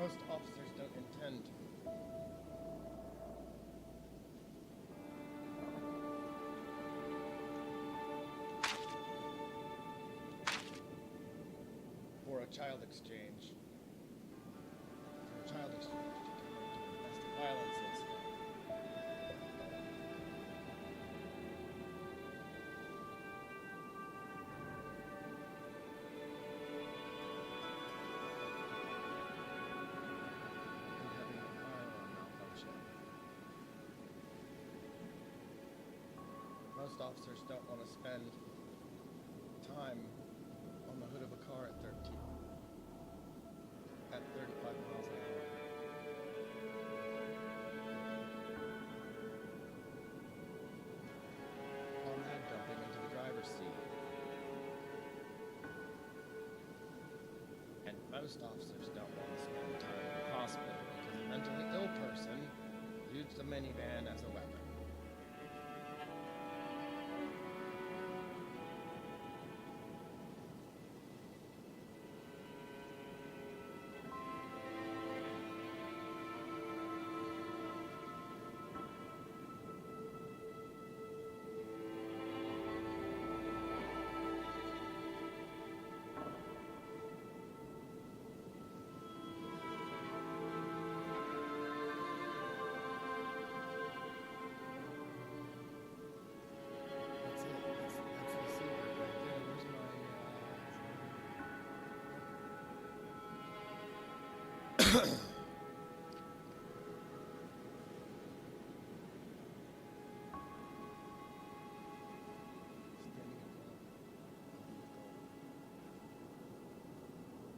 Most officers don't intend for a child exchange. For a child exchange to turn into a domestic violence incident. And having a firearm malfunction. Most officers don't want to spend time on the hood of a car at 35 miles an hour. Or mad jumping into the driver's seat. And most officers don't want to spend time in the hospital because a mentally ill person used the minivan as a weapon. That's it. That's the secret right there. Where's my standing in front of a vehicle,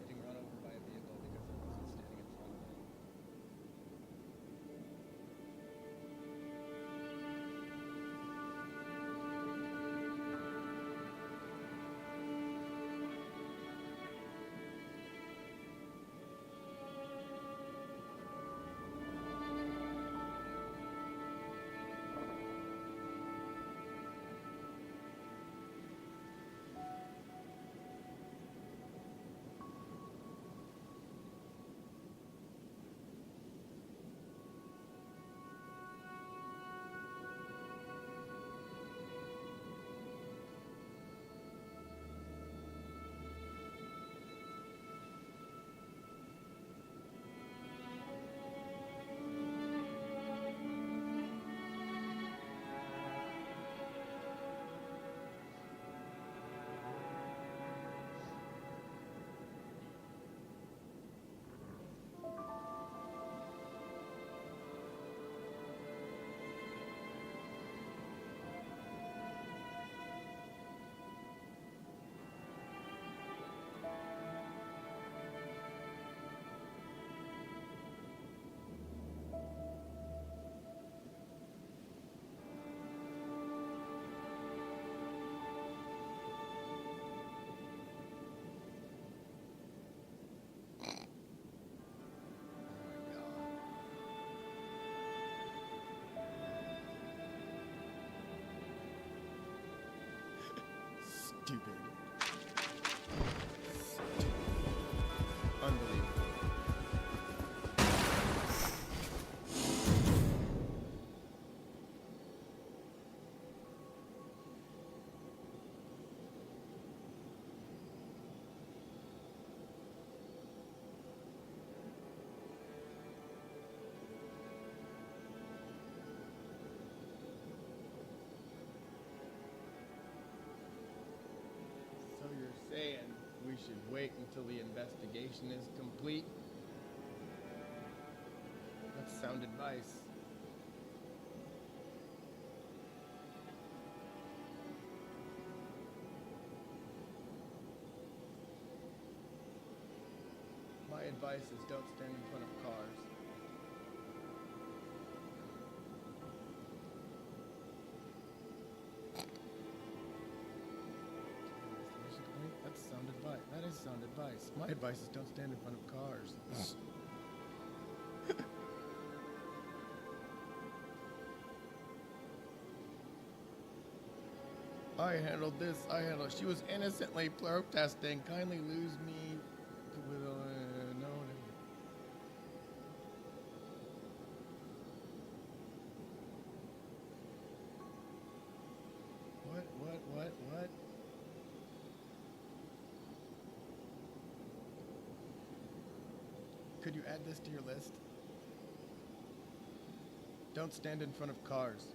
getting run over by a vehicle because it wasn't standing in front of him. Stupid. Unbelievable. So you're saying we should wait until the investigation is complete? That's sound advice. My advice is don't stand in front of cars. That's sound advice. That is sound advice. My advice is don't stand in front of cars. I handled this. She was innocently protesting. Kindly lose me with no. Could you add this to your list? Don't stand in front of cars.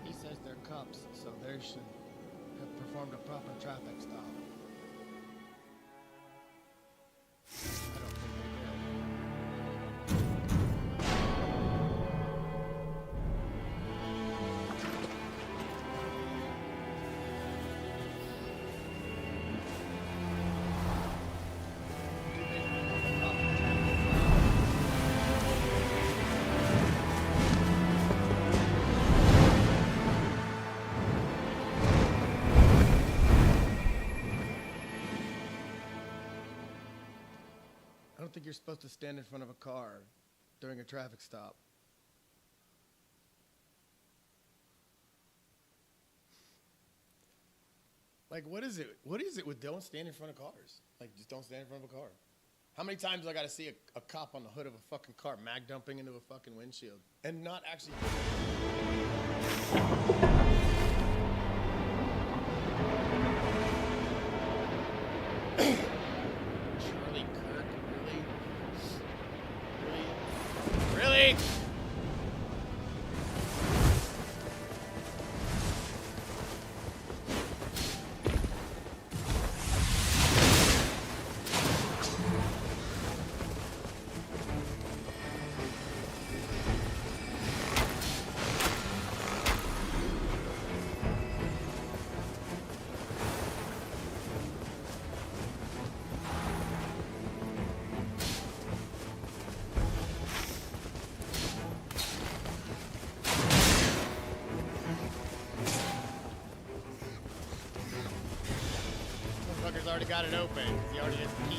He says they're cops, so they should have performed a proper traffic stop. I don't think they did. Did they perform a proper traffic stop? I don't think you're supposed to stand in front of a car during a traffic stop. Like, what is it? What is it with don't stand in front of cars? Like, just don't stand in front of a car. How many times do I got to see a cop on the hood of a fucking car mag dumping into a fucking windshield and not actually... Charlie Kirk, really? Really? Motherfucker's already got it open. He already has the key.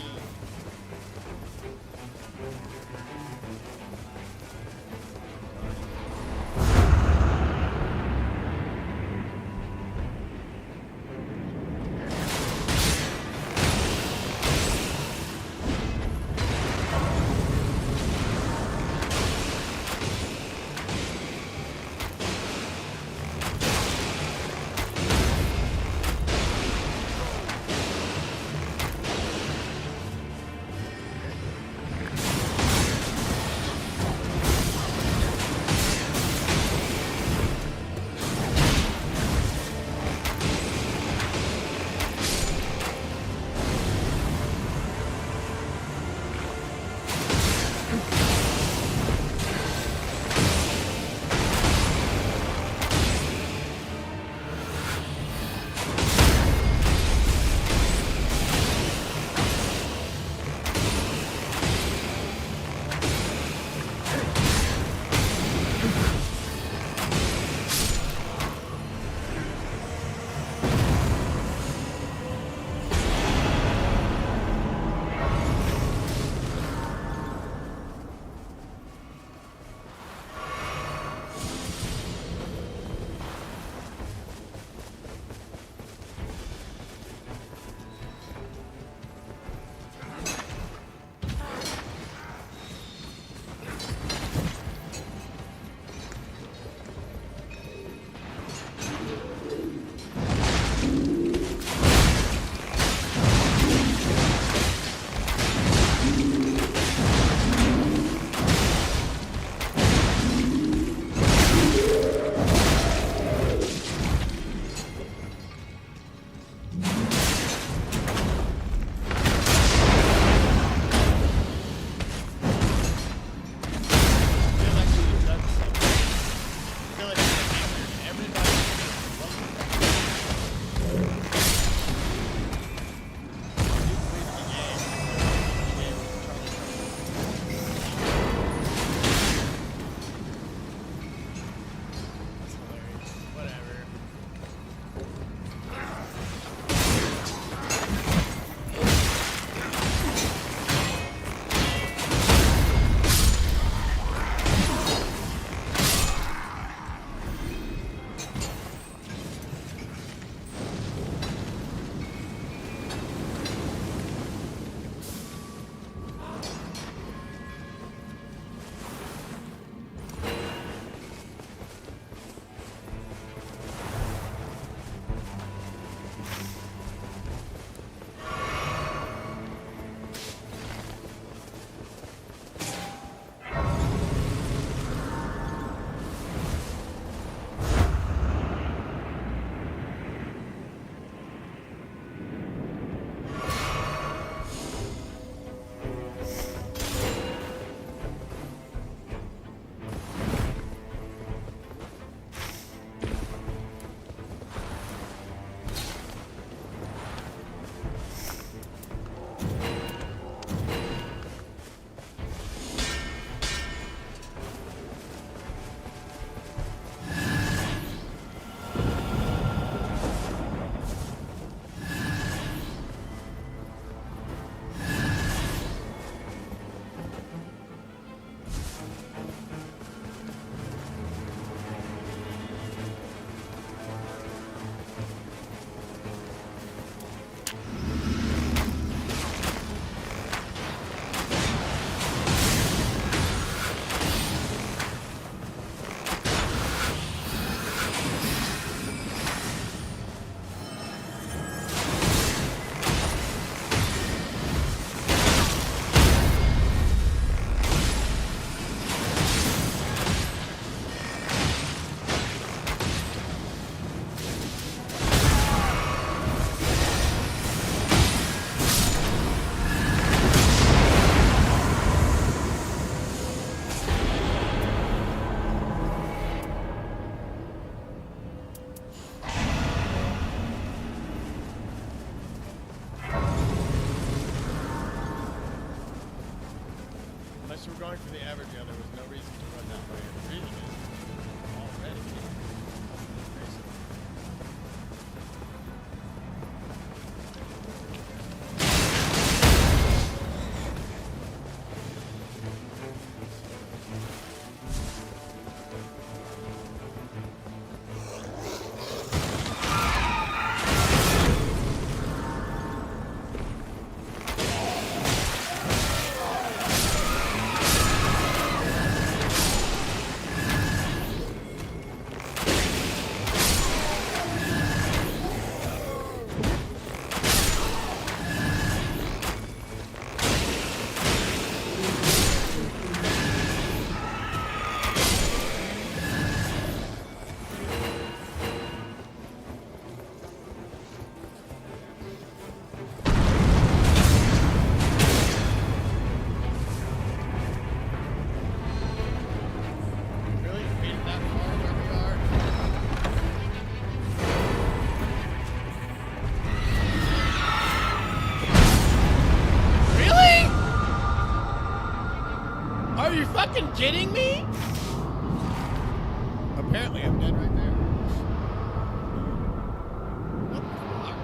fucking kidding me? Apparently, I'm dead right there. What the fuck?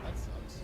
That sucks.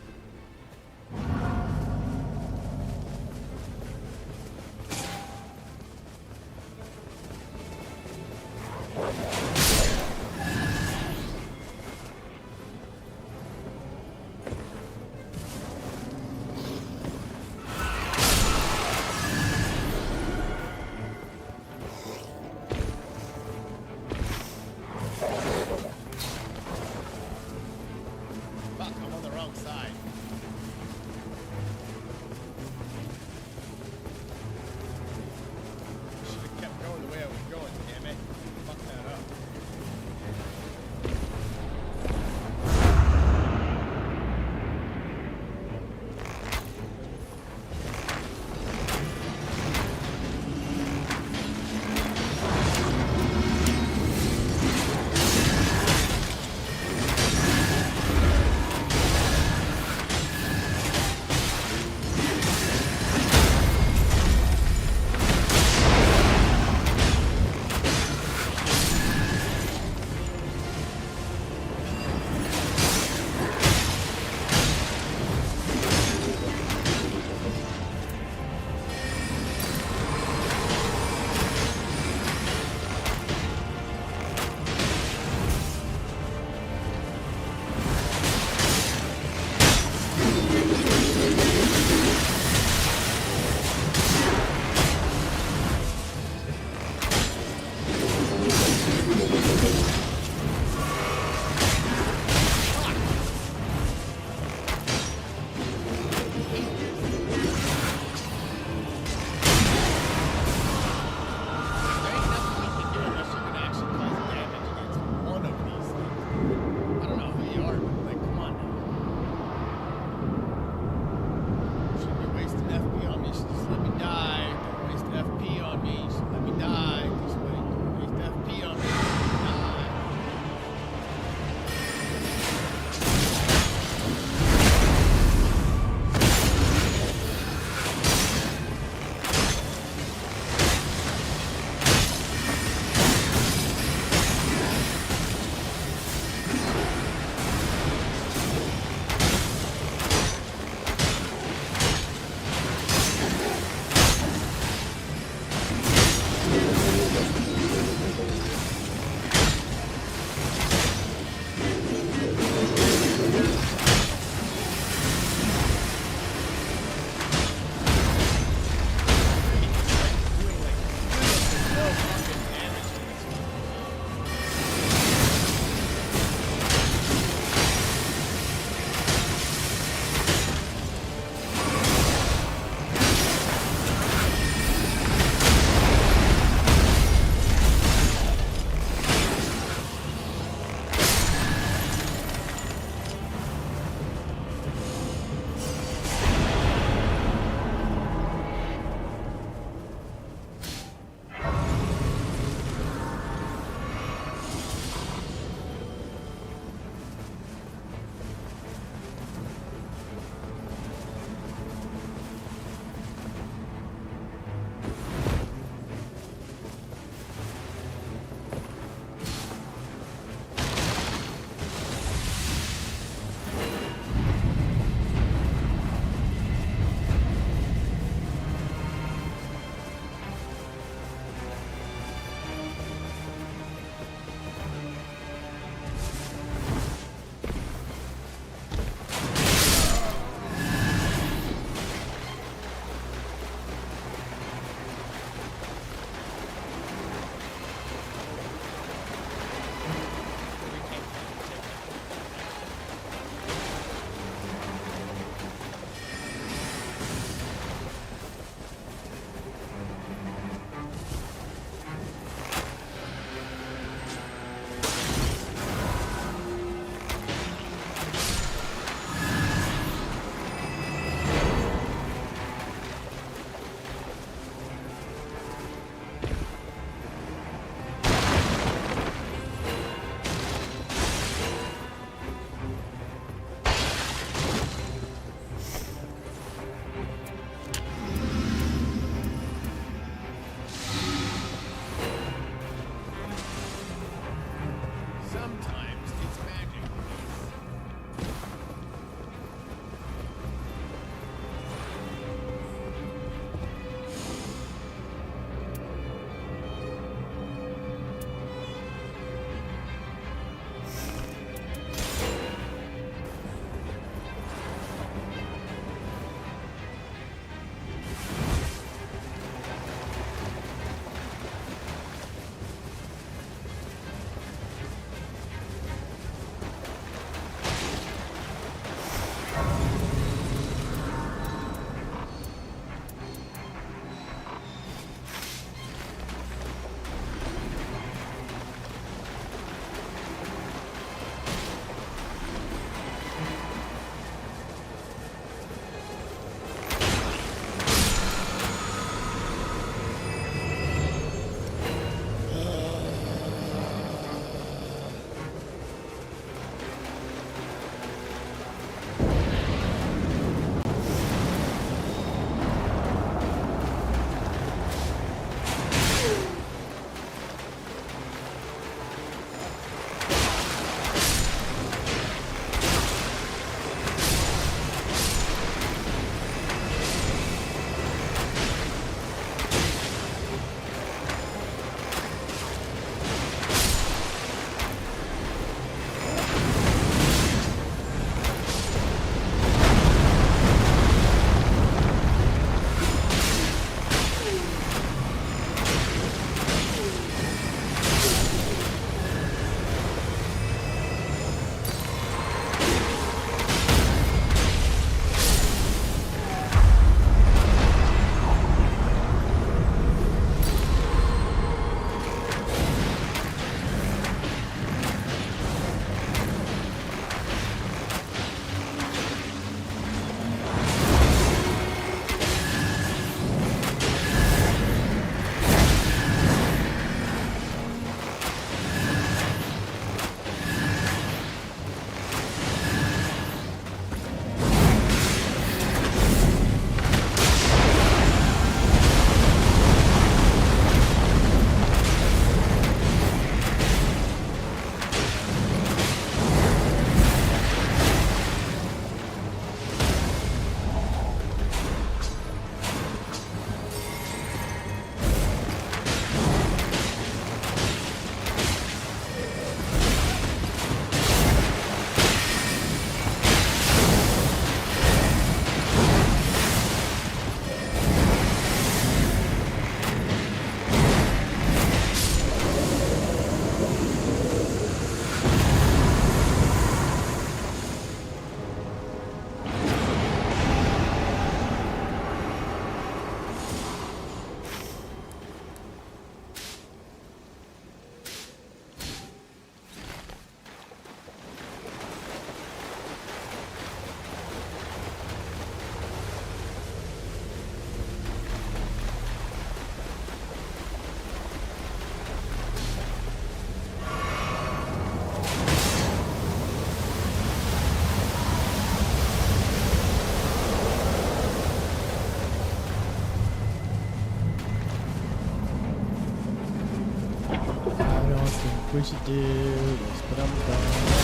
should do this, but I'm done.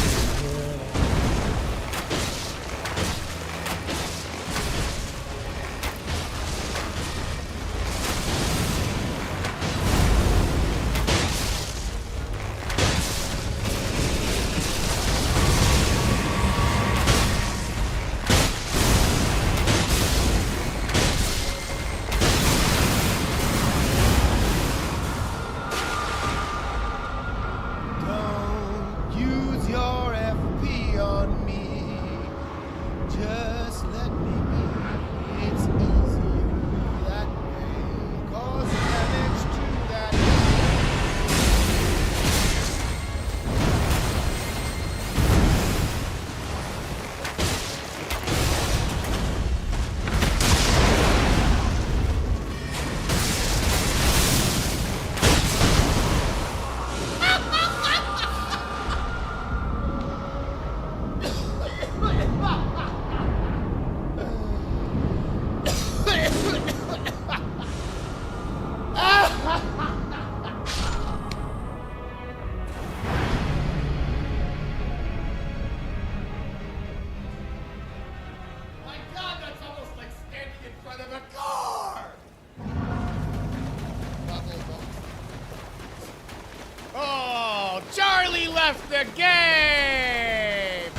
Charlie left the game!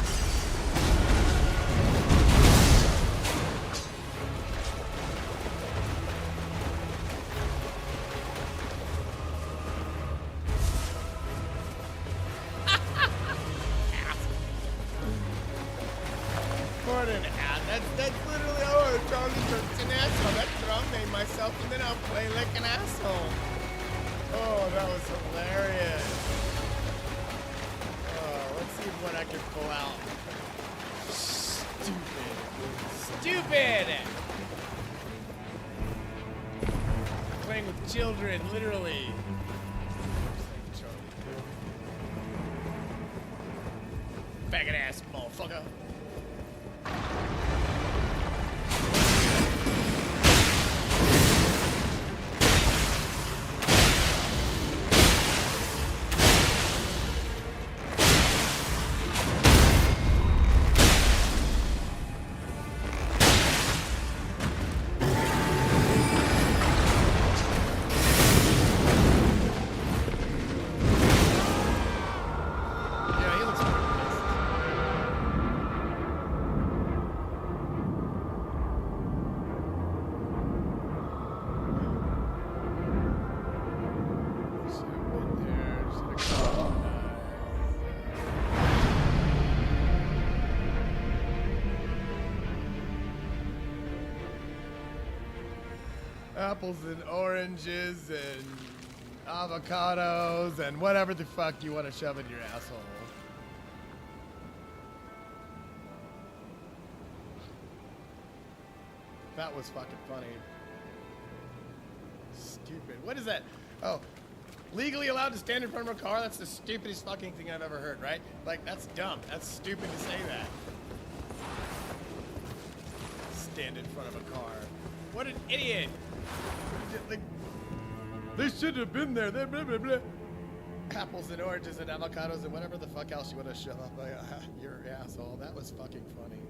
What an ass. That's literally, oh, Charlie's an asshole. That's what I'll name myself, and then I'll play like an asshole. Oh, that was hilarious. Let's see what I can pull out. Stupid! Playing with children, literally. Faggot ass motherfucker. Apples and oranges and avocados and whatever the fuck you want to shove in your asshole. That was fucking funny. Stupid. What is that? Oh, legally allowed to stand in front of a car? That's the stupidest fucking thing I've ever heard, right? Like, that's dumb. That's stupid to say that. Stand in front of a car. What an idiot. Like, they should have been there. Blah, blah, blah. Apples and oranges and avocados and whatever the fuck else you want to shove up your asshole. That was fucking funny.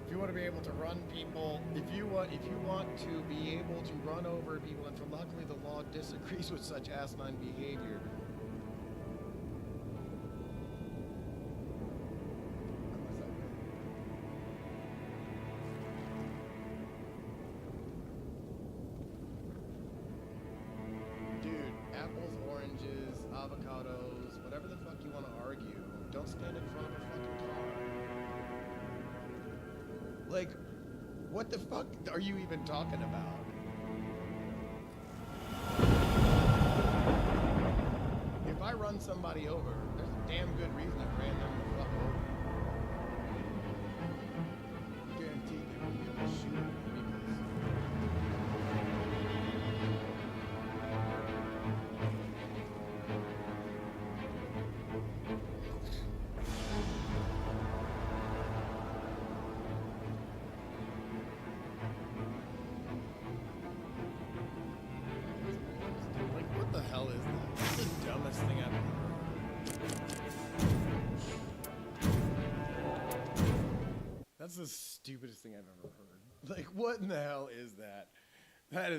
If you want to be able to run people, if you want to be able to run over people, and luckily the law disagrees with such asinine behavior. Apples, oranges, avocados, whatever the fuck you want to argue, don't stand in front of a fucking car. Like, what the fuck are you even talking about? If I run somebody over, there's a damn good reason I ran them the fuck over. Guaranteed they won't be able to shoot me Like, what the hell is that? That's the dumbest thing I've ever heard. That's the stupidest thing I've ever heard. Like, what in the hell is that? That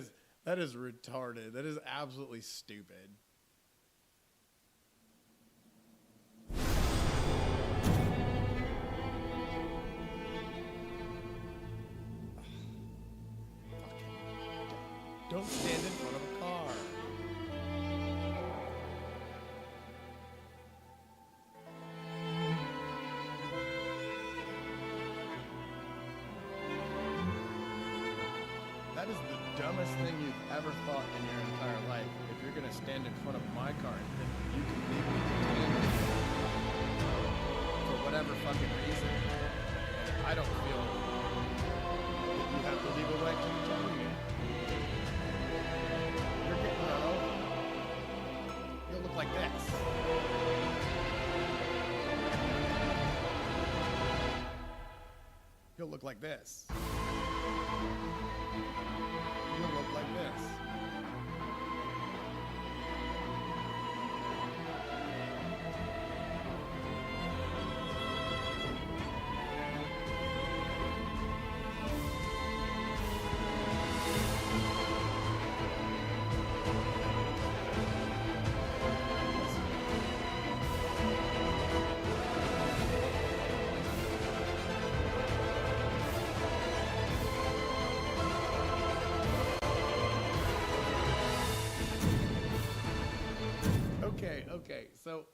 is retarded. That is absolutely stupid. Don't stand in front of a car. That is the dumbest thing you've ever thought in your entire life. If you're gonna stand in front of my car and think you can legally detain me for whatever fucking reason, I don't feel that you have the legal right to detain me. You're getting run over. You'll look like this. You'll look like this. You'll look like this. Okay, so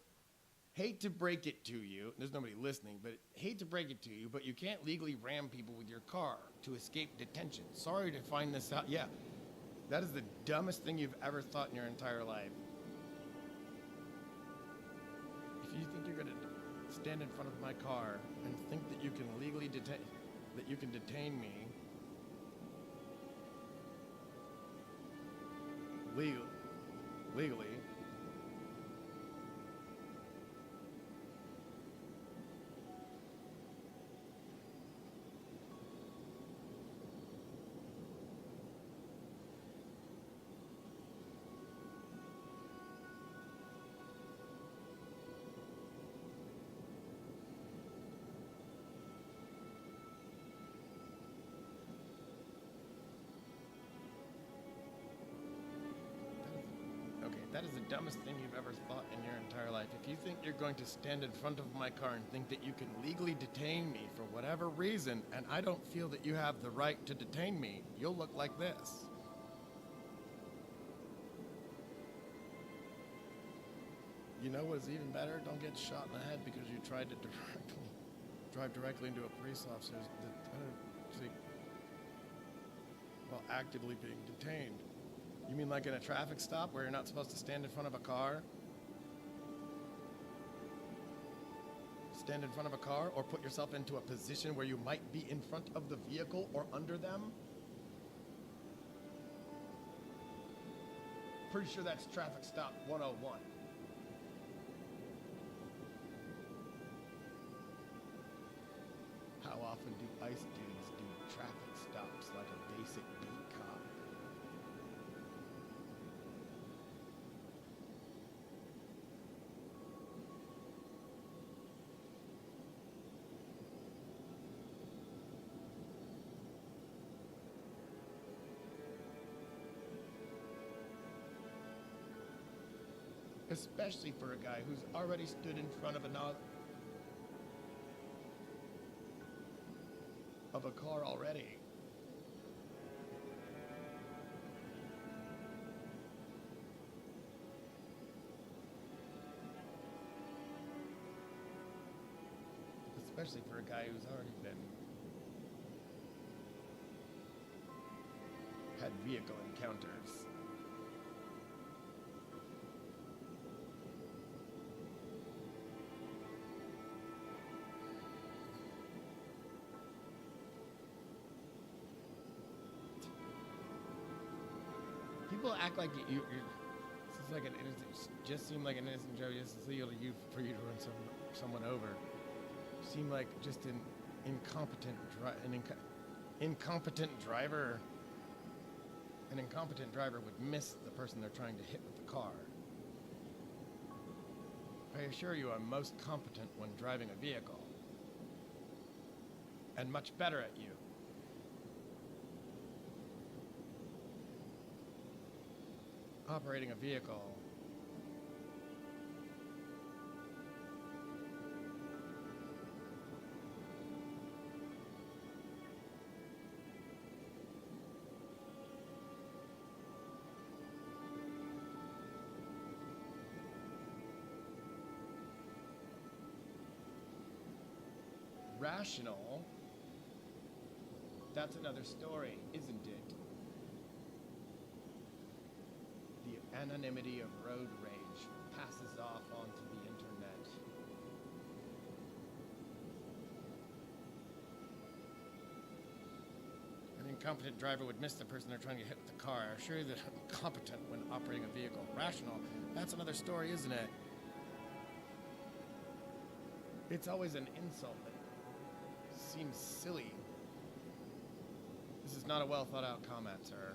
hate to break it to you, there's nobody listening, but hate to break it to you, but you can't legally ram people with your car to escape detention. Sorry to find this out. Yeah, that is the dumbest thing you've ever thought in your entire life. If you think you're gonna stand in front of my car and think that you can legally detain me legally, that is the dumbest thing you've ever thought in your entire life. If you think you're going to stand in front of my car and think that you can legally detain me for whatever reason, and I don't feel that you have the right to detain me, you'll look like this. You know what's even better? Don't get shot in the head because you tried to drive directly into a police officer while actively being detained. You mean like in a traffic stop where you're not supposed to stand in front of a car? Stand in front of a car or put yourself into a position where you might be in front of the vehicle or under them? Pretty sure that's traffic stop 101. How often do ICE dudes do traffic stops like a basic beat cop? Especially for a guy who's already stood in front of a car already. Especially for a guy who's already had vehicle encounters. People act like you're this is like an innocent, just seemed like an innocent joke, just for you to run someone over. Seemed like just an incompetent driver. An incompetent driver would miss the person they're trying to hit with the car. I assure you, I'm most competent when driving a vehicle. and much better at you. Operating a vehicle. Rational. That's another story, isn't it? The anonymity of road rage passes off onto the internet. An incompetent driver would miss the person they're trying to hit with the car. Surely they're competent when operating a vehicle. Rational. That's another story, isn't it? It's always an insult that seems silly. This is not a well thought out comment, sir.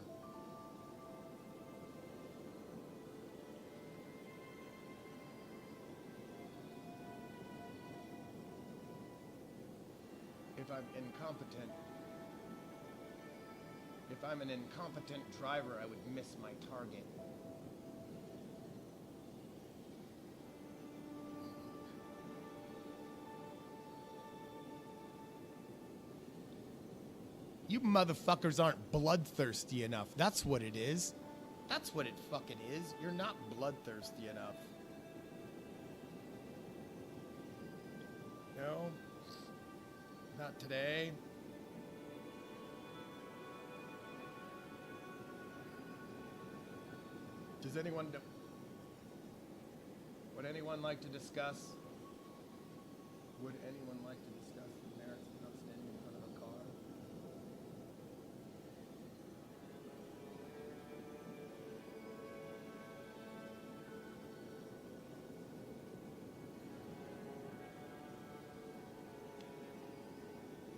If I'm an incompetent driver, I would miss my target. You motherfuckers aren't bloodthirsty enough. That's what it is. That's what it fucking is. You're not bloodthirsty enough. No? Not today. Does anyone... Would anyone like to discuss... Would anyone like to discuss the merits of not standing in front of a car?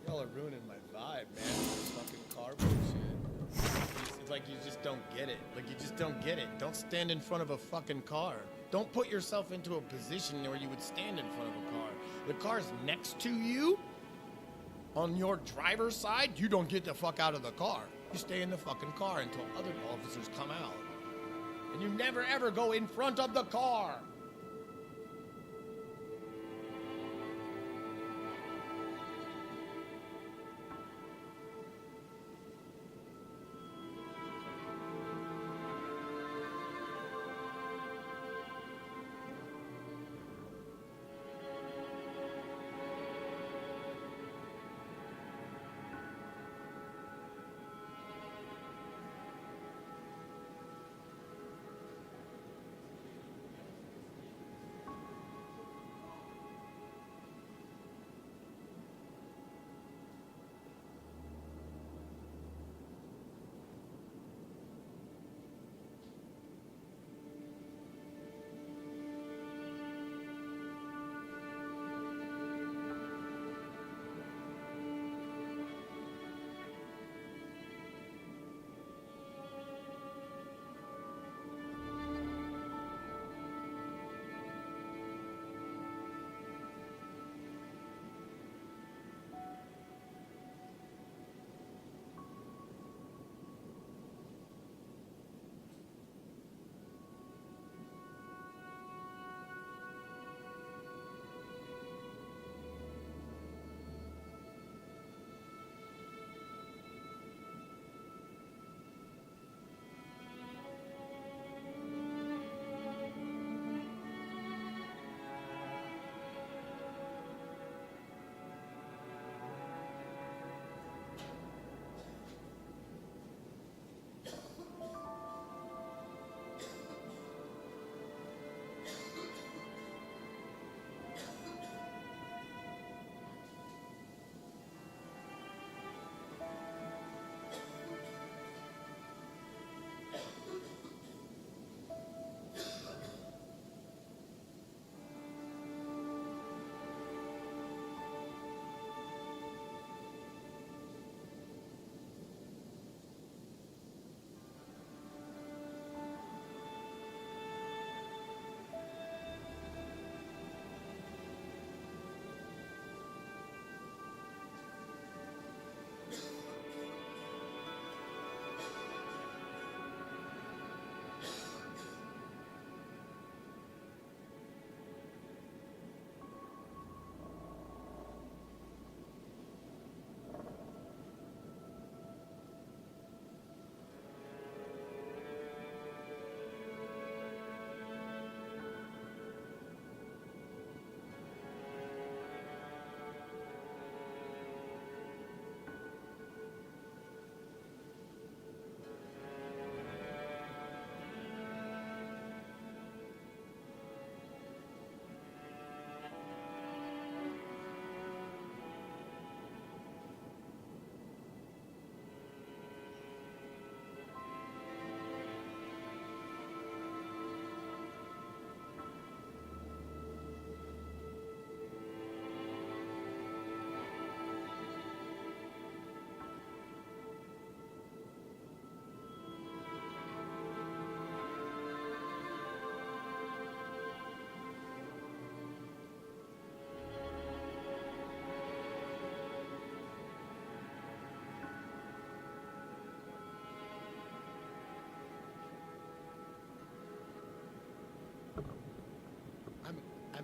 Y'all are ruining my vibe, man. This fucking car bullshit. It's like you just don't get it. Like you just don't get it. Don't stand in front of a fucking car. Don't put yourself into a position where you would stand in front of a car. The car's next to you. On your driver's side, you don't get the fuck out of the car. You stay in the fucking car until other officers come out. And you never ever go in front of the car.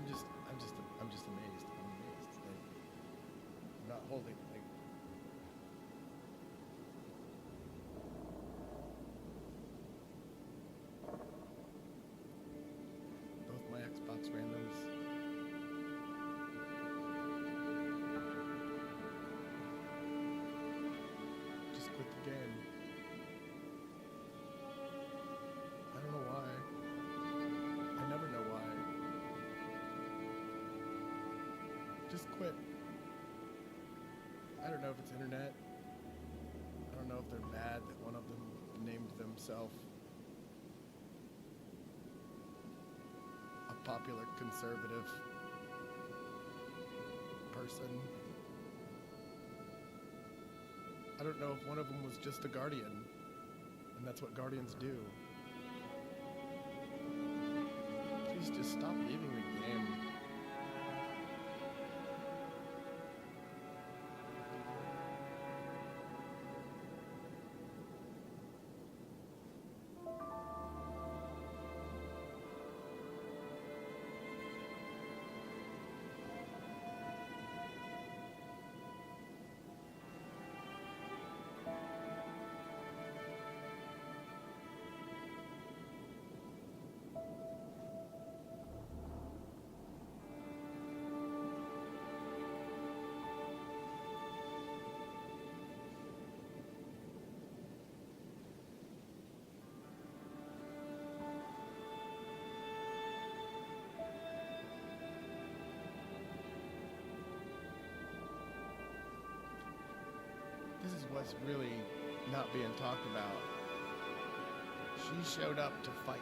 I'm just amazed. I'm amazed. Like, I'm not holding, like, both my Xbox randoms. Just quit the game. I don't know why. I never know why. Just quit. I don't know if it's internet. I don't know if they're mad that one of them named themselves a popular conservative person. I don't know if one of them was just a guardian, and that's what guardians do. Please just stop leaving the game. This is what's really not being talked about. She showed up to fight.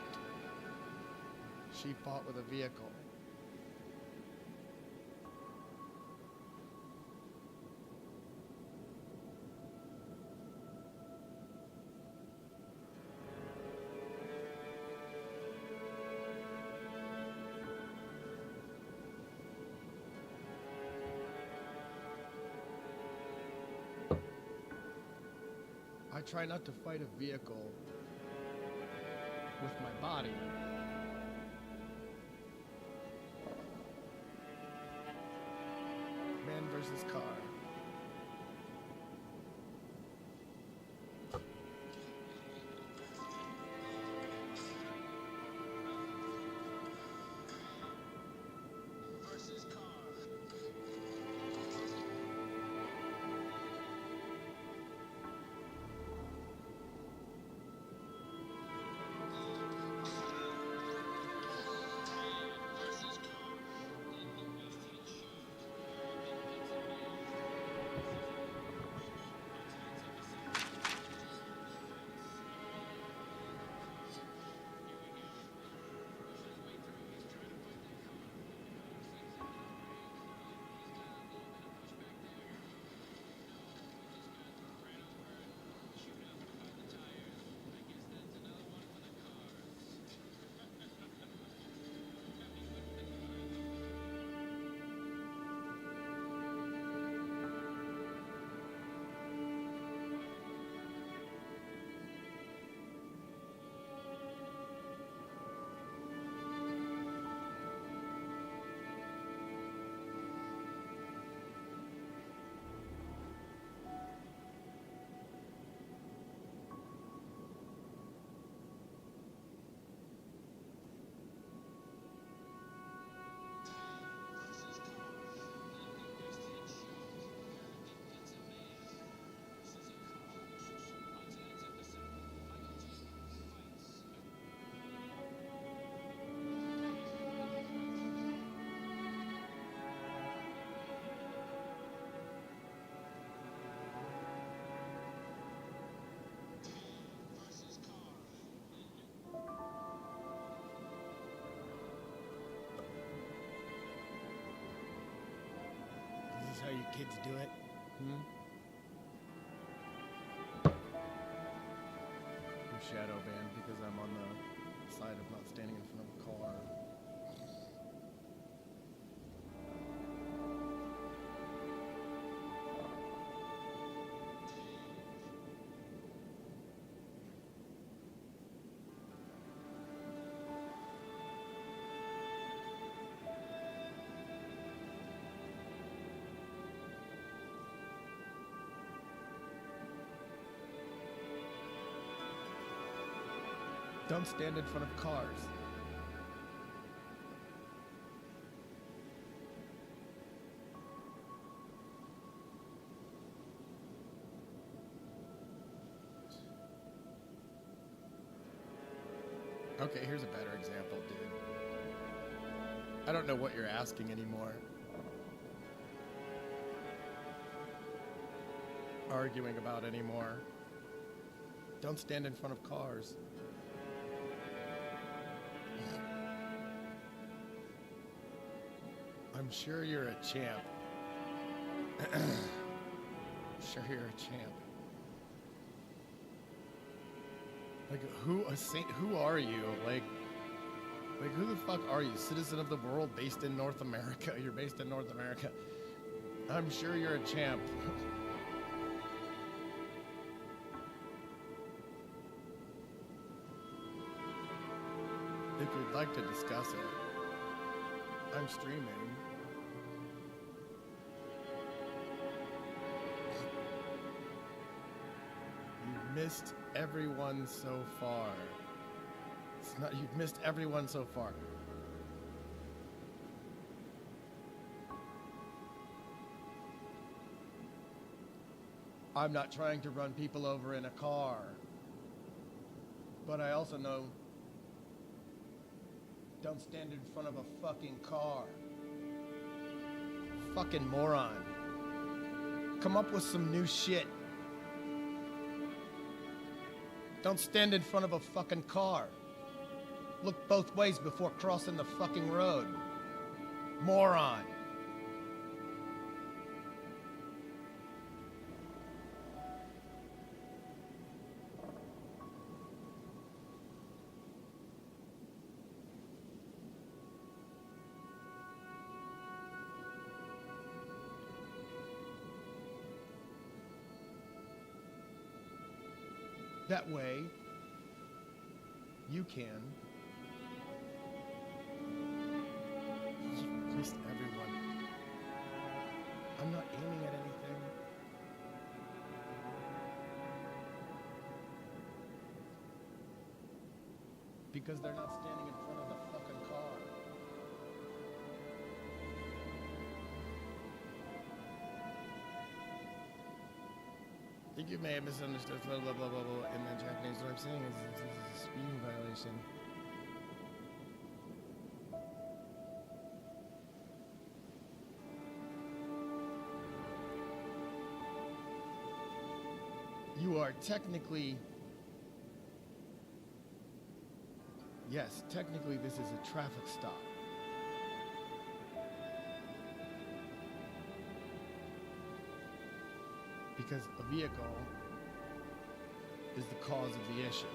She fought with a vehicle. I try not to fight a vehicle with my body. Man versus car. This is how you kids do it? I'm shadow banned because I'm on the side of not standing in front of a car. Don't stand in front of cars. Okay, here's a better example, dude. I don't know what you're asking anymore. Arguing about anymore. Don't stand in front of cars. I'm sure you're a champ. Sure you're a champ. Like, who are you? Like who the fuck are you? Citizen of the world based in North America. You're based in North America. I'm sure you're a champ. If you'd like to discuss it, I'm streaming. You've missed everyone so far. It's not, you've missed everyone so far. I'm not trying to run people over in a car. But I also know, don't stand in front of a fucking car. Fucking moron. Come up with some new shit. Don't stand in front of a fucking car. Look both ways before crossing the fucking road. Moron. That way, you can. You've missed everyone. I'm not aiming at anything. Because they're not standing in front of the fucking car. I think you may have misunderstood blah blah blah blah blah in the Japanese. What I'm saying is this is a speeding violation. You are technically, yes, technically this is a traffic stop. Because a vehicle is the cause of the issue.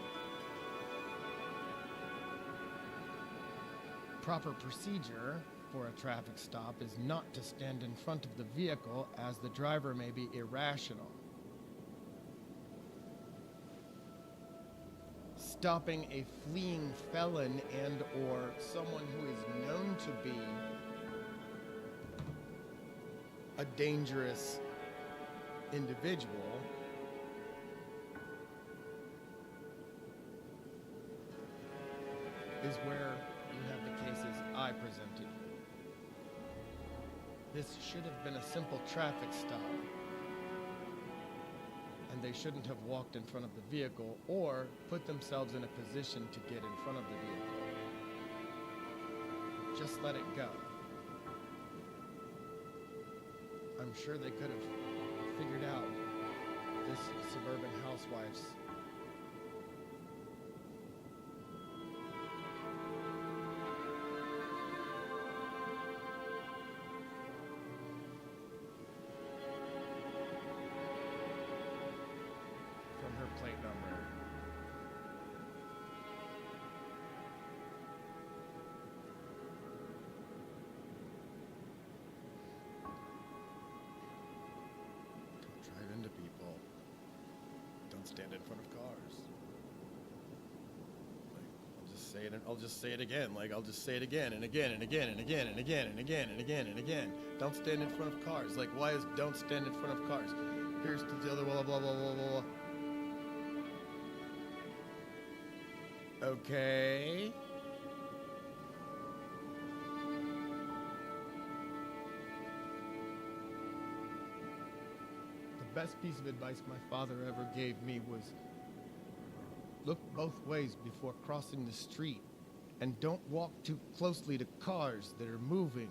Proper procedure for a traffic stop is not to stand in front of the vehicle, as the driver may be irrational. Stopping a fleeing felon and or someone who is known to be a dangerous individual is where you have the cases I presented. This should have been a simple traffic stop, and they shouldn't have walked in front of the vehicle or put themselves in a position to get in front of the vehicle. Just let it go. I'm sure they could have figured out this suburban housewife's from her plate number. Drive into people. Don't stand in front of cars. Like, I'll just say it again. Like, I'll just say it again and again and again and again and again and again and again and again. Don't stand in front of cars. Like, why is don't stand in front of cars? Here's to the other blah blah blah blah blah blah. Okay. The best piece of advice my father ever gave me was look both ways before crossing the street and don't walk too closely to cars that are moving.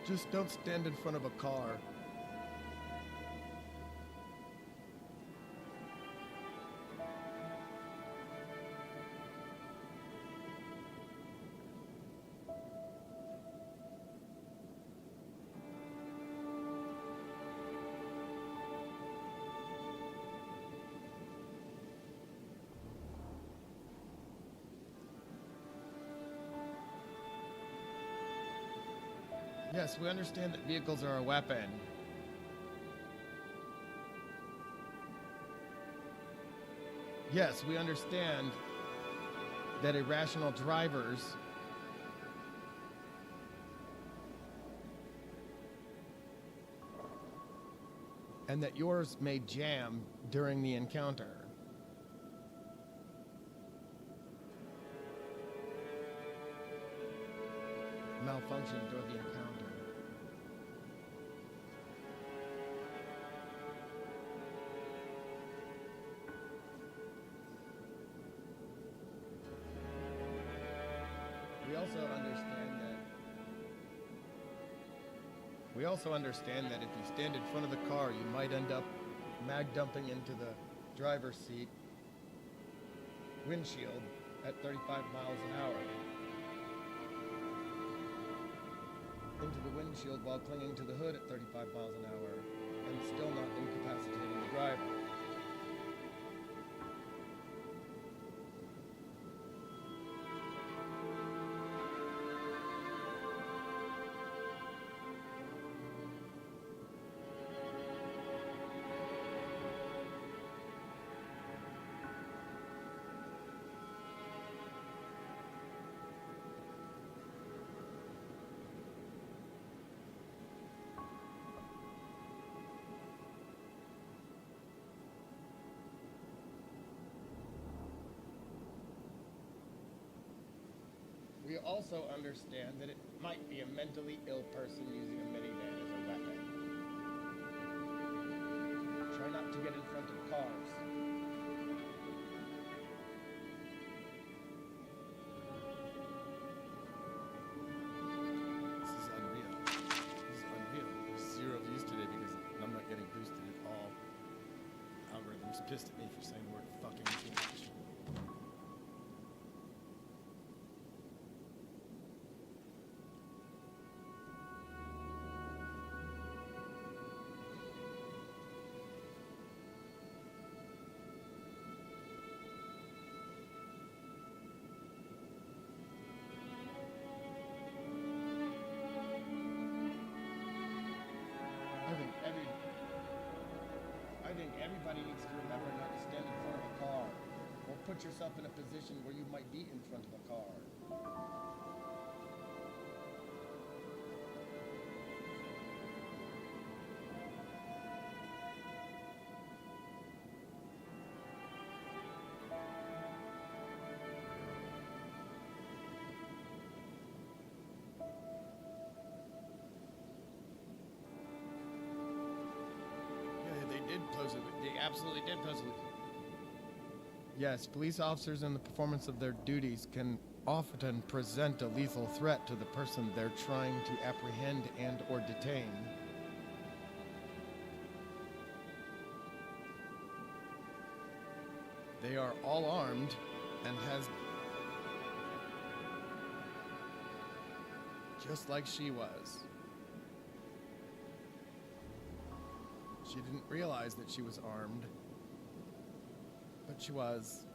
Just don't stand in front of a car. Yes, we understand that vehicles are a weapon. Yes, we understand that irrational drivers and that yours may jam during the encounter. Malfunction during the encounter. We also understand that if you stand in front of the car, you might end up mag dumping into the driver's seat windshield at 35 miles an hour. Into the windshield while clinging to the hood at 35 miles an hour and still not incapacitating the driver. We also understand that it might be a mentally ill person using a minivan as a weapon. Try not to get in front of cars. This is unreal. This is unreal. There's 0 views today because I'm not getting boosted at all. Algorithm's pissed at me for saying the word fucking too much. I think everybody needs to remember not to stand in front of a car or put yourself in a position where you might be in front of a car. They absolutely did pose it. Yes, police officers in the performance of their duties can often present a lethal threat to the person they're trying to apprehend and or detain. They are all armed and has just like she was. She didn't realize that she was armed, but she was.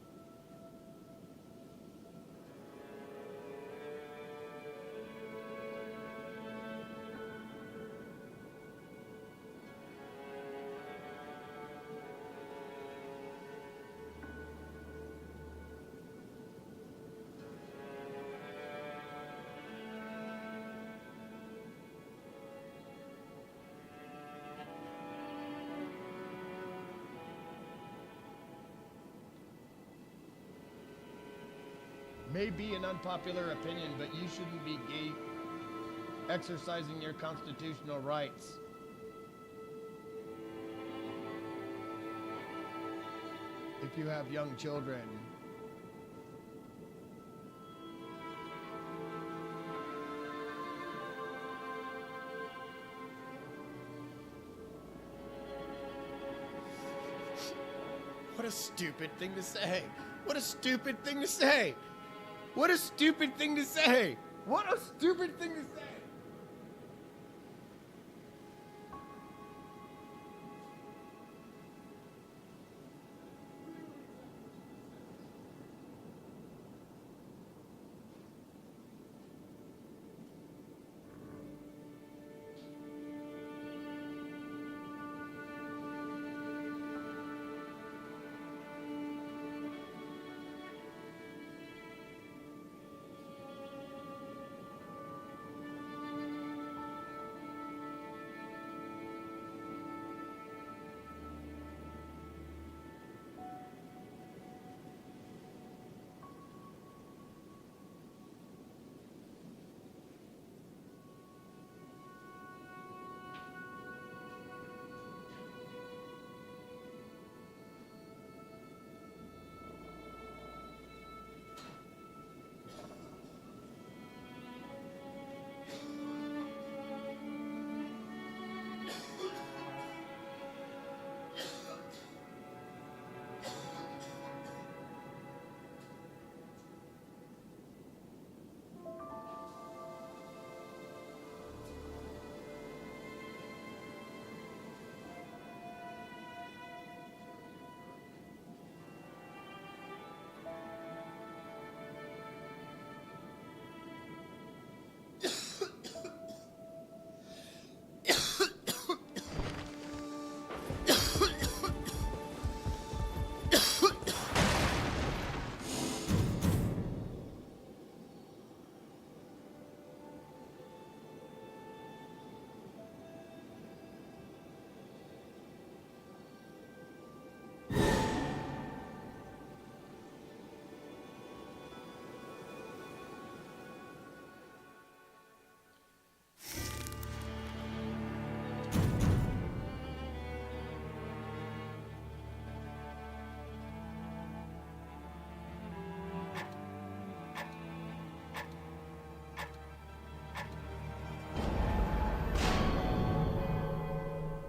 may be an unpopular opinion, but you shouldn't be exercising your constitutional rights. If you have young children, what a stupid thing to say. What a stupid thing to say. What a stupid thing to say. What a stupid thing to say.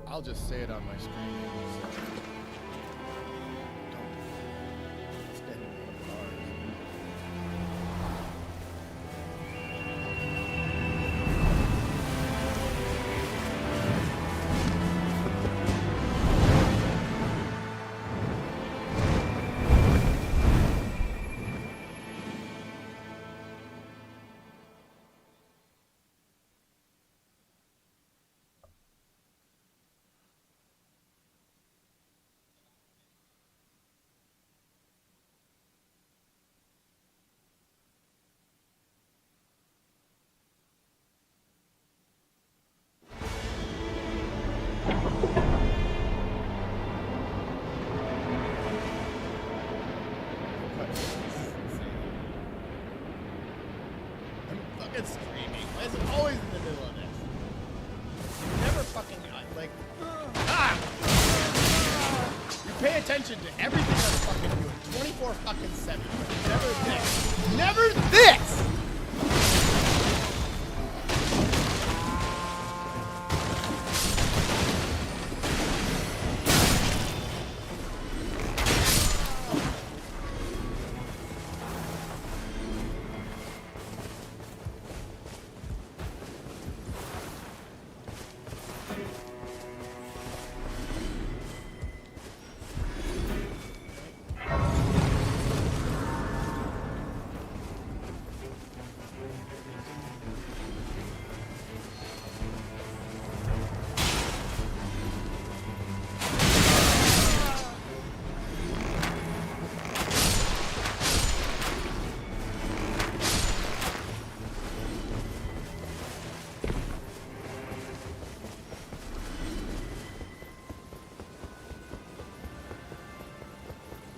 I'll just say it on my screen. Don't stand in front of cars. It's screaming. Why is it always in the middle of this? You never fucking like. You pay attention to everything I'm fucking doing. 24 fucking 7. Never this. Never this.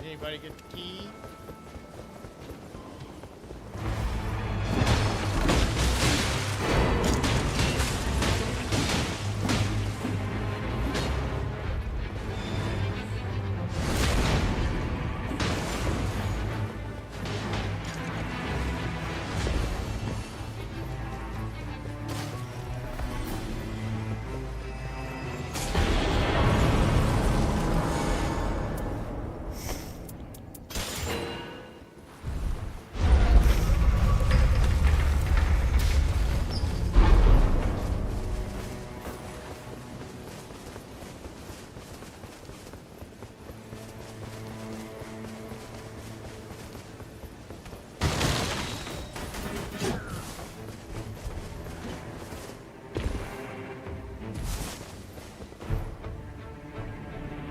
Anybody get the key?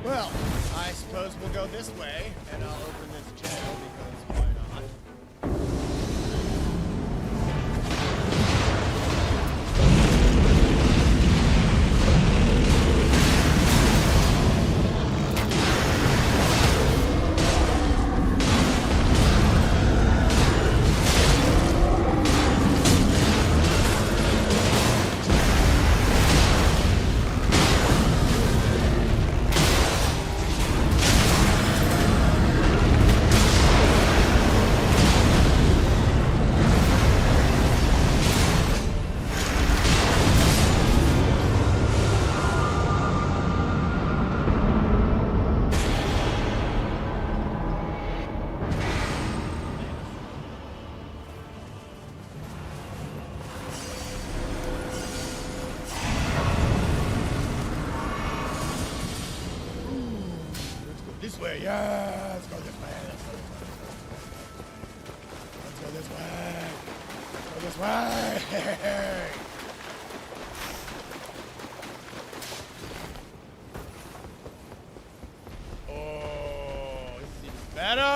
Well, I suppose we'll go this way, and I'll open this jail because why not? This way, yeah, let's go this way, let's go this way. Let's go this way. Oh, this is even better.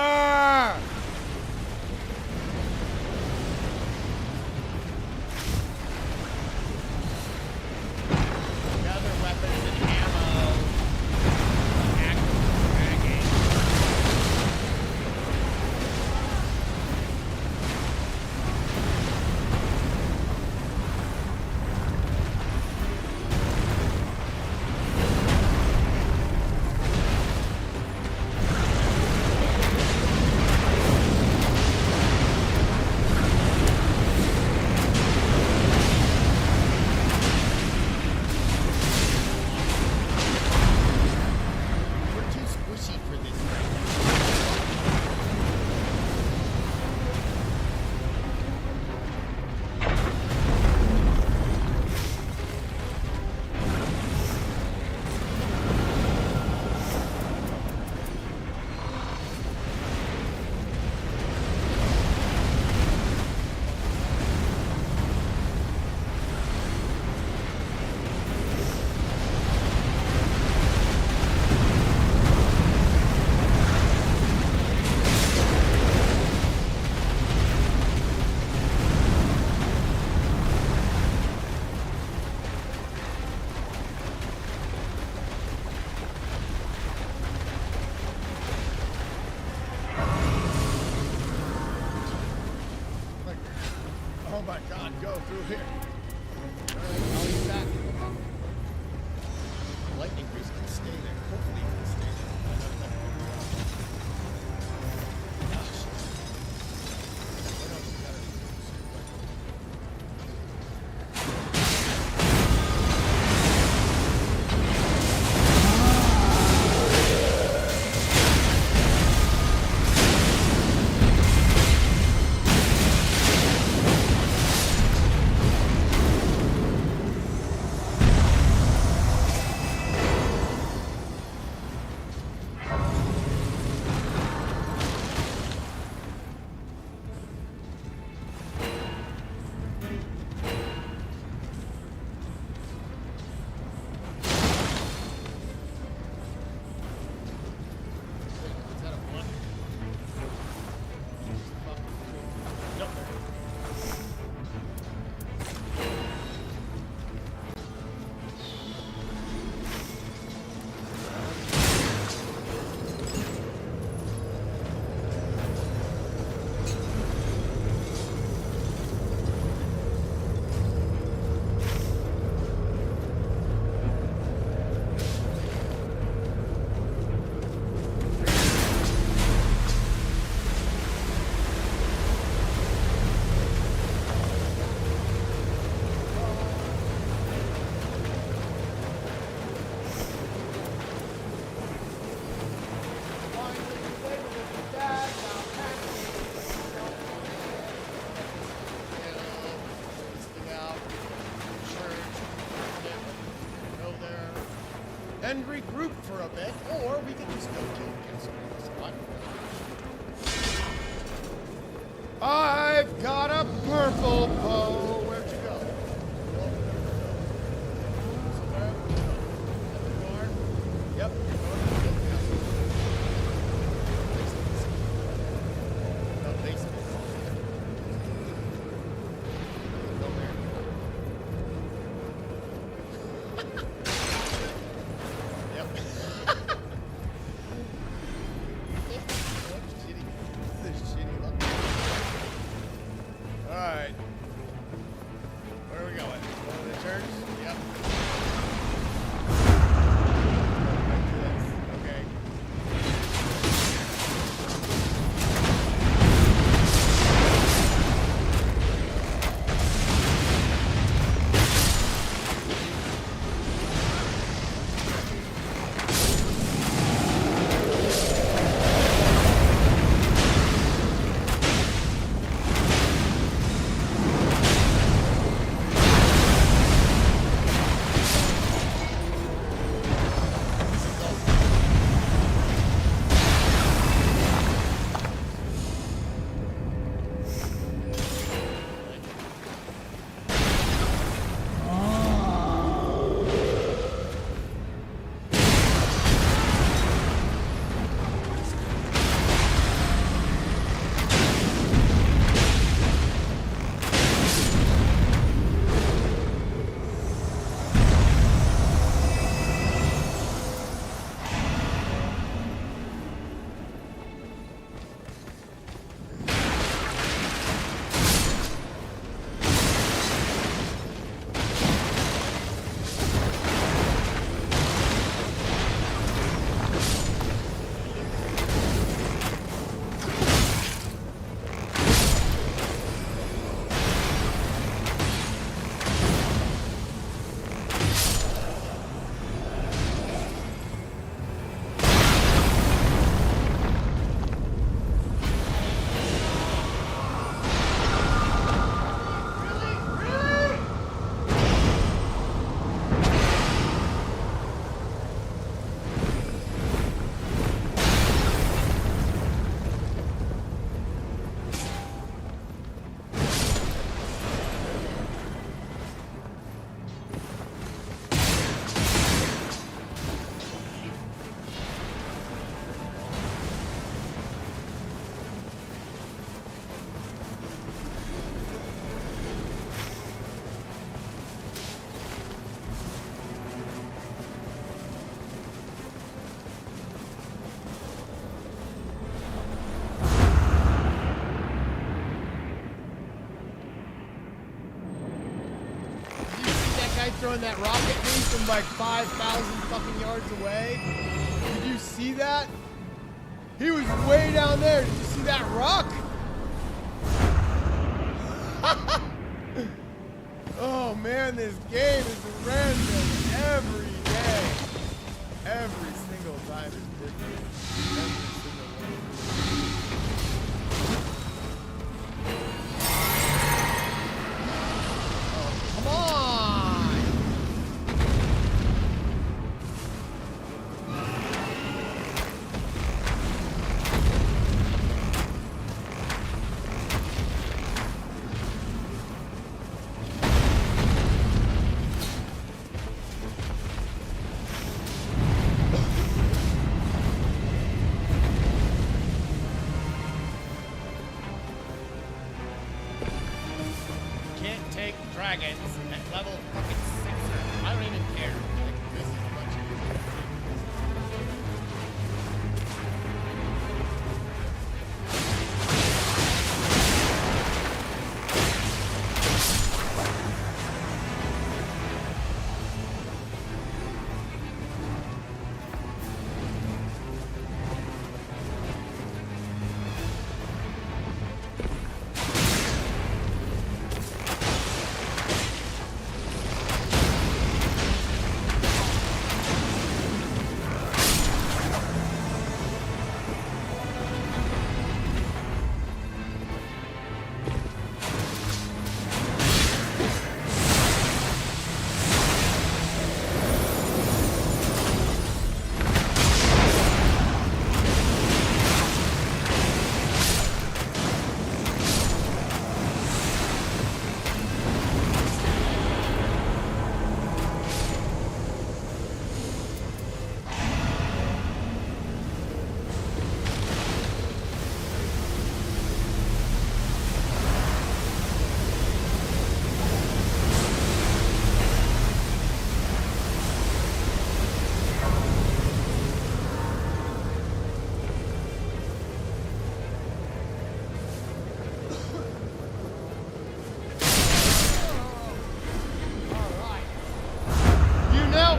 Gather weapons and ammo. Oh my God, go through here. Alright, I'll use that. Lightning grease can stay there. Hopefully it can stay there. Oh, shit. What else is better? And regroup for a bit, or we can just go kill somebody. I've got a purple bow. Where'd you go? Somewhere? At the door? Yep. throwing that rocket at me from like 5,000 fucking yards away? Did you see that? He was way down there. Did you see that rock? Oh man, this game is random every day. Every single time is different. Every single one. Oh, come on! Dragons at level fucking 6. I don't even care. Like, this is much easier.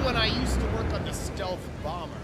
When I used to work on the stealth bomber.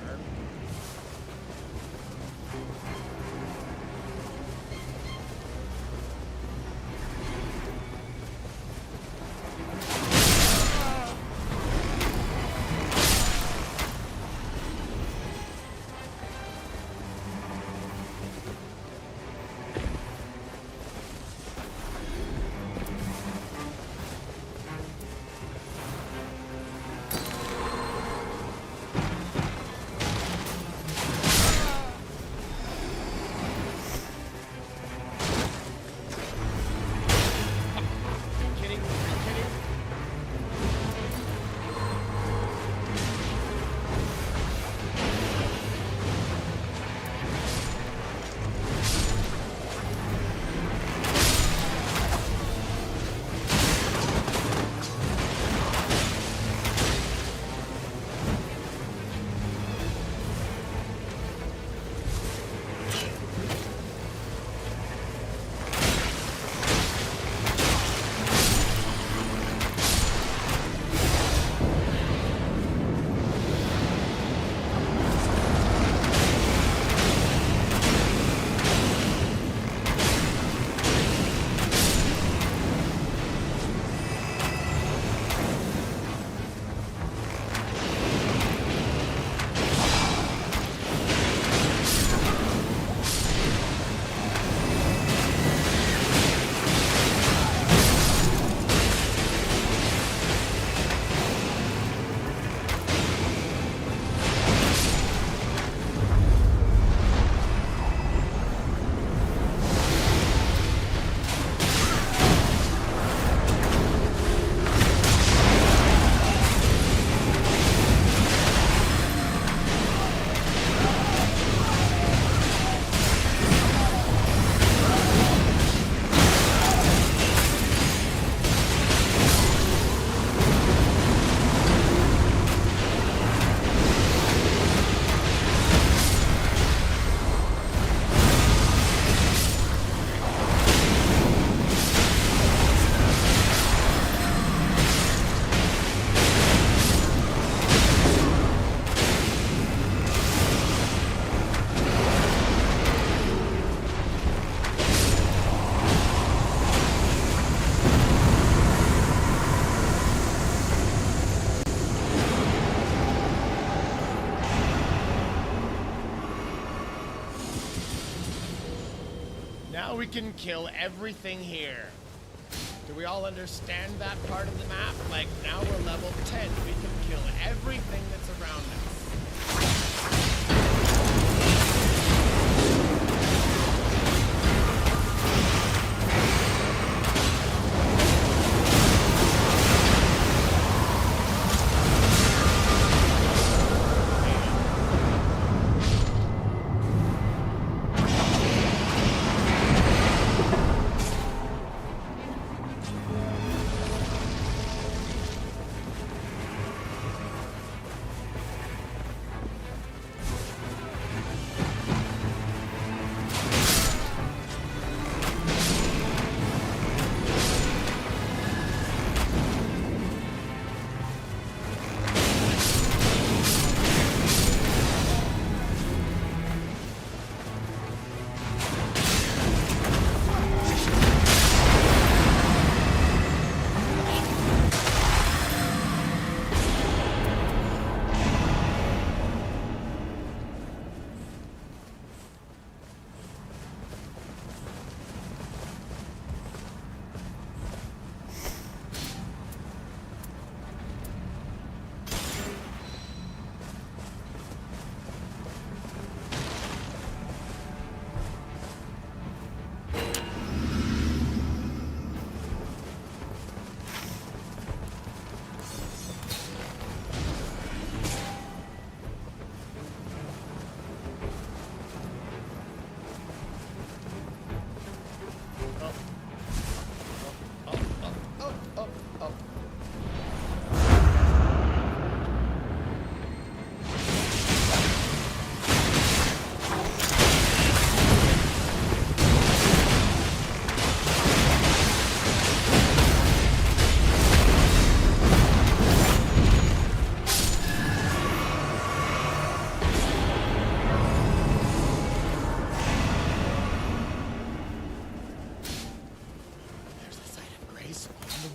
now we can kill everything here. Do we all understand that part of the map? Like, now we're level 10. We can kill everything that's around us.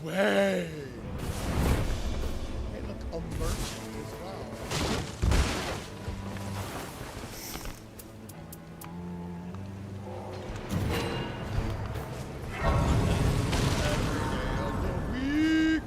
Way. Hey, look, a merchant as well. Every day of the week.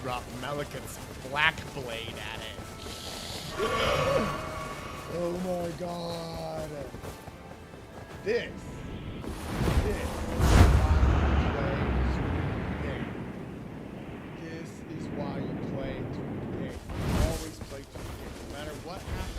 Drop Melican's black blade at it. Oh my god. This is why you play 2K. You always play 2K, no matter what happens.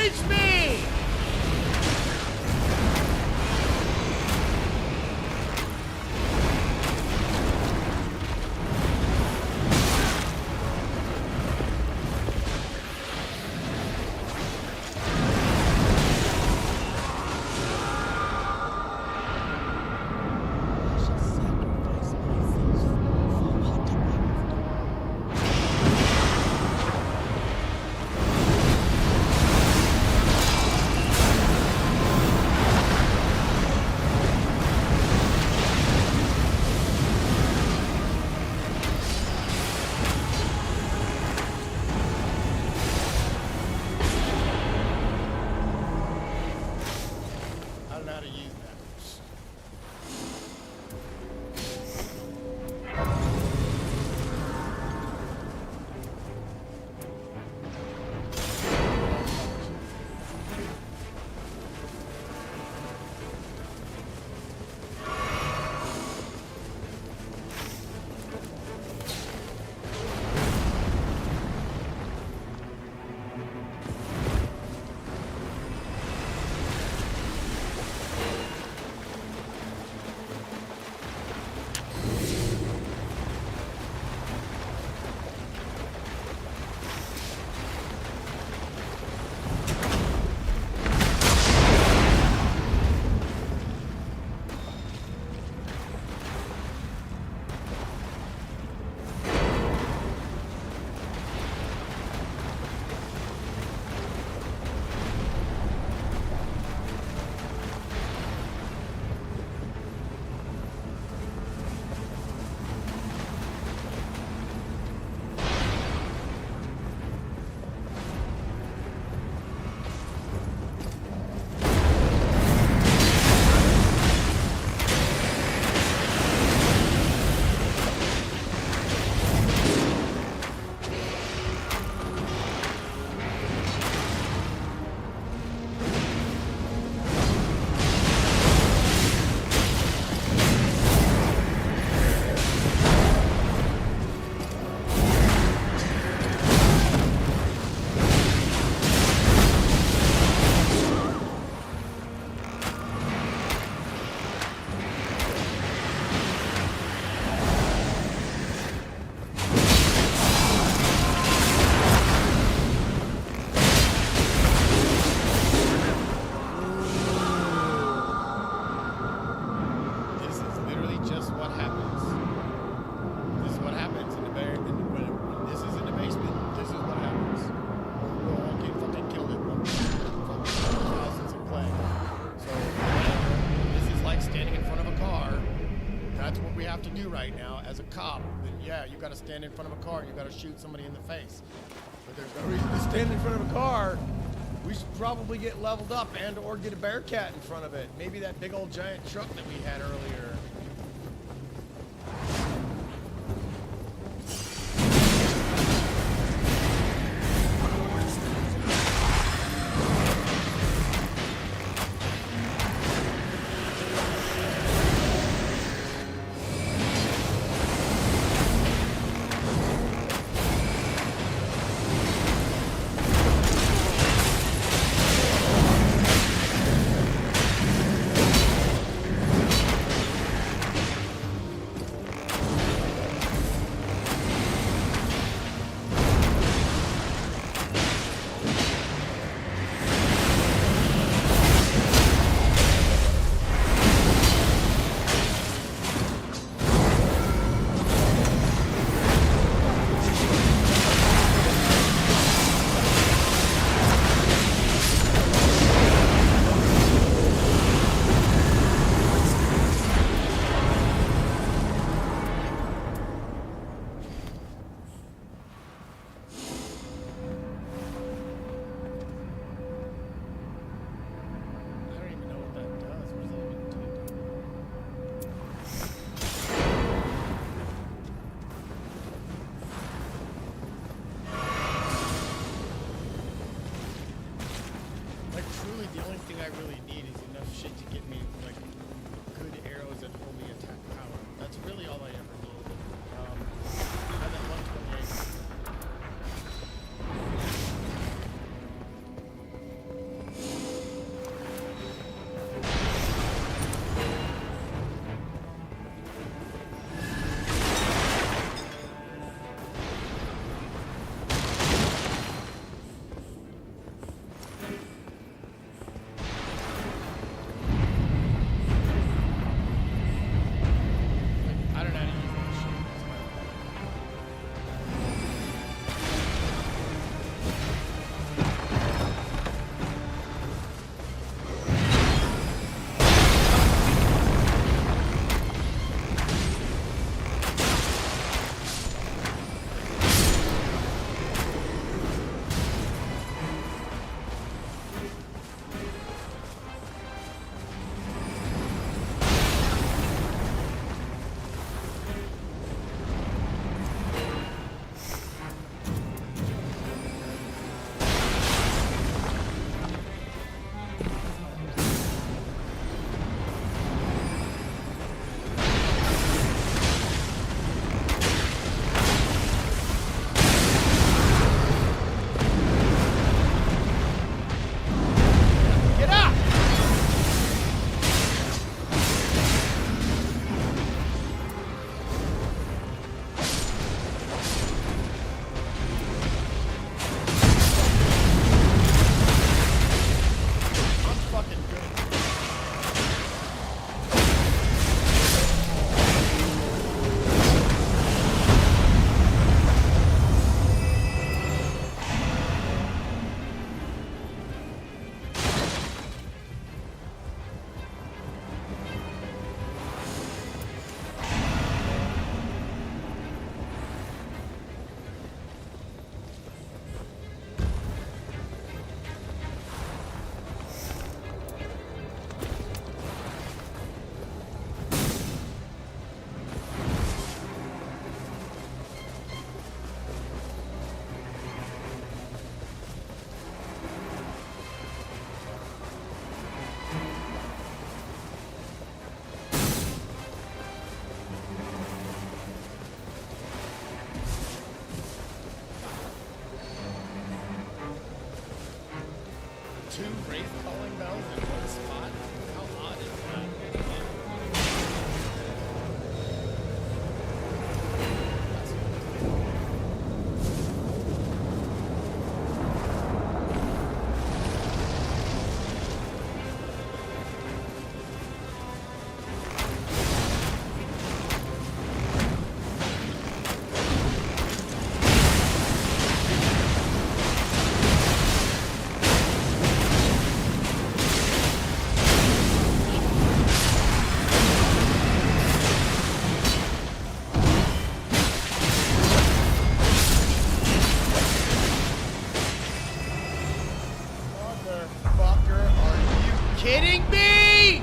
It's me! You gotta stand in front of a car and you gotta shoot somebody in the face. But there's no reason to stand in front of a car. We should probably get leveled up and or get a Bearcat in front of it. Maybe that big old giant truck that we had earlier. I really need is enough shit to get me, like, good arrows that hold me attack power. That's really all I ever need. I have that 128. 2 race calling bells in one spot? How odd is that? Motherfucker, are you kidding me?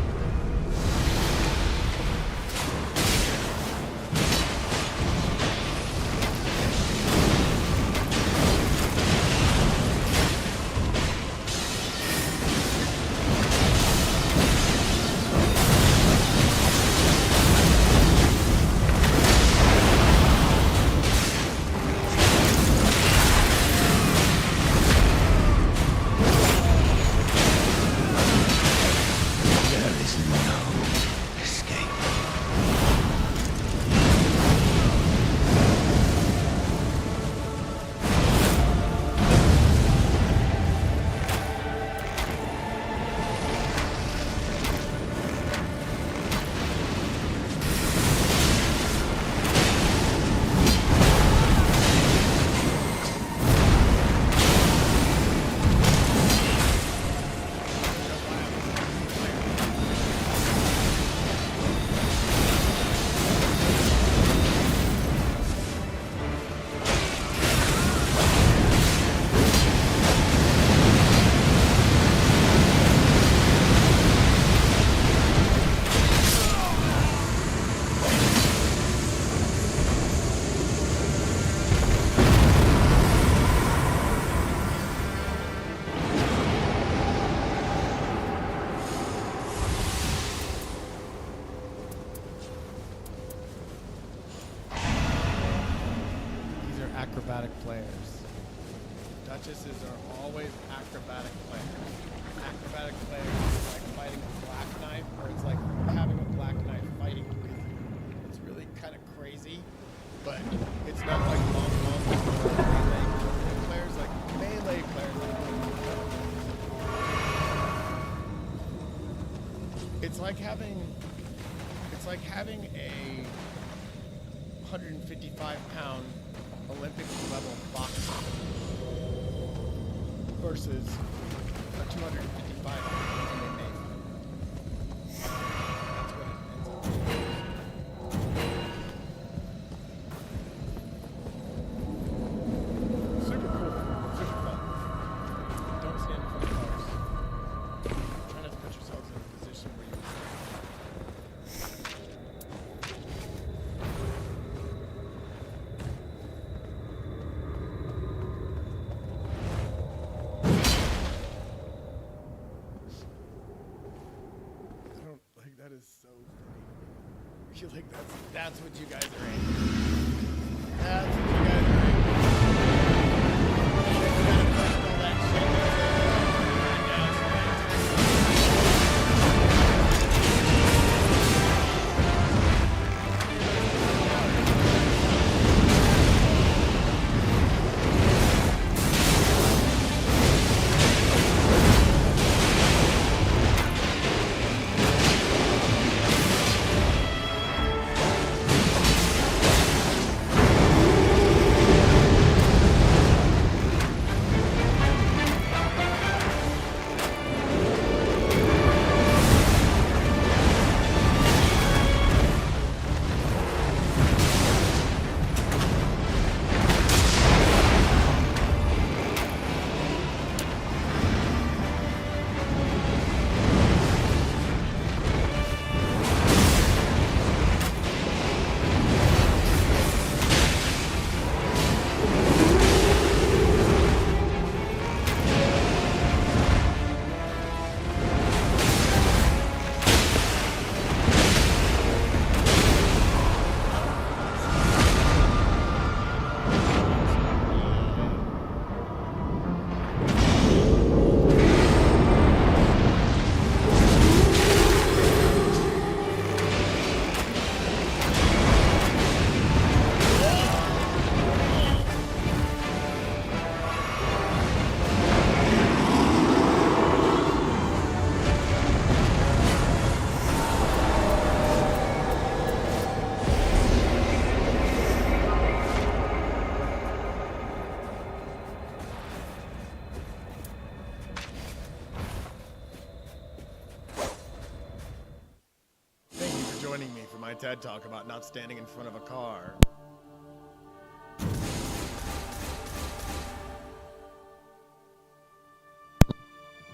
Acrobatic players. Duchesses are always acrobatic players. Acrobatic players is like fighting a black knife, or it's like having a black knife fighting with you. It's really kind of crazy, but it's not like long melee players, like melee players. It's like having a 155-pound Olympic level boxer versus a 255 MMA fighter. That's what it ends up being. Super cool, super fun. Don't stand in front of cars. Try not to put yourselves in a position where you that is so funny. I feel like that's what you guys are in. That's what you guys are in. You gotta push all that shit. my TED Talk about not standing in front of a car.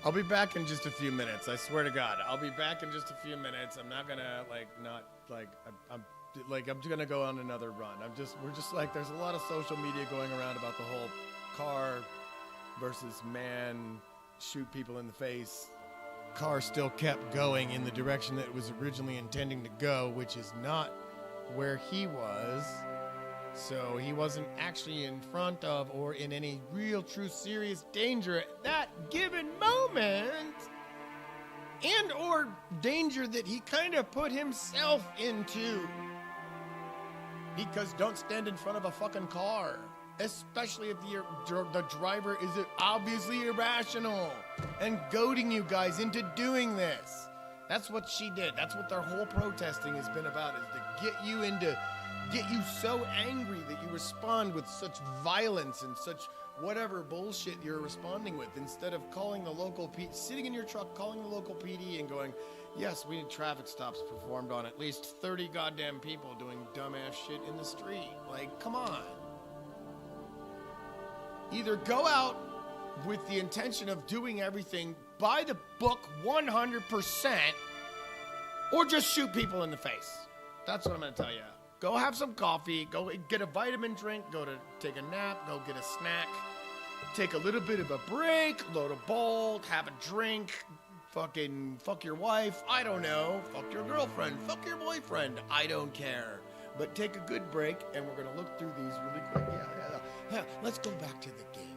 I'll be back in just a few minutes. I swear to God, I'll be back in just a few minutes. I'm not gonna I'm just gonna go on another run. We're just like, there's a lot of social media going around about the whole car versus man, shoot people in the face. Car still kept going in the direction that it was originally intending to go, which is not where he was. So he wasn't actually in front of or in any real, true, serious danger at that given moment. And or danger that he kind of put himself into. Because don't stand in front of a fucking car. Especially if the driver is obviously irrational and goading you guys into doing this. That's what she did. That's what their whole protesting has been about, is to get you so angry that you respond with such violence and such whatever bullshit you're responding with, instead of calling the local sitting in your truck, calling the local PD and going, yes, we need traffic stops performed on at least 30 goddamn people doing dumbass shit in the street. Like, come on. Either go out with the intention of doing everything by the book 100%, or just shoot people in the face. That's what I'm going to tell you. Go have some coffee, go get a vitamin drink, go to take a nap, go get a snack, take a little bit of a break, load a bolt, have a drink, fucking fuck your wife, I don't know, fuck your girlfriend, fuck your boyfriend, I don't care. But take a good break, and we're going to look through these really quick. Yeah, let's go back to the game.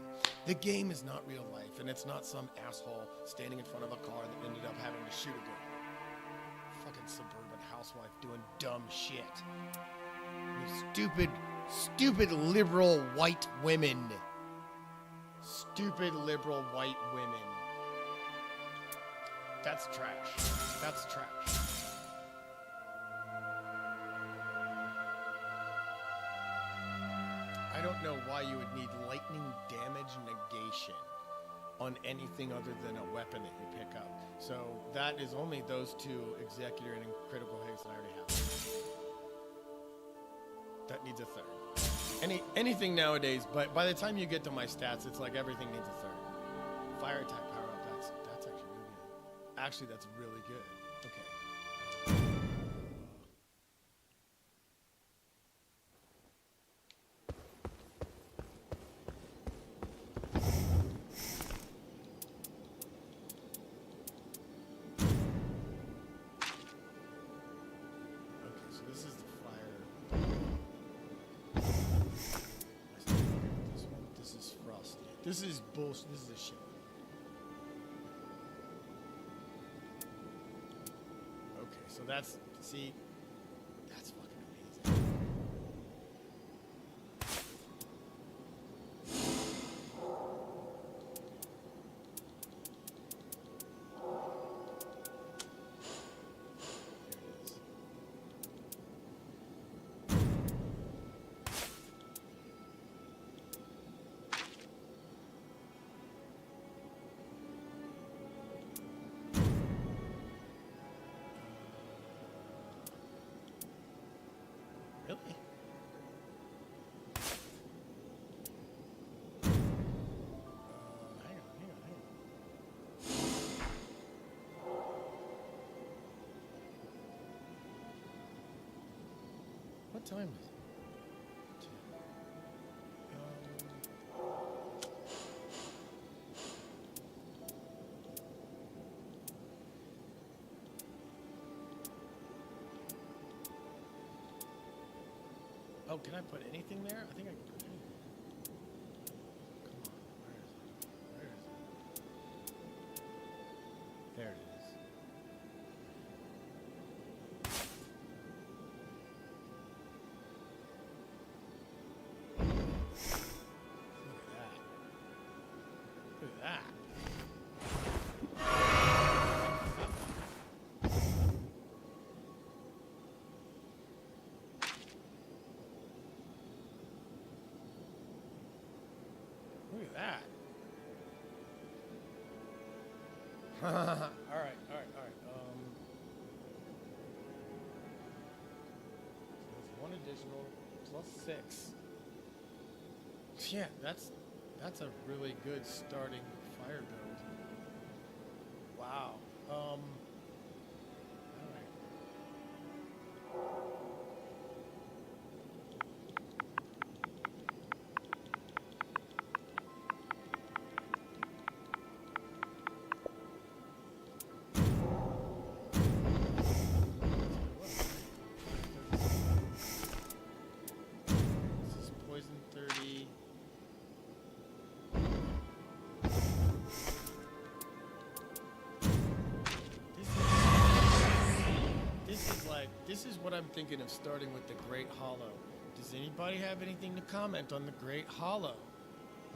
The game is not real life, and it's not some asshole standing in front of a car that ended up having to shoot a girl. Fucking suburban housewife doing dumb shit. You stupid liberal white women. Stupid liberal white women. That's trash. That's trash. I don't know why you would need lightning damage negation on anything other than a weapon that you pick up. So that is only those two, executor and critical hits, and I already have. That needs a third. Anything nowadays, but by the time you get to my stats, it's like everything needs a third. Fire attack power up, that's actually really good. Actually, that's really good. Okay. This is bullshit. This is a shit. Okay, so that's, see, that's fucking amazing. Really? Hang on. What time is it? Oh, can I put anything there? I think I can put anything. Come on, where is it? There it is. Look at that. Look at that. all right. 1 additional plus 6. Yeah, that's a really good starting fire build. Wow. All right. This is poison 30. This is what I'm thinking of starting with the Great Hollow. Does anybody have anything to comment on the Great Hollow?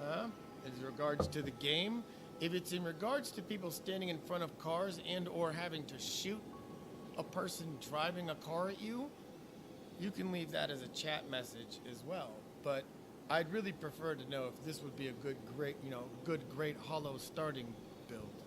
Huh? In regards to the game? If it's in regards to people standing in front of cars and or having to shoot a person driving a car at you, you can leave that as a chat message as well. But I'd really prefer to know if this would be a good Great Hollow starting build.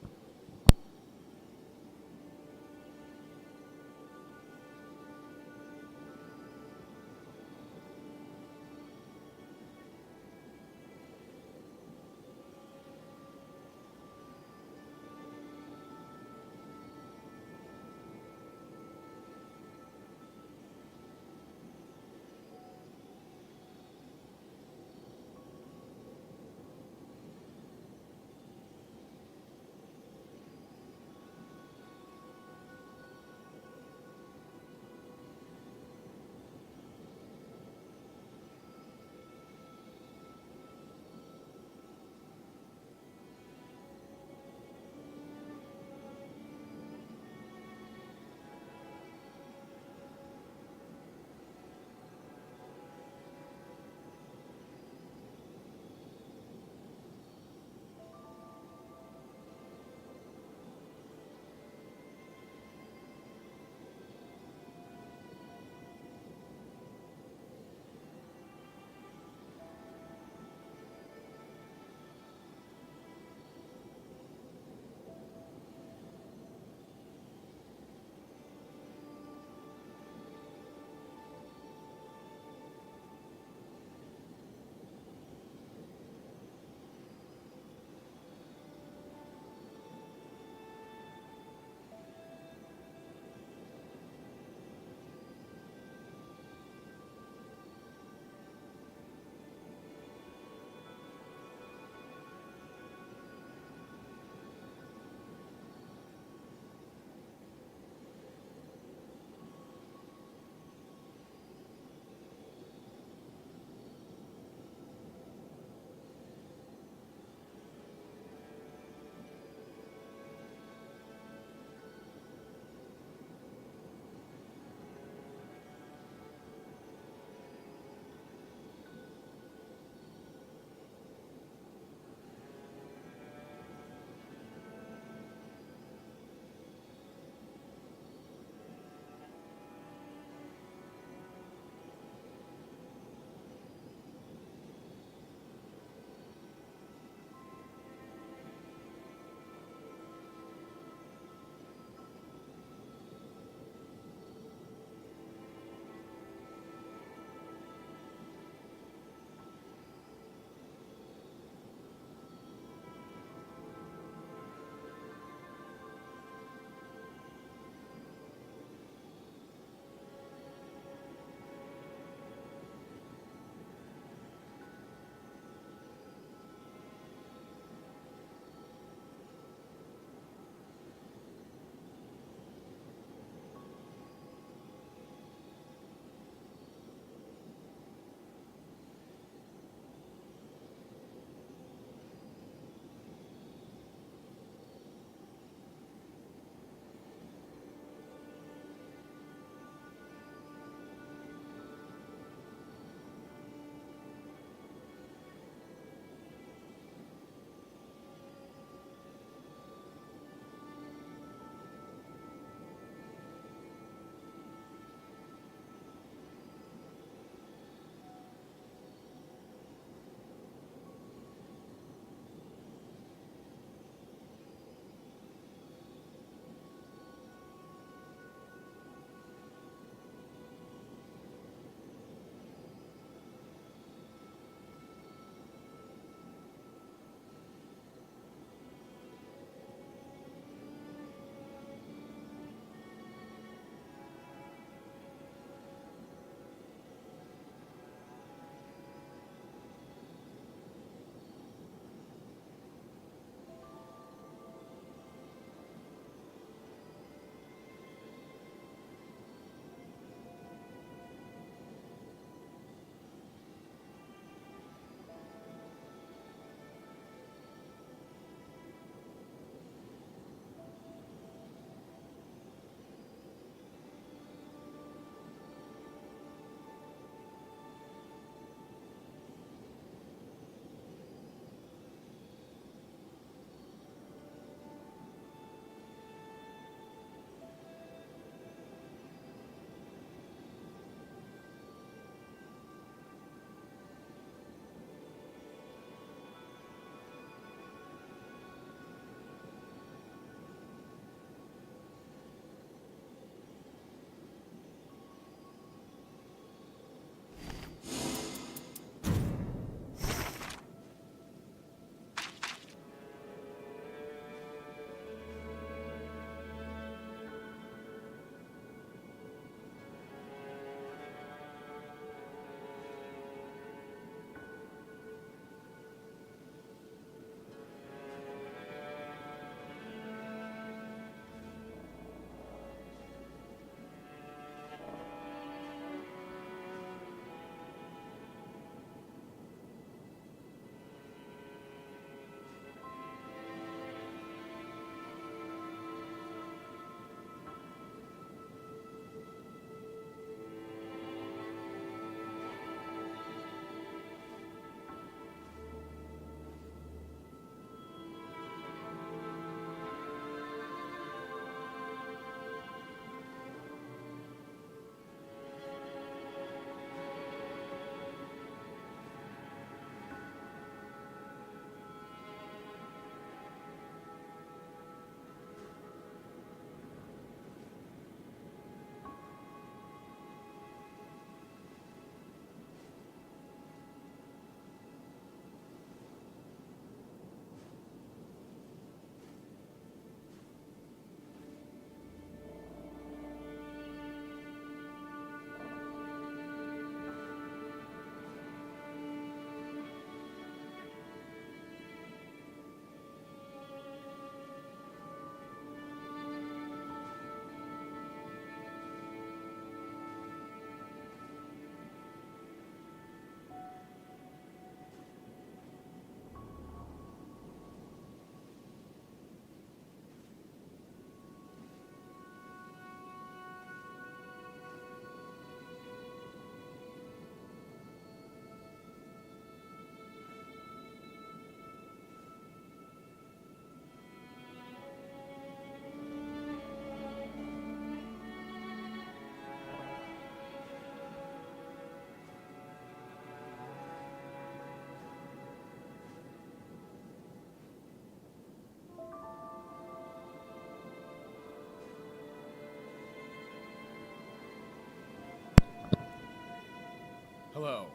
Hello.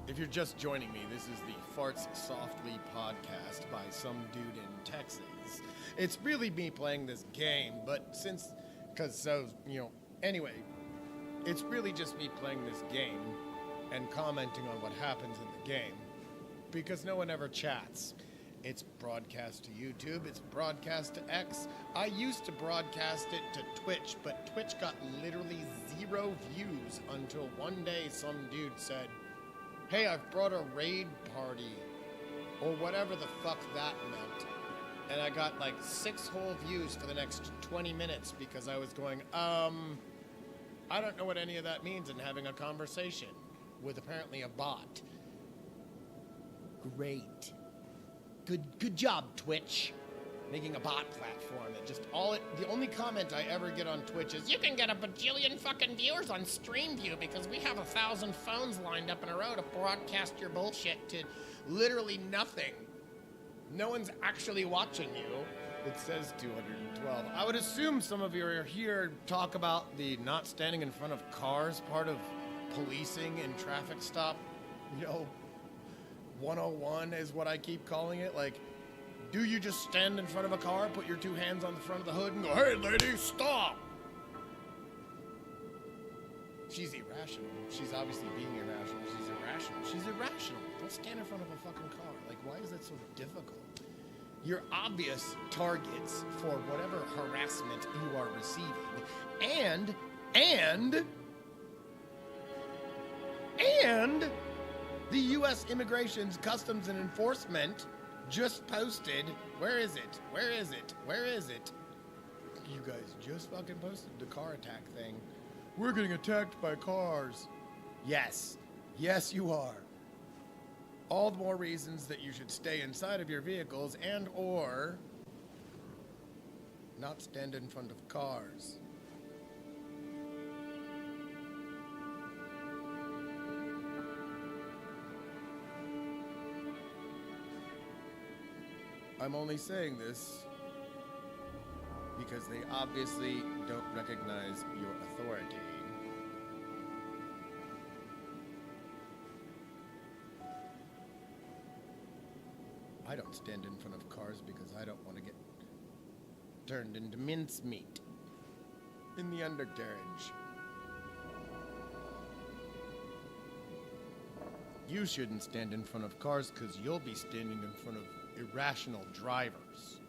If you're just joining me, this is the Farts Softly podcast by some dude in Texas. It's really me playing this game, but anyway, it's really just me playing this game and commenting on what happens in the game because no one ever chats. It's broadcast to YouTube, it's broadcast to X. I used to broadcast it to Twitch, but Twitch got literally 0 views until one day some dude said, "Hey, I've brought a raid party," or whatever the fuck that meant. And I got like 6 whole views for the next 20 minutes because I was going, I don't know what any of that means, and having a conversation with apparently a bot. Great. Good job, Twitch. Making a bot platform that just the only comment I ever get on Twitch is, "You can get a bajillion fucking viewers on StreamView because we have 1,000 phones lined up in a row to broadcast your bullshit to literally nothing. No one's actually watching you." It says 212. I would assume some of you are here to talk about the not standing in front of cars part of policing and traffic stop, 101 is what I keep calling it. Like, do you just stand in front of a car, put your 2 hands on the front of the hood and go, "Hey lady, stop"? She's irrational. She's obviously being irrational. She's irrational. Don't stand in front of a fucking car. Like, why is that so difficult? You're obvious targets for whatever harassment you are receiving. And the U.S. Immigration's Customs and Enforcement just posted, where is it? You guys just fucking posted the car attack thing. "We're getting attacked by cars." Yes, you are. All the more reasons that you should stay inside of your vehicles and or not stand in front of cars. I'm only saying this because they obviously don't recognize your authority. I don't stand in front of cars because I don't want to get turned into mincemeat in the undercarriage. You shouldn't stand in front of cars because you'll be standing in front of irrational drivers.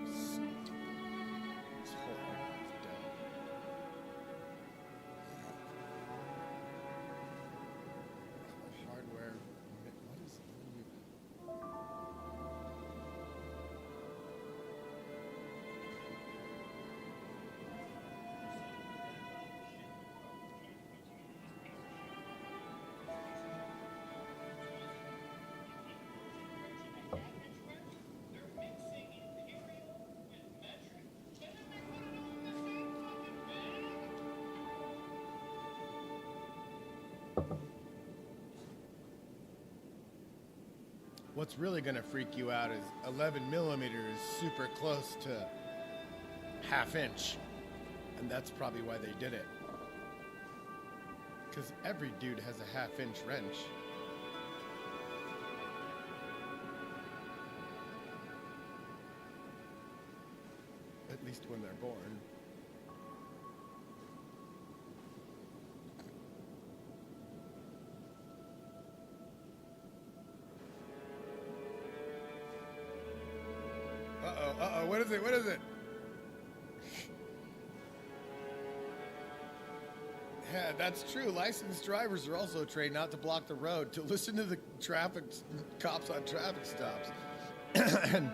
It's horrible. It's dumb. Hardware. What is it? What's really going to freak you out is 11 millimeters is super close to half-inch. And that's probably why they did it. Because every dude has a half-inch wrench. At least when they're born. Uh-oh, what is it? Yeah, that's true. Licensed drivers are also trained not to block the road, to listen to the traffic cops on traffic stops, and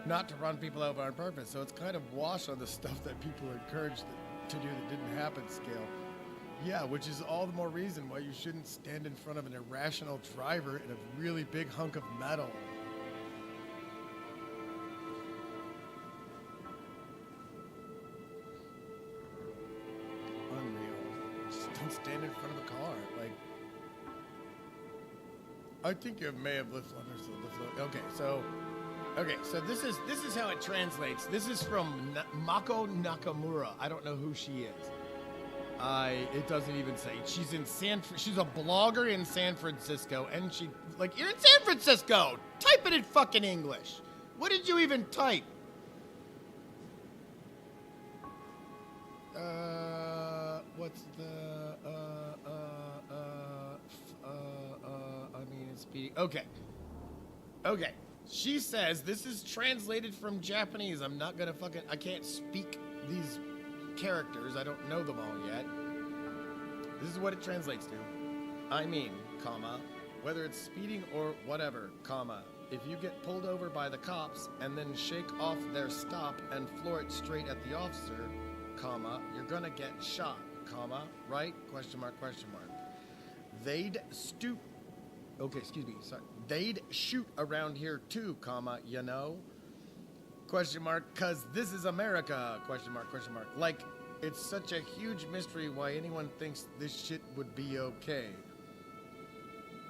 not to run people over on purpose. So it's kind of wash on the stuff that people are encouraged to do that didn't happen scale. Yeah, which is all the more reason why you shouldn't stand in front of an irrational driver in a really big hunk of metal. Don't stand in front of a car. Like, I think you may have lived under. Okay, so this is how it translates. This is from Mako Nakamura. I don't know who she is. It doesn't even say. She's a blogger in San Francisco, and you're in San Francisco! Type it in fucking English! What did you even type? What's the, it's speeding. Okay. She says, this is translated from Japanese. I can't speak these characters. I don't know them all yet. This is what it translates to. Comma, whether it's speeding or whatever, comma, if you get pulled over by the cops and then shake off their stop and floor it straight at the officer, comma, you're gonna get shot, comma, right? Question mark, question mark. They'd shoot around here too, comma, you know? Question mark, 'cause this is America, question mark, question mark. Like, it's such a huge mystery why anyone thinks this shit would be okay.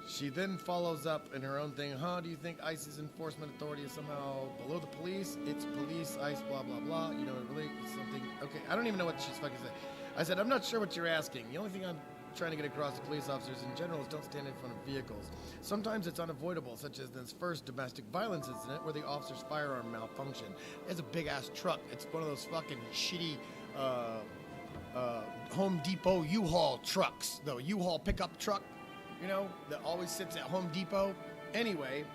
She then follows up in her own thing, do you think ICE's enforcement authority is somehow below the police? It's police, ICE, blah, blah, blah. You know, it really is something. Okay, I don't even know what she's fucking saying. I said, I'm not sure what you're asking. The only thing I'm trying to get across to police officers in general is don't stand in front of vehicles. Sometimes it's unavoidable, such as this first domestic violence incident where the officer's firearm malfunctioned. It's a big-ass truck. It's one of those fucking shitty Home Depot U-Haul trucks, the U-Haul pickup truck. You know, that always sits at Home Depot. Anyway,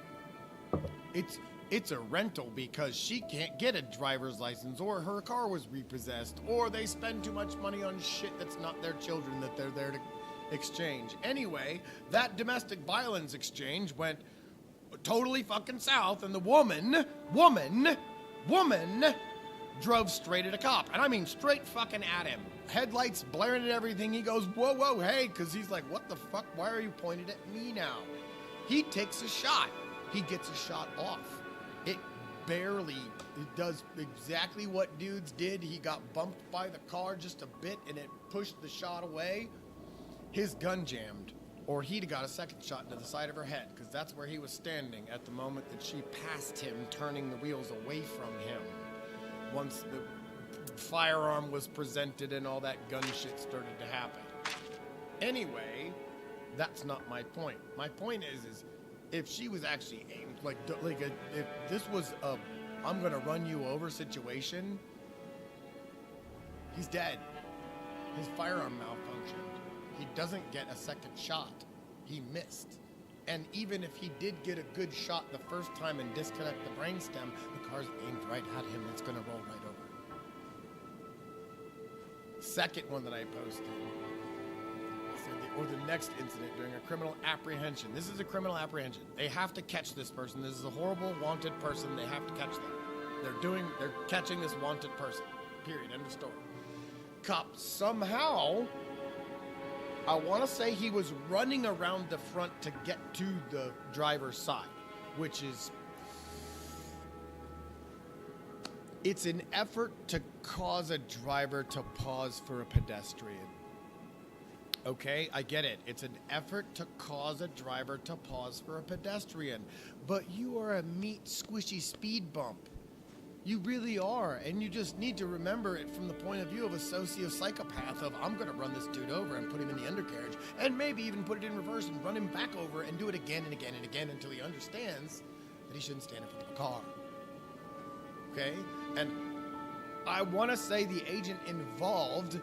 it's a rental because she can't get a driver's license, or her car was repossessed, or they spend too much money on shit that's not their children that they're there to exchange. Anyway, that domestic violence exchange went totally fucking south, and the woman drove straight at a cop. And I mean straight fucking at him. Headlights blaring at everything. He goes, whoa, hey, because he's like, what the fuck? Why are you pointed at me now? He takes a shot. He gets a shot off. It does exactly what dudes did. He got bumped by the car just a bit, and it pushed the shot away. His gun jammed, or he'd got a second shot into the side of her head, because that's where he was standing at the moment that she passed him, turning the wheels away from him. Once the firearm was presented and all that gun shit started to happen. Anyway, that's not my point. My point is if she was actually aimed, if this was a I'm gonna run you over situation, he's dead. His firearm malfunctioned. He doesn't get a second shot. He missed. And even if he did get a good shot the first time and disconnect the brainstem, the car's aimed right at him. It's going to roll right over. Second one that I posted, or the next incident during a criminal apprehension. This is a criminal apprehension. They have to catch this person. This is a horrible, wanted person. They have to catch them. They're catching this wanted person. Period. End of story. Cop somehow, I want to say he was running around the front to get to the driver's side, which is, it's an effort to cause a driver to pause for a pedestrian. Okay, I get it. It's an effort to cause a driver to pause for a pedestrian. But you are a meat squishy speed bump. You really are, and you just need to remember it from the point of view of a socio-psychopath of, I'm going to run this dude over and put him in the undercarriage, and maybe even put it in reverse and run him back over and do it again and again and again until he understands that he shouldn't stand in front of a car. Okay? And I want to say the agent involved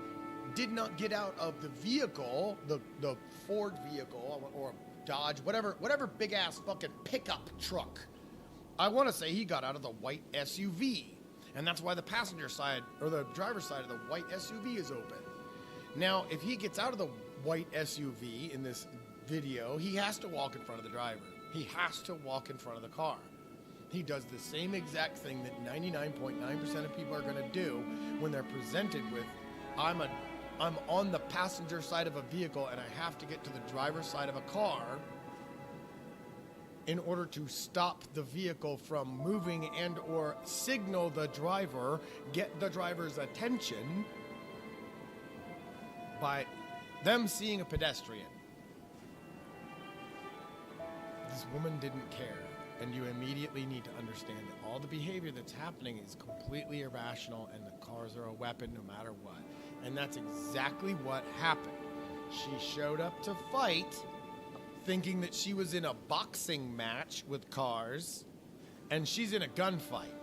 did not get out of the vehicle, the Ford vehicle, or Dodge, whatever big-ass fucking pickup truck. I want to say he got out of the white SUV, and that's why the passenger side, or the driver's side of the white SUV is open. Now, if he gets out of the white SUV in this video, he has to walk in front of the driver. He has to walk in front of the car. He does the same exact thing that 99.9% of people are going to do when they're presented with, I'm on the passenger side of a vehicle and I have to get to the driver's side of a car in order to stop the vehicle from moving and or signal the driver, get the driver's attention by them seeing a pedestrian. This woman didn't care, and you immediately need to understand that all the behavior that's happening is completely irrational, and the cars are a weapon no matter what. And that's exactly what happened. She showed up to fight, thinking that she was in a boxing match with cars, and she's in a gunfight.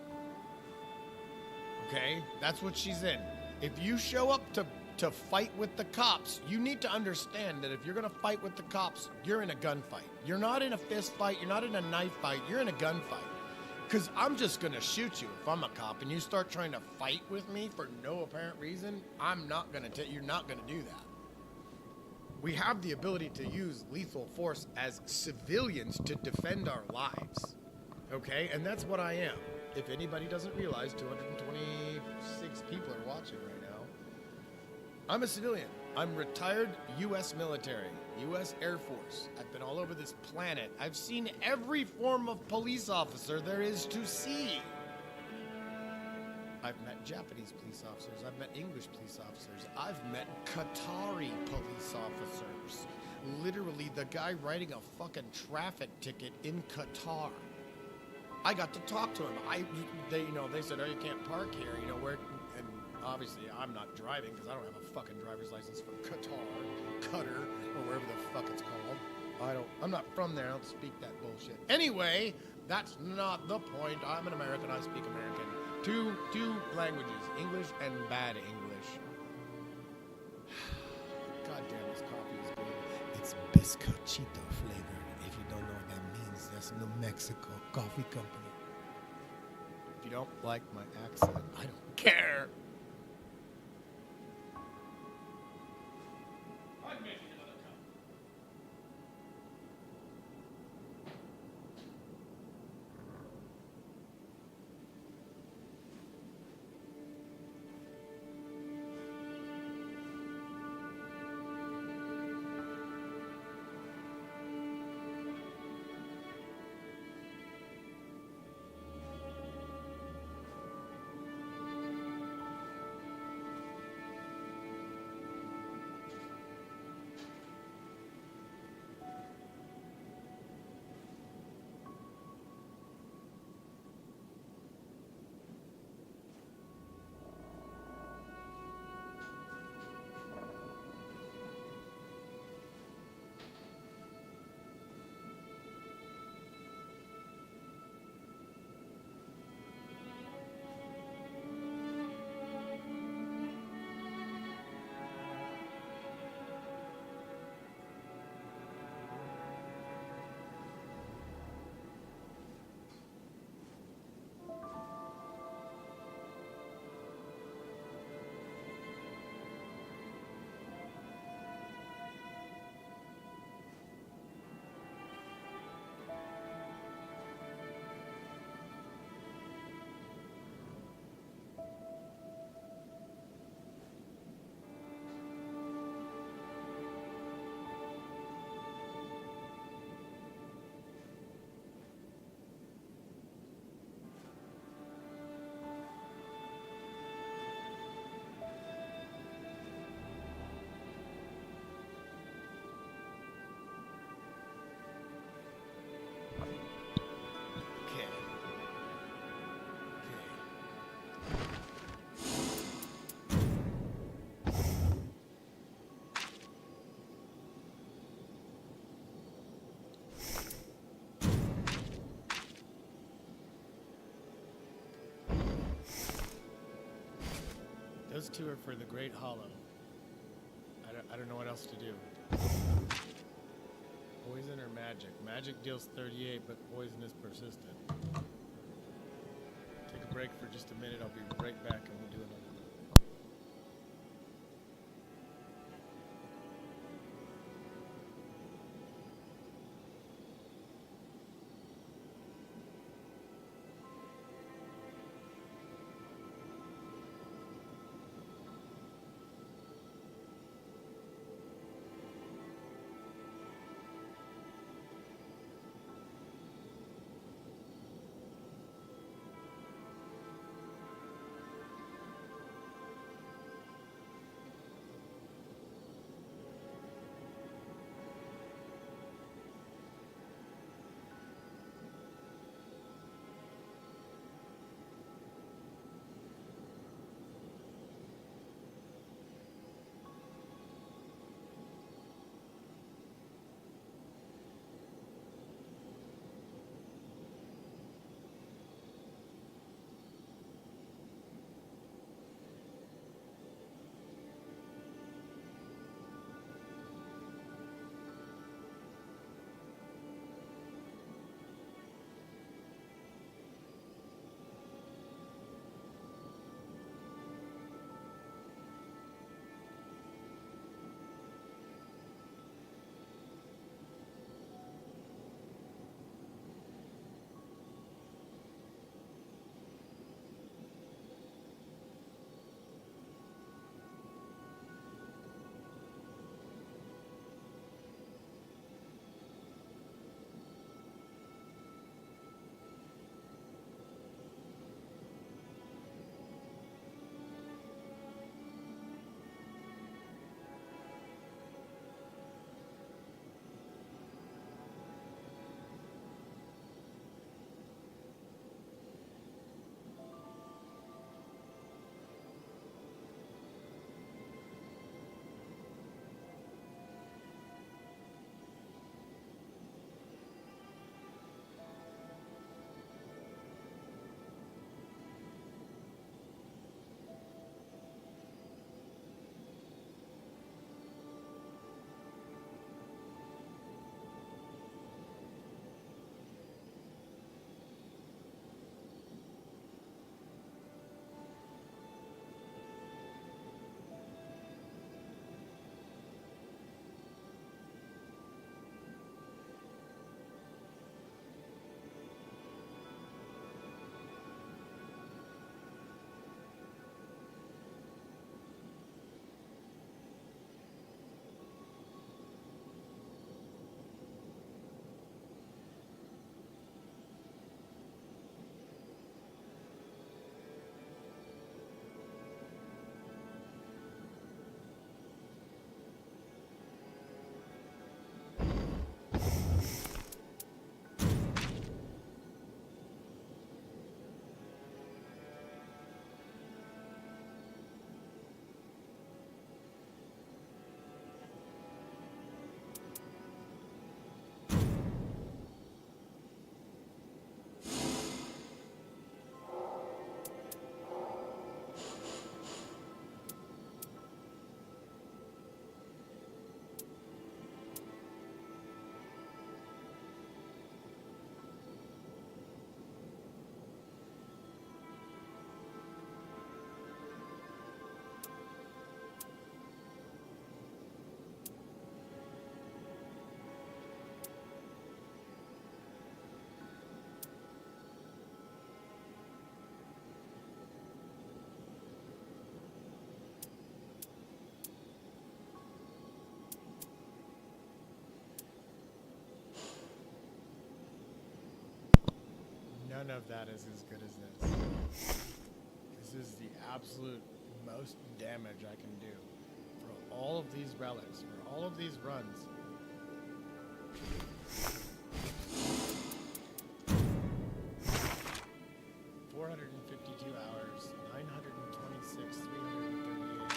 Okay? That's what she's in. If you show up to fight with the cops, you need to understand that if you're gonna fight with the cops, you're in a gunfight. You're not in a fist fight, you're not in a knife fight, you're in a gunfight. Because I'm just gonna shoot you if I'm a cop and you start trying to fight with me for no apparent reason. You're not gonna do that. We have the ability to use lethal force as civilians to defend our lives. Okay? And that's what I am. If anybody doesn't realize, 226 people are watching right now. I'm a civilian. I'm retired U.S. military, U.S. Air Force. I've been all over this planet. I've seen every form of police officer there is to see. I've met Japanese police officers. I've met English police officers. I've met Qatari police officers. Literally the guy writing a fucking traffic ticket in Qatar. I got to talk to him. They said, "Oh, you can't park here." And obviously I'm not driving because I don't have a fucking driver's license for Qatar, or wherever the fuck it's called. I'm not from there. I don't speak that bullshit. Anyway, that's not the point. I'm an American. I speak American. Two languages, English and bad English. God damn, this coffee is good. It's bizcochito flavored. If you don't know what that means, that's New Mexico Coffee Company. If you don't like my accent, I don't care. I'm making another cup. Those two are for the Great Hollow. I don't know what else to do. Poison or magic? Magic deals 38, but poison is persistent. Take a break for just a minute. I'll be right back and we'll do another one. None of that is as good as this. This is the absolute most damage I can do for all of these relics, for all of these runs. hours, 926, 338.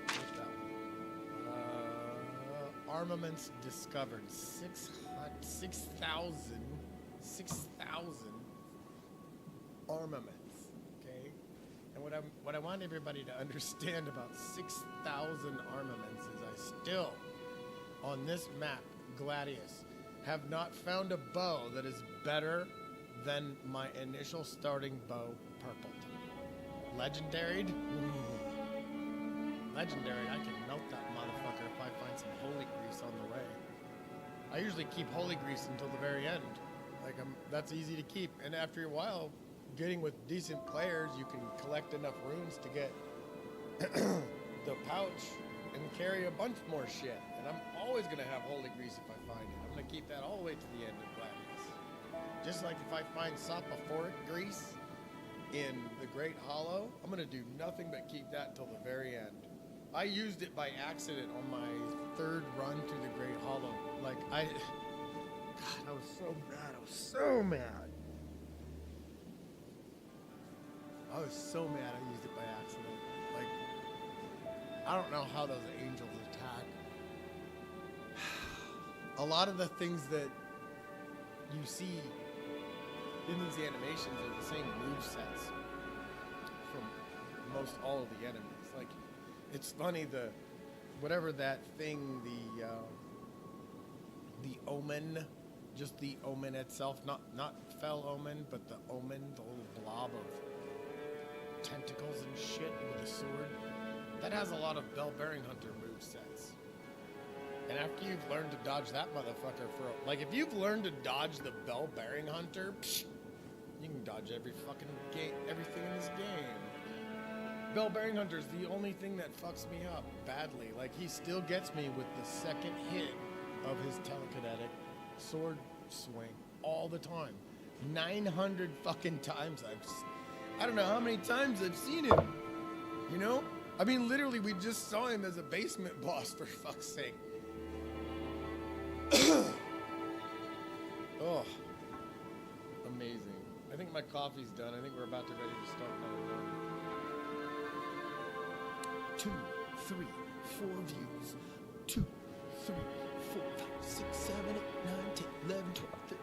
What's that one? Armaments discovered. 6,000 armaments. Okay? And what I want everybody to understand about 6,000 armaments is I still, on this map, Gladius, have not found a bow that is better than my initial starting bow, purpled. Legendaried? Legendary, I can melt that motherfucker if I find some holy grease on the way. I usually keep holy grease until the very end. Like, that's easy to keep. And after a while, getting with decent players, you can collect enough runes to get the pouch and carry a bunch more shit. And I'm always gonna have holy grease if I find it. I'm gonna keep that all the way to the end of Gladius. Just like if I find sopophoric grease in the Great Hollow, I'm gonna do nothing but keep that till the very end. I used it by accident on my third run through the Great Hollow. Like, God, I was so mad. I was so mad. I was so mad I used it by accident. Like, I don't know how those angels attack. A lot of the things that you see in these animations are the same movesets from most all of the enemies. Like, it's funny, whatever that thing, the omen, just the omen itself, not fell omen, but the omen, the little blob of tentacles and shit with a sword, that has a lot of bell bearing hunter movesets. And after you've learned to dodge that motherfucker like, if you've learned to dodge the bell bearing hunter, you can dodge everything in this game. Bell bearing hunter is the only thing that fucks me up badly. Like, he still gets me with the second hit of his telekinetic sword swing all the time. 900 fucking times I don't know how many times I've seen him. You know? I mean, literally, we just saw him as a basement boss, for fuck's sake. Oh, amazing. I think my coffee's done. I think we're about to ready to start another run. 2, 3, 4 views. 2, 3, 4, 5, 6, 7, 8, 9, 10, 11, 12, 13.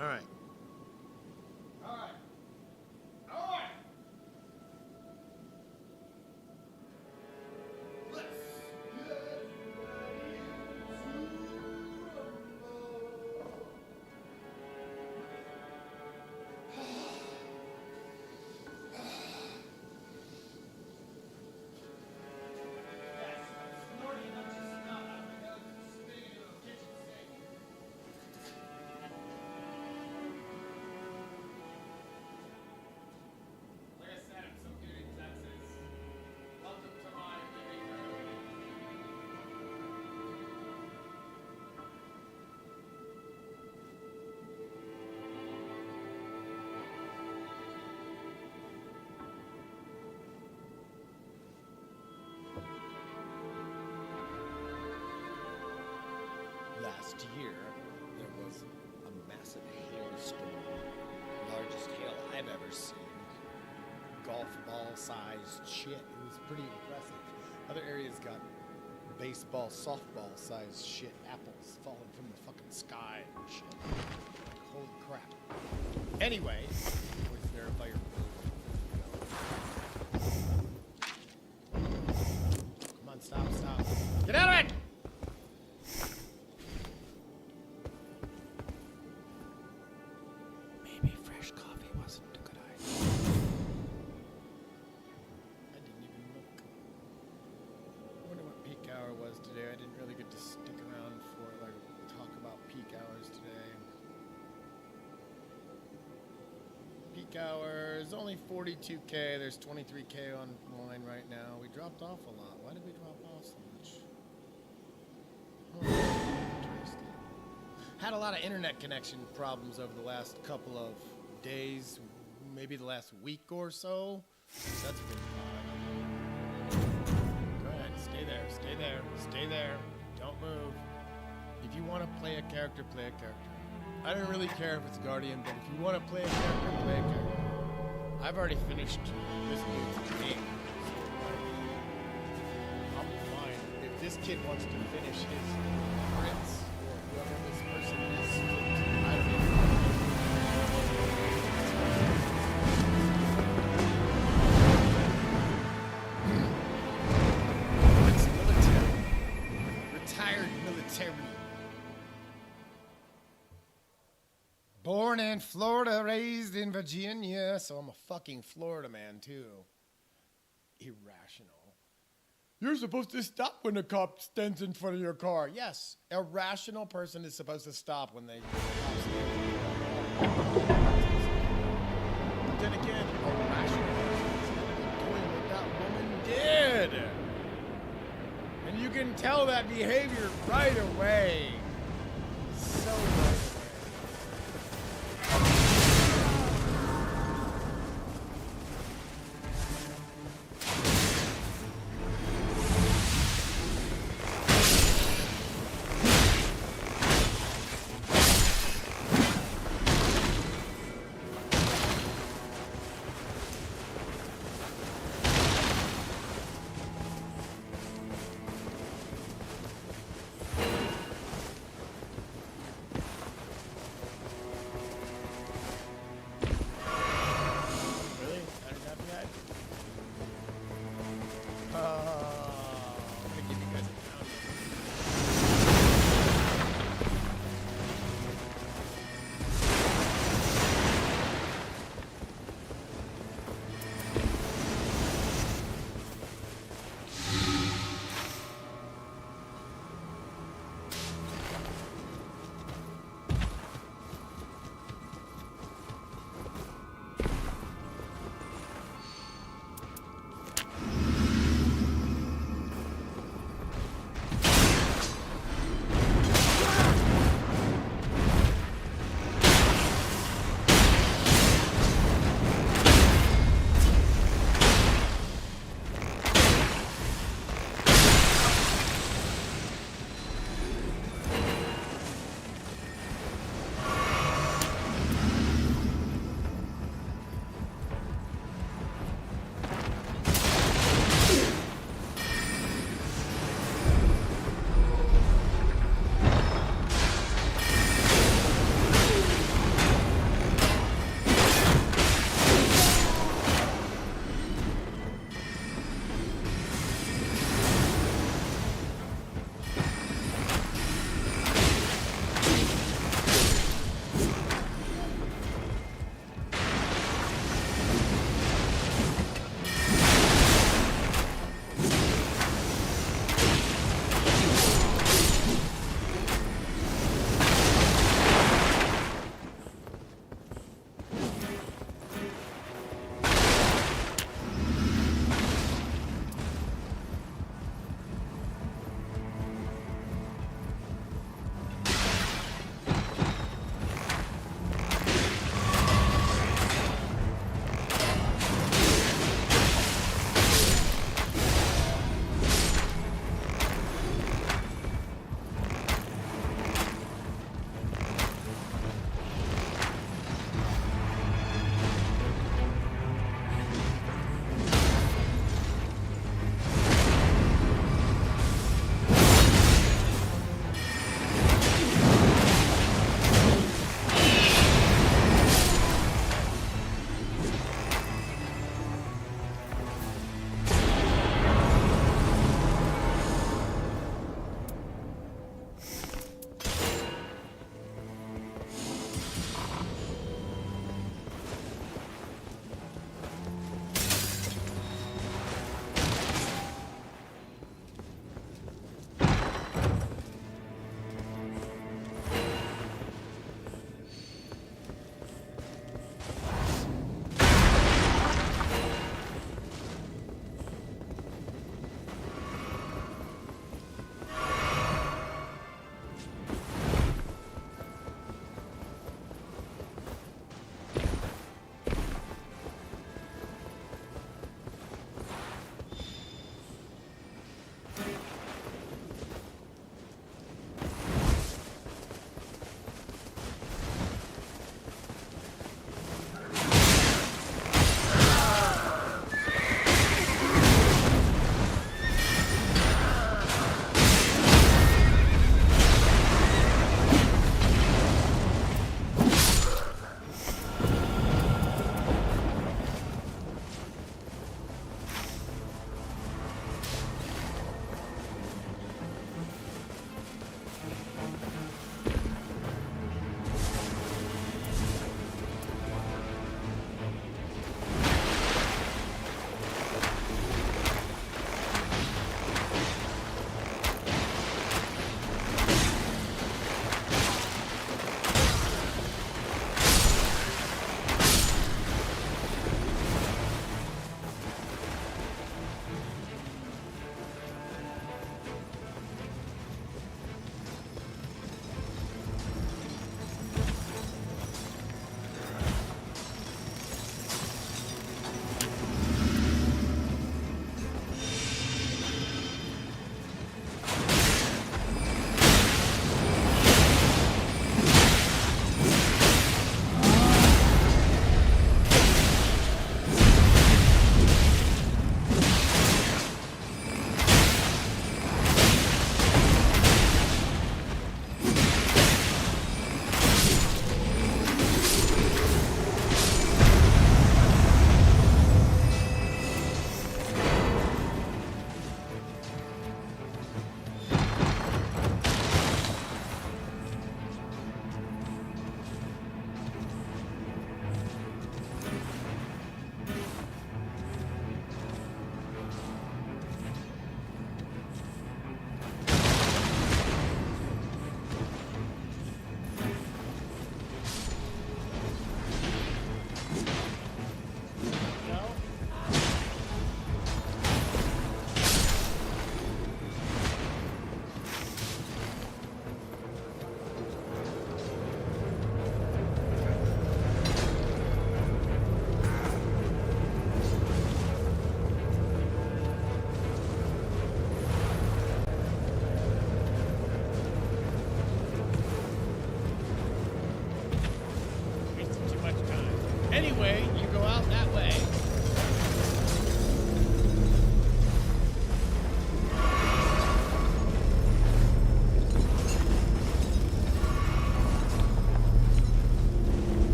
All right. All right. All right. Let's get ready Last year, there was a massive hailstorm, largest hail I've ever seen. Golf ball sized shit. It was pretty impressive. Other areas got baseball, softball sized shit, apples falling from the fucking sky and shit. Like, holy crap. Anyway, always verify your Come on, stop. Get out of it! Maybe fresh coffee wasn't a good idea. I didn't even look. I wonder what peak hour was today. I didn't really get to stick around for talk about peak hours today. Peak hours, only 42K. There's 23K online right now. We dropped off a lot. Why did we drop off so much? Interesting. Had a lot of internet connection problems over the last couple of days, maybe the last week or so. That's been odd. Go ahead, stay there. Don't move. If you want to play a character, play a character. I don't really care if it's Guardian, but if you want to play a character, play a character. I've already finished this dude's game. I'll be fine. If this kid wants to finish his prince or whoever this person is, I don't even know. It's military. Retired military. Born in Florida, raised in Virginia, so I'm a fucking Florida man too. Irrational. You're supposed to stop when a cop stands in front of your car. Yes, a rational person is supposed to stop when they stop standing in front of your car. But then again, a rational person is going to be doing what that woman did. And you can tell that behavior right away. So right away.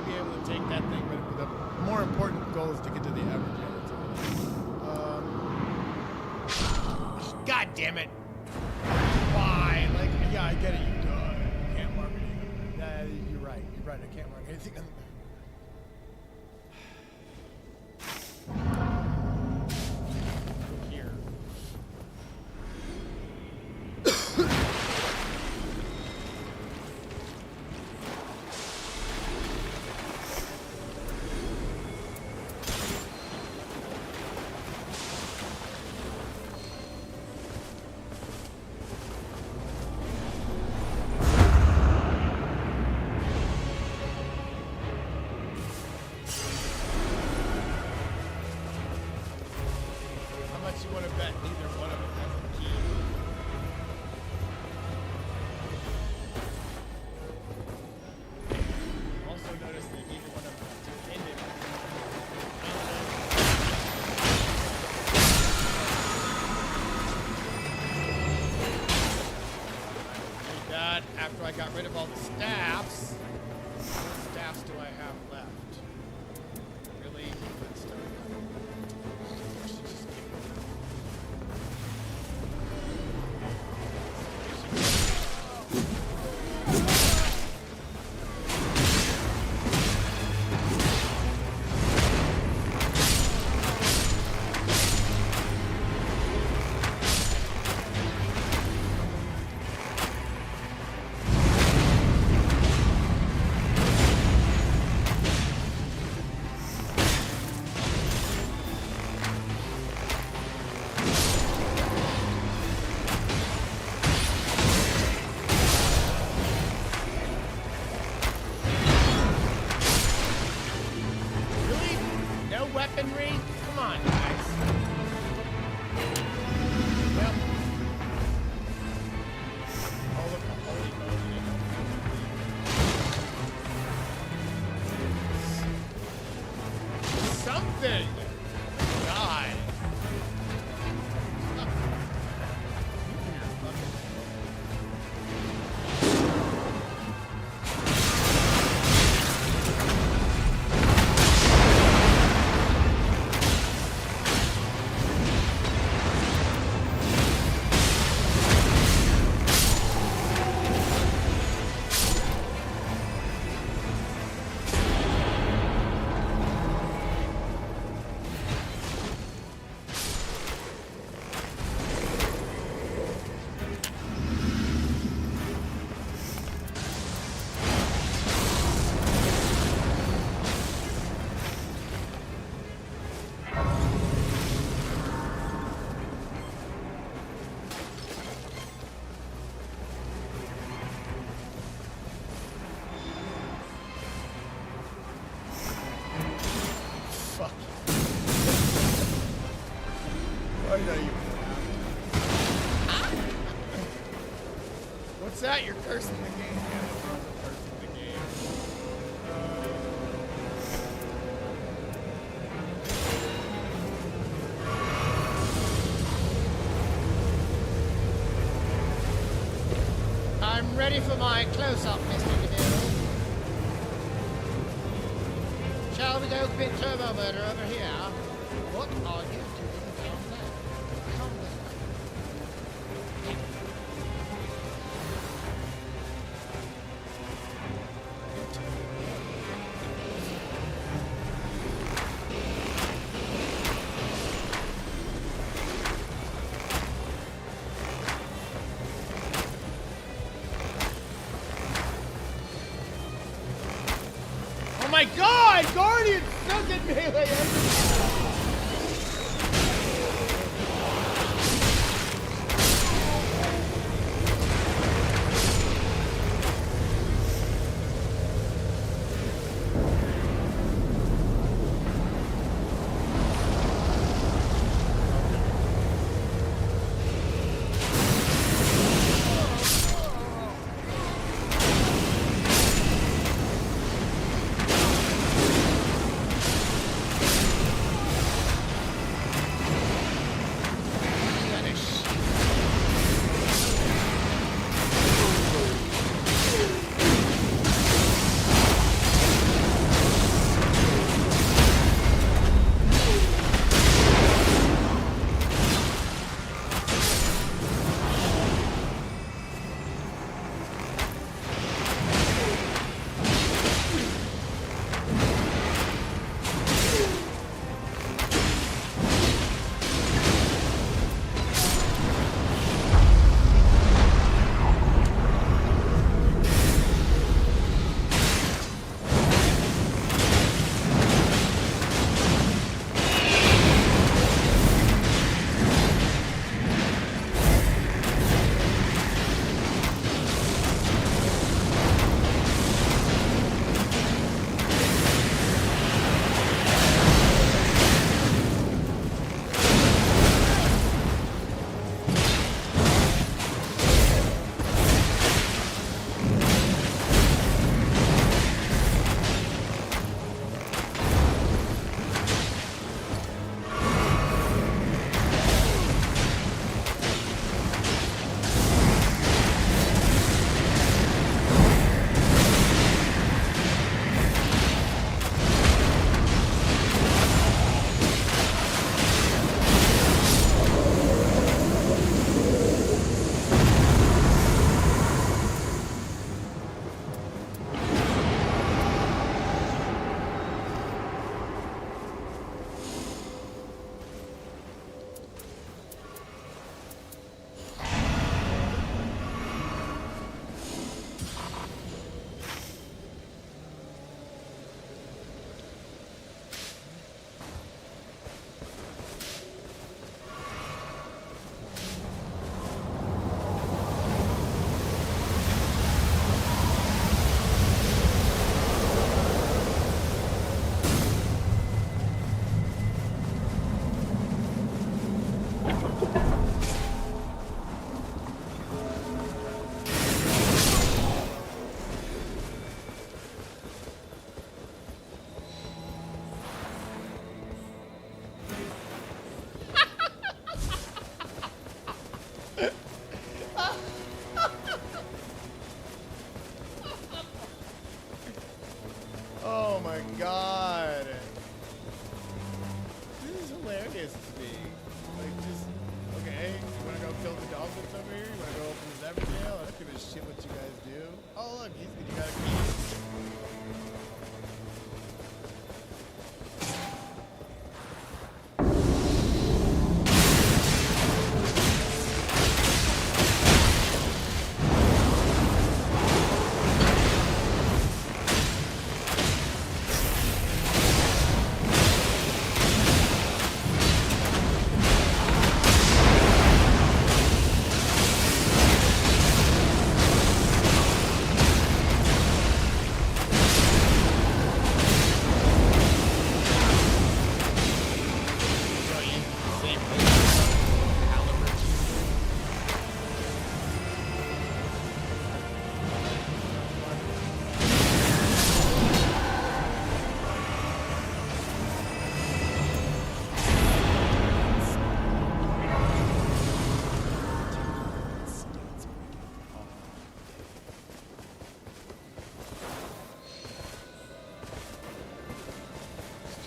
might be able to take that thing, but the more important goal is to get to the average relativity. God damn it! Why? Like, yeah, I get it. You can't mark anything. Yeah, you're right. You're right. I can't mark anything on the here. You want to bet neither one of them has a key. Also notice that neither one of them has two ended. Need that after I got rid of all the staffs. What staffs do I have left? Really good stuff. Weaponry? Come on, guys. Well. Oh, look, holy moly. Something! God. What's that? You're cursing the game. Yeah, that's also cursing the game. I'm ready for my close-up, Mr. Cadero. Shall we go bit turbo murder over here? What are you doing down there? Come this way. Oh my God! Guardian stuck in melee!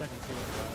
checking for it.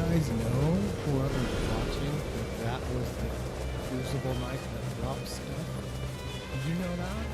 guys know, whoever's watching, that was the crucible knife that drops stuff? Did you know that?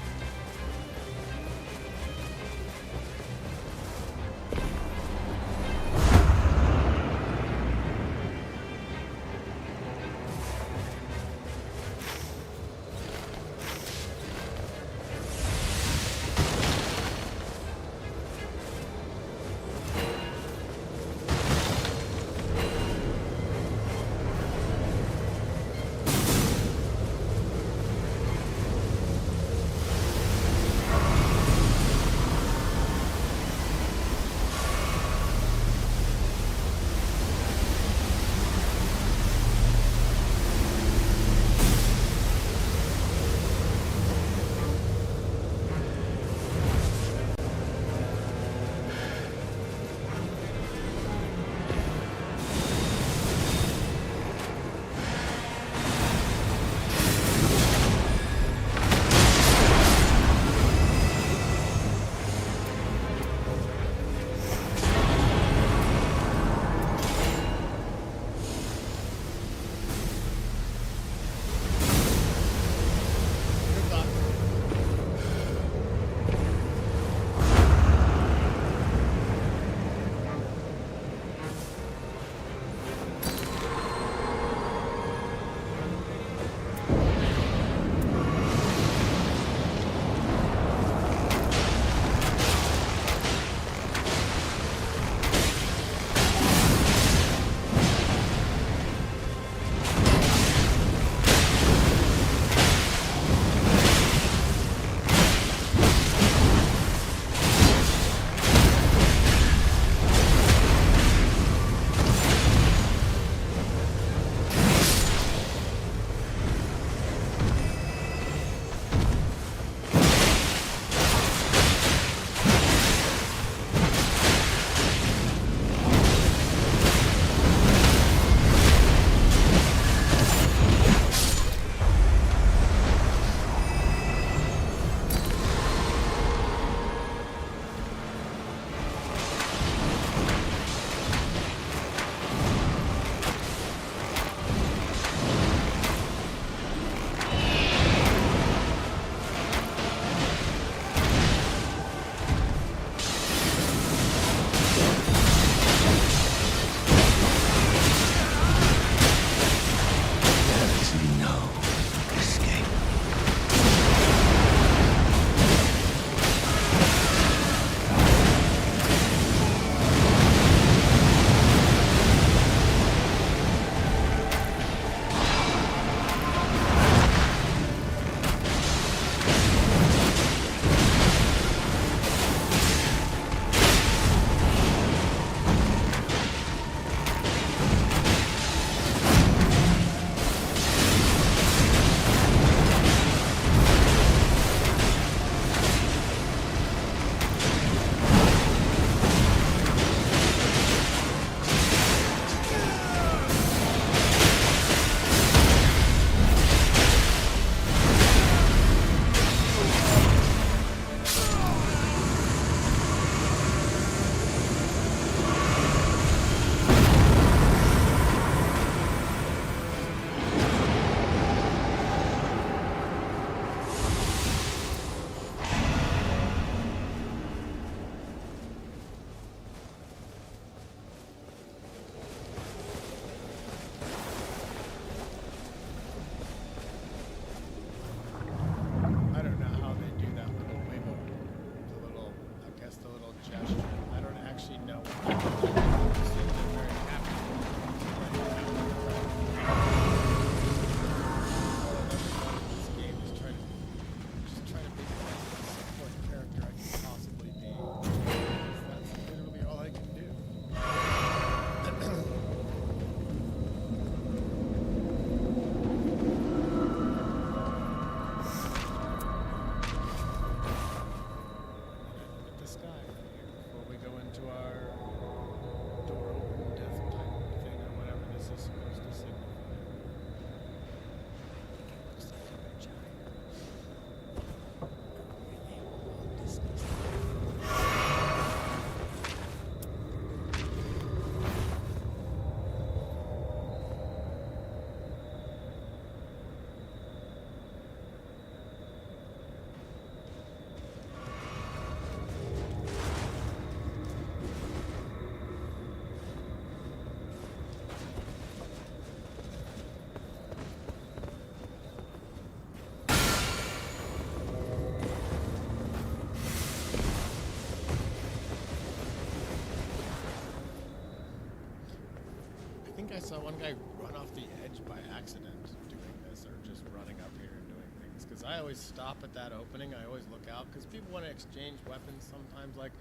saw one guy run off the edge by accident doing this, or just running up here and doing things. Because I always stop at that opening. I always look out because people want to exchange weapons sometimes. Like,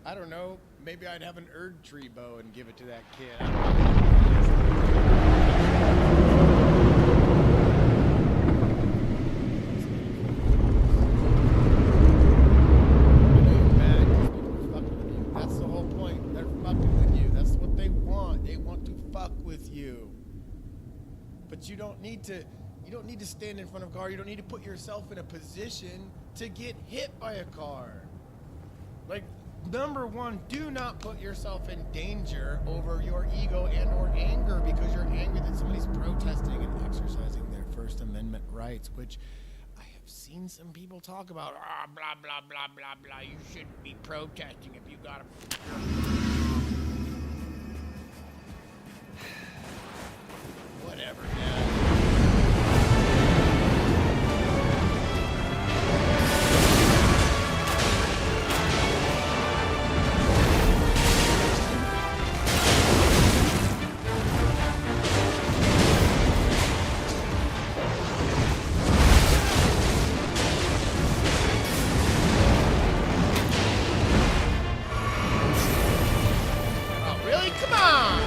I don't know, maybe I'd have an Erd tree bow and give it to that kid. I don't But you don't need to stand in front of a car. You don't need to put yourself in a position to get hit by a car. Like, number one, do not put yourself in danger over your ego and or anger because you're angry that somebody's protesting and exercising their First Amendment rights, which I have seen some people talk about. Blah, blah, blah, blah, blah. You shouldn't be protesting if you got a... Whatever, man. Oh, really? Come on!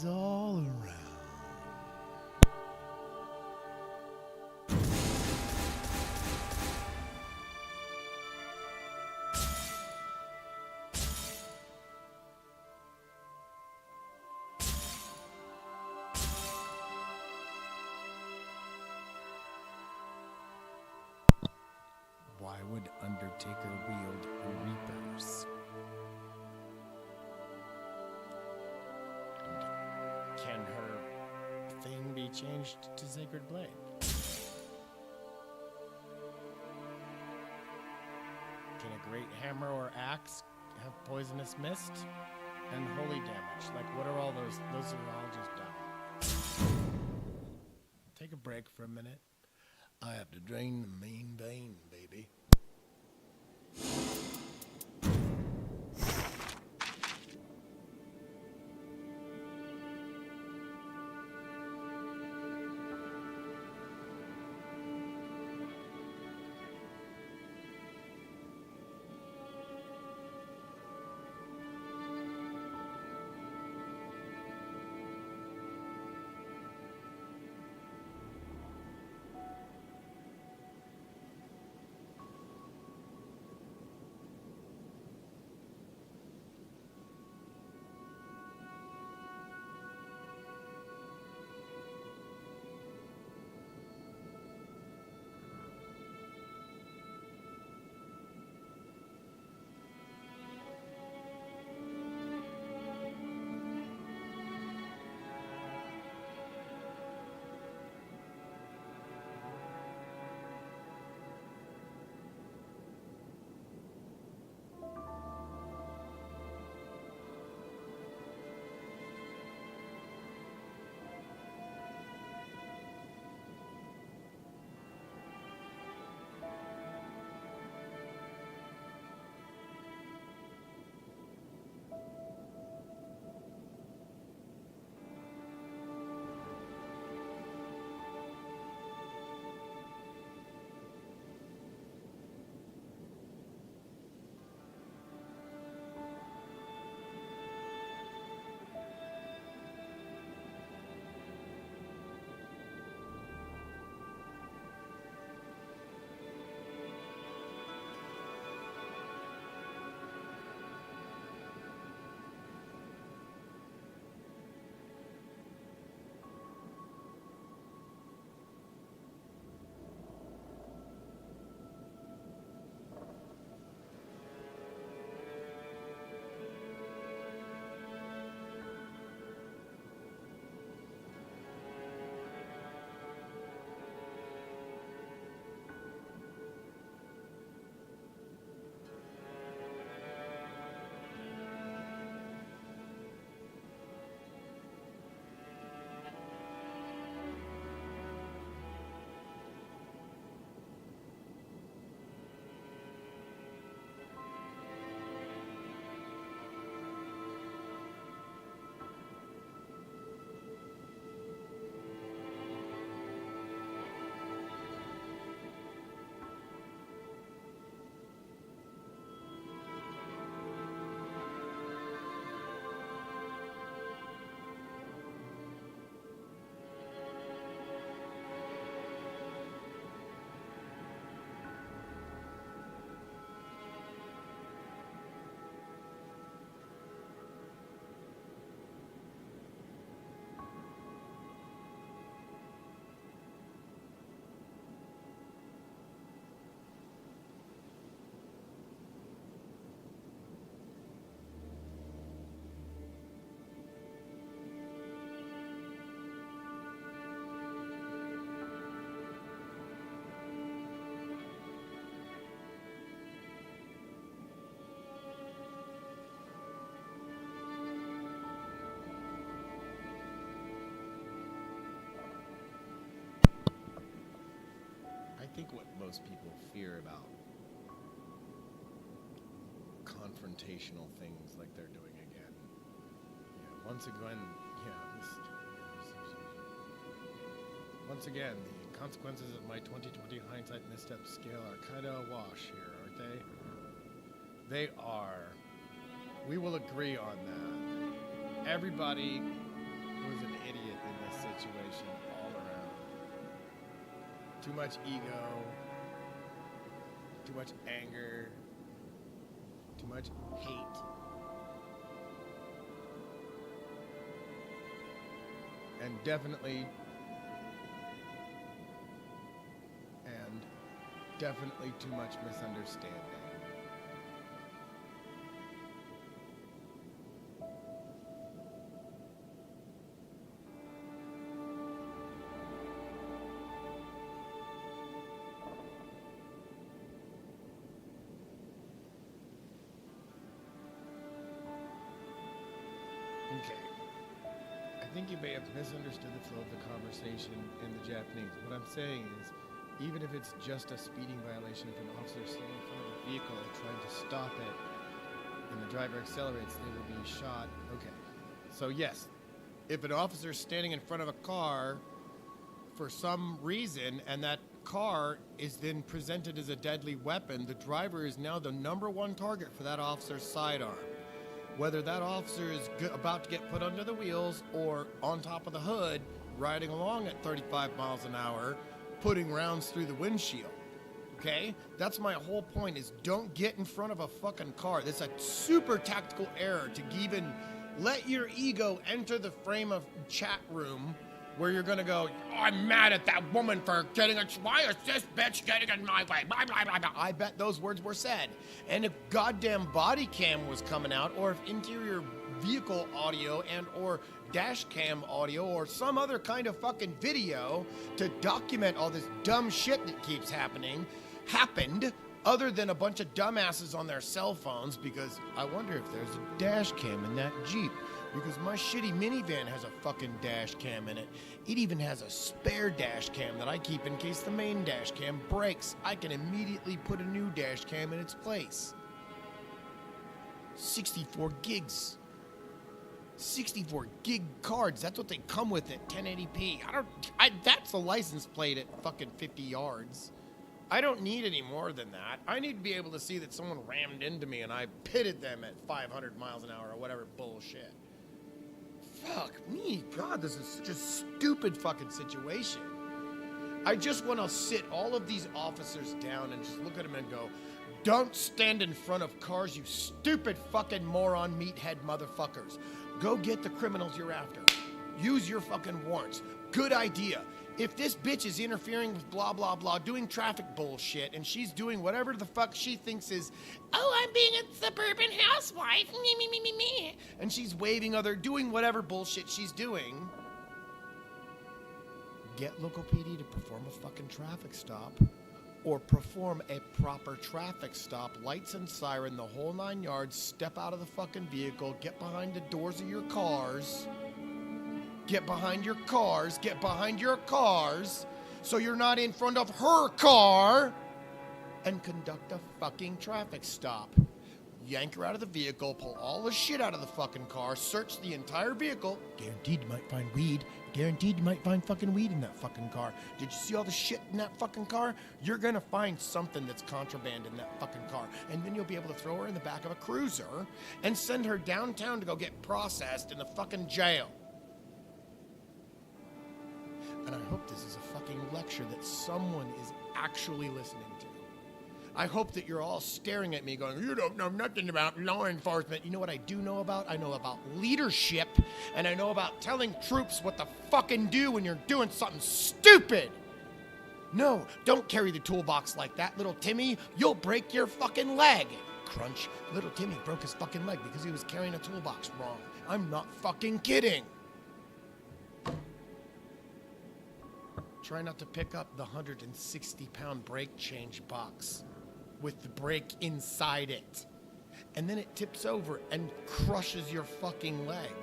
All around. Why would Undertaker wield Reapers? Can her thing be changed to Sacred Blade? Can a great hammer or axe have poisonous mist and holy damage? Like, what are all those? Those are all just dumb. Take a break for a minute. I have to drain the main vein, baby. think what most people fear about confrontational things like they're doing again. Yeah, once again, once again, the consequences of my 2020 hindsight misstep scale are kind of a wash here, aren't they? They are. We will agree on that. Everybody was an idiot in this situation all around. Too much ego, too much anger, too much hate. And definitely too much misunderstanding. Okay. I think you may have misunderstood the flow of the conversation in the Japanese. What I'm saying is, even if it's just a speeding violation, if an officer is sitting in front of a vehicle trying to stop it, and the driver accelerates, they will be shot. Okay. So yes, if an officer is standing in front of a car for some reason, and that car is then presented as a deadly weapon, the driver is now the #1 target for that officer's sidearm. Whether that officer is about to get put under the wheels or on top of the hood, riding along at 35 miles an hour, putting rounds through the windshield. Okay? That's my whole point, is don't get in front of a fucking car. That's a super tactical error to even let your ego enter the frame of chat room where you're gonna go, I'm mad at that woman for getting why is this bitch getting in my way? Blah, blah, blah, blah. I bet those words were said. And if goddamn body cam was coming out, or if interior vehicle audio and or dash cam audio or some other kind of fucking video to document all this dumb shit that keeps happened, other than a bunch of dumbasses on their cell phones, because I wonder if there's a dash cam in that Jeep. Because my shitty minivan has a fucking dash cam in it. It even has a spare dash cam that I keep in case the main dash cam breaks. I can immediately put a new dash cam in its place. 64 gigs. 64 gig cards. That's what they come with at 1080p. That's a license plate at fucking 50 yards. I don't need any more than that. I need to be able to see that someone rammed into me and I pitted them at 500 miles an hour or whatever bullshit. Fuck me, God, this is such a stupid fucking situation. I just want to sit all of these officers down and just look at them and go, don't stand in front of cars, you stupid fucking moron meathead motherfuckers. Go get the criminals you're after. Use your fucking warrants. Good idea. If this bitch is interfering with blah, blah, blah, doing traffic bullshit, and she's doing whatever the fuck she thinks is, oh, I'm being a suburban housewife, me, and she's waving other, doing whatever bullshit she's doing, get local PD to perform a fucking traffic stop, or perform a proper traffic stop, lights and siren, the whole 9 yards, step out of the fucking vehicle, get behind the doors of your cars, get behind your cars, so you're not in front of her car, and conduct a fucking traffic stop. Yank her out of the vehicle, pull all the shit out of the fucking car, search the entire vehicle. Guaranteed you might find weed. Guaranteed you might find fucking weed in that fucking car. Did you see all the shit in that fucking car? You're gonna find something that's contraband in that fucking car. And then you'll be able to throw her in the back of a cruiser and send her downtown to go get processed in the fucking jail. And I hope this is a fucking lecture that someone is actually listening to. I hope that you're all staring at me going, you don't know nothing about law enforcement. You know what I do know about? I know about leadership, and I know about telling troops what to fucking do when you're doing something stupid. No, don't carry the toolbox like that, little Timmy. You'll break your fucking leg. Crunch. Little Timmy broke his fucking leg because he was carrying a toolbox wrong. I'm not fucking kidding. Try not to pick up the 160-pound brake change box with the brake inside it. And then it tips over and crushes your fucking leg.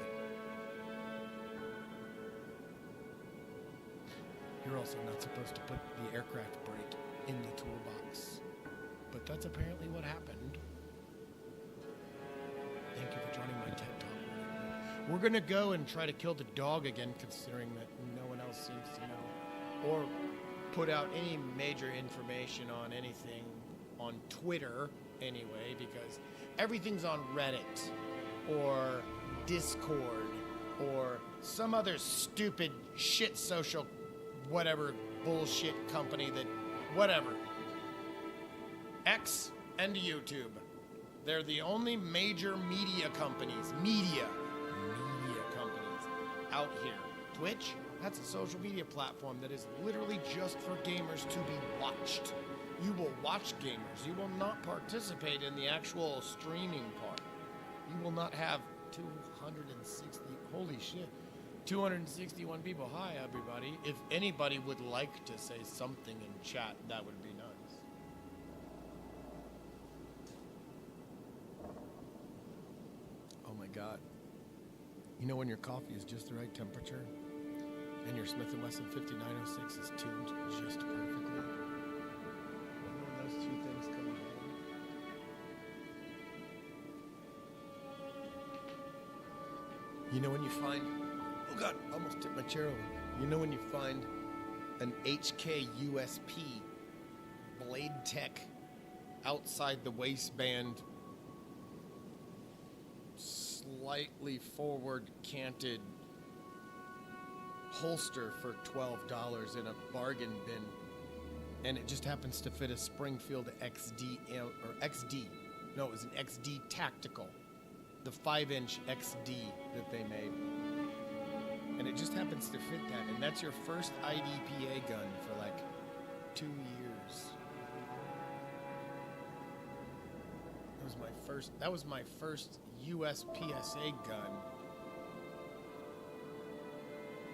You're also not supposed to put the aircraft brake in the toolbox. But that's apparently what happened. Thank you for joining my TED Talk. We're going to go and try to kill the dog again, considering that no one else seems to know. Or put out any major information on anything on Twitter anyway, because everything's on Reddit or Discord or some other stupid shit social whatever bullshit company that whatever. X and YouTube. They're the only major media companies out here. Twitch, that's a social media platform that is literally just for gamers to be watched. You will watch gamers. You will not participate in the actual streaming part. You will not have 260, holy shit, 261 people. Hi, everybody. If anybody would like to say something in chat, that would be nice. Oh my God. You know when your coffee is just the right temperature and your Smith & Wesson 5906 is tuned just perfectly? When those two things come together. You know when you find, oh God, almost tipped my chair over. You know when you find an HK USP Blade Tech outside the waistband, slightly forward canted holster for $12 in a bargain bin, and it just happens to fit a Springfield XD or XD. No, it was an XD Tactical, the 5-inch XD that they made, and it just happens to fit that, and that's your first IDPA gun for like 2 years. That was my first US PSA gun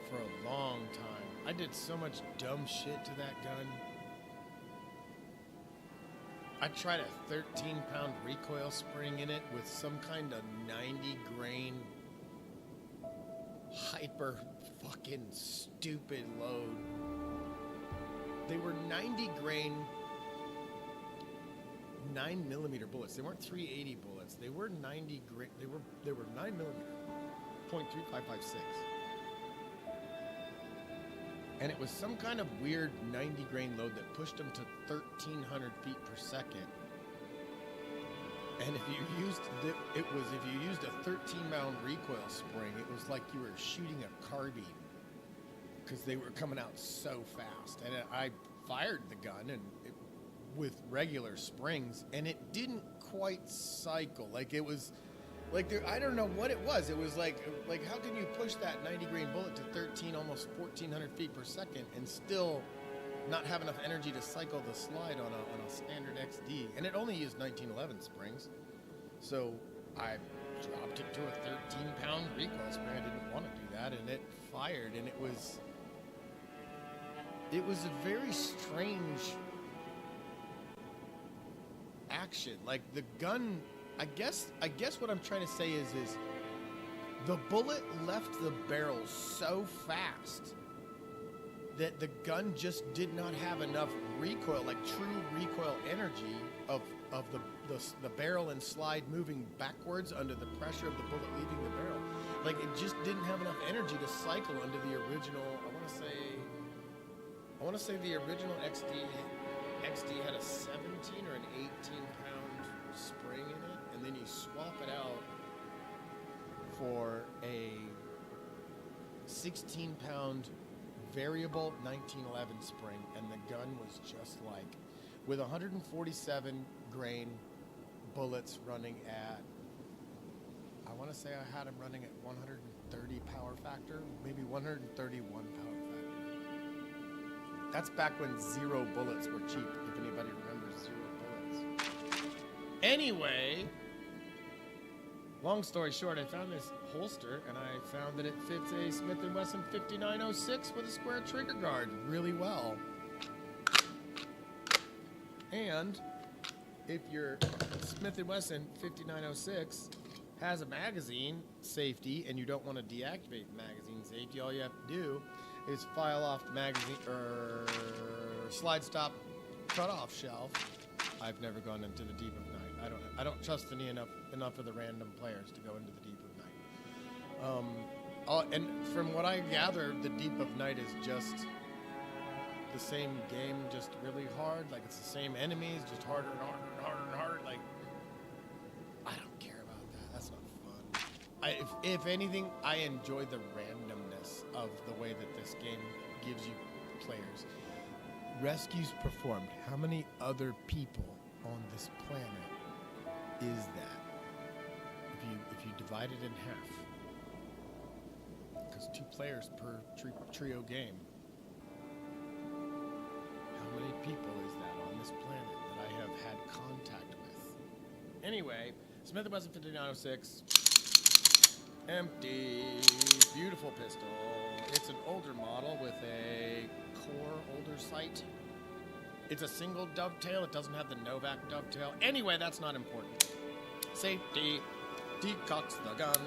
for a long time. I did so much dumb shit to that gun. I tried a 13-pound recoil spring in it with some kind of 90 grain hyper fucking stupid load. They were 90 grain 9mm bullets. They weren't 380 bullets. They were 90 grain. They were 9mm, .3556. And it was some kind of weird 90 grain load that pushed them to 1,300 feet per second. And if you used if you used a 13-pound recoil spring, it was like you were shooting a carbine because they were coming out so fast. And I fired the gun with regular springs, and it didn't quite cycle. Like it was, like I don't know what it was. It was like how can you push that 90 grain bullet to 13, almost 1,400 feet per second, and still not have enough energy to cycle the slide on a standard XD? And it only used 1911 springs, so I dropped it to a 13-pound recoil spring. I didn't want to do that, and it fired, and it was a very strange action. Like the gun, I guess what I'm trying to say is the bullet left the barrel so fast that the gun just did not have enough recoil, like true recoil energy of the barrel and slide moving backwards under the pressure of the bullet leaving the barrel. Like it just didn't have enough energy to cycle under the original. I want to say the original XD had a 17 or an 18-pound spring in it, and then you swap it out for a 16-pound variable 1911 spring, and the gun was just like, with 147 grain bullets running at, I want to say I had them running at 130 power factor, maybe 131 power factor. That's back when 0 bullets were cheap, if anybody remembers 0 bullets. Anyway, long story short, I found this holster, and I found that it fits a Smith & Wesson 5906 with a square trigger guard really well. And if your Smith & Wesson 5906 has a magazine safety and you don't want to deactivate magazine safety, all you have to do is file off the magazine or slide stop cutoff shelf. I've never gone into the deep of night. I don't trust enough of the random players to go into the deep of night. And from what I gather, the deep of night is just the same game, just really hard. Like it's the same enemies, just harder and harder and harder and harder. Like I don't care about that. That's not fun. If anything, I enjoy the randomness of the way that this game gives you players. Rescues performed. How many other people on this planet is that? If you divide it in half, because 2 players per trio game. How many people is that on this planet that I have had contact with? Anyway, Smith & Wesson 5906, empty, beautiful pistol. It's an older model with a older sight. It's a single dovetail. It doesn't have the Novak dovetail. Anyway, that's not important. Safety. Decocks the gun.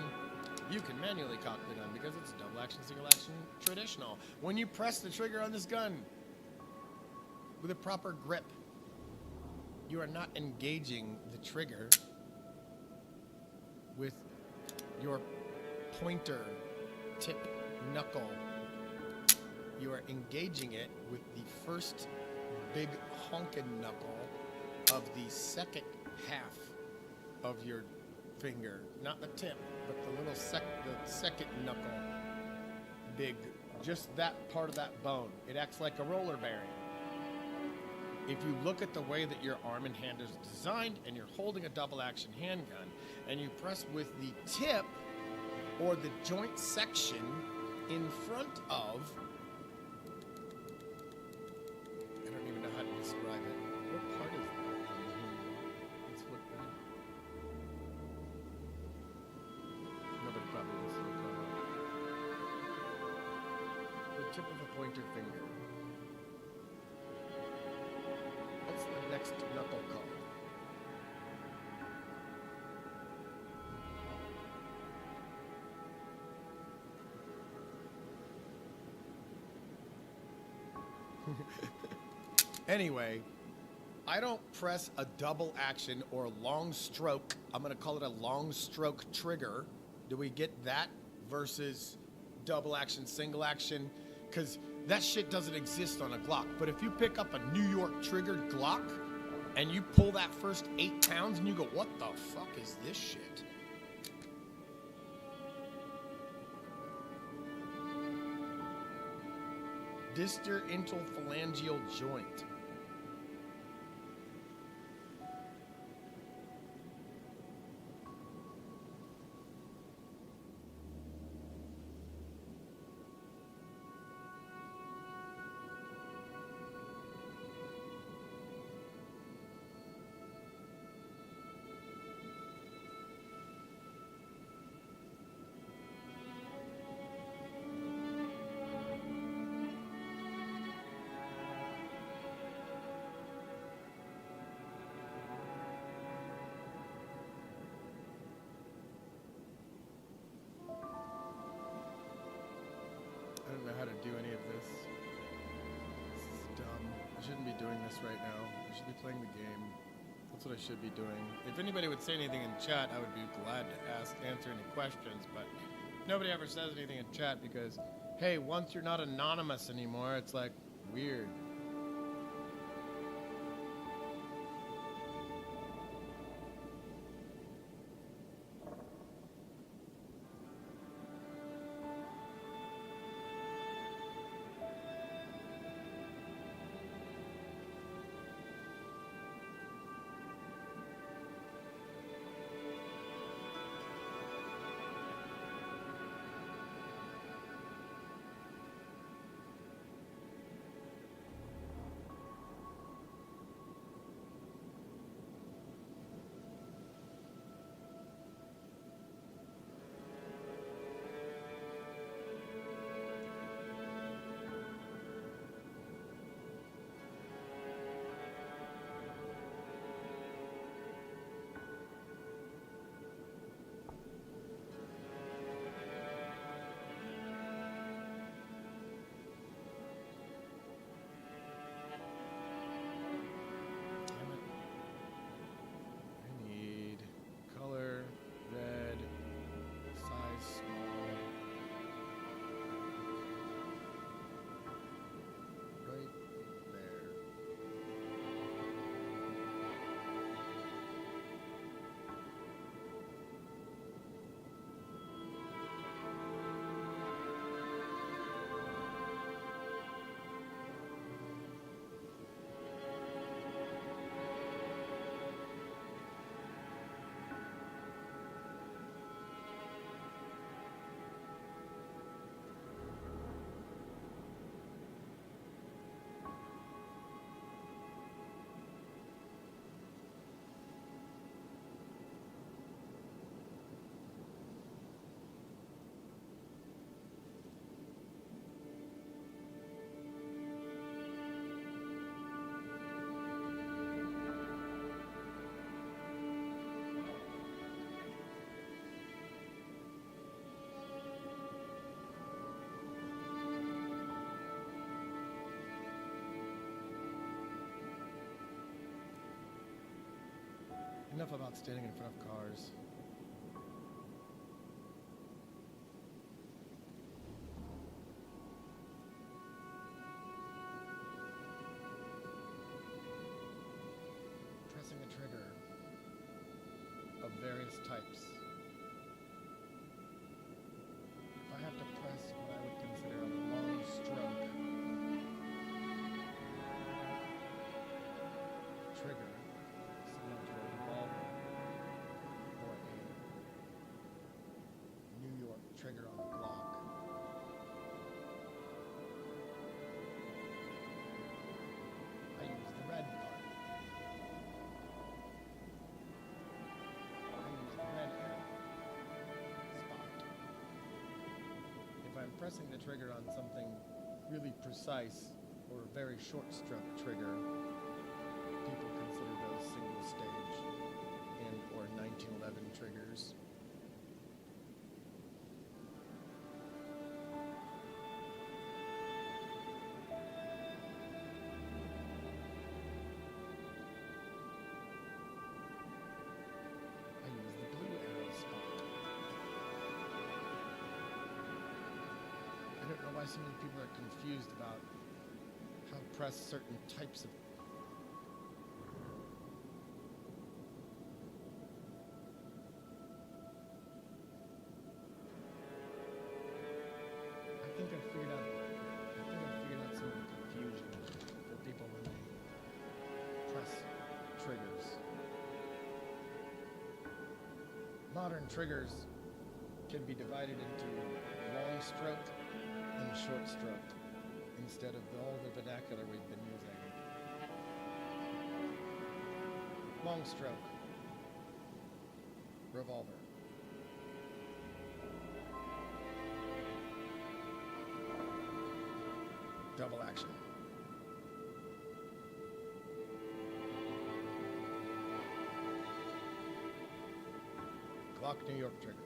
You can manually cock the gun because it's double action, single action, traditional. When you press the trigger on this gun with a proper grip, you are not engaging the trigger with your pointer tip knuckle. You are engaging it with the first big honkin' knuckle of the second half of your finger. Not the tip, but the little the second knuckle. Big, just that part of that bone. It acts like a roller bearing. If you look at the way that your arm and hand is designed and you're holding a double action handgun and you press with the tip or the joint section in front of, I don't even know how to describe it. What part is that? Let's look back. Nobody probably wants to look that up. The tip of a pointer finger. What's the next knuckle called? Anyway, I don't press a double action or long stroke. I'm going to call it a long stroke trigger. Do we get that versus double action, single action? Because that shit doesn't exist on a Glock. But if you pick up a New York triggered Glock and you pull that first 8 pounds and you go, what the fuck is this shit? Distal interphalangeal joint. I don't know how to do any of this. This is dumb. I shouldn't be doing this right now. I should be playing the game. That's what I should be doing. If anybody would say anything in chat, I would be glad to answer any questions, but nobody ever says anything in chat because, hey, once you're not anonymous anymore, it's like weird. Enough about standing in front of cars. Pressing a trigger of various types. If I have to press what I would consider a long stroke trigger, similar to a revolver or a New York trigger on a Glock, I use the red part. I use the red arrow spot. If I'm pressing the trigger on something really precise or a very short stroke trigger, people consider those single stage and or 1911 triggers. I use the blue arrow spot. I don't know why so many people are confused about how to press certain types of I think I figured out some of the confusion for people when they press triggers. Modern triggers can be divided into long stroke and short stroke instead of all the vernacular we've been using. Long stroke, revolver. Double action. Glock New York trigger.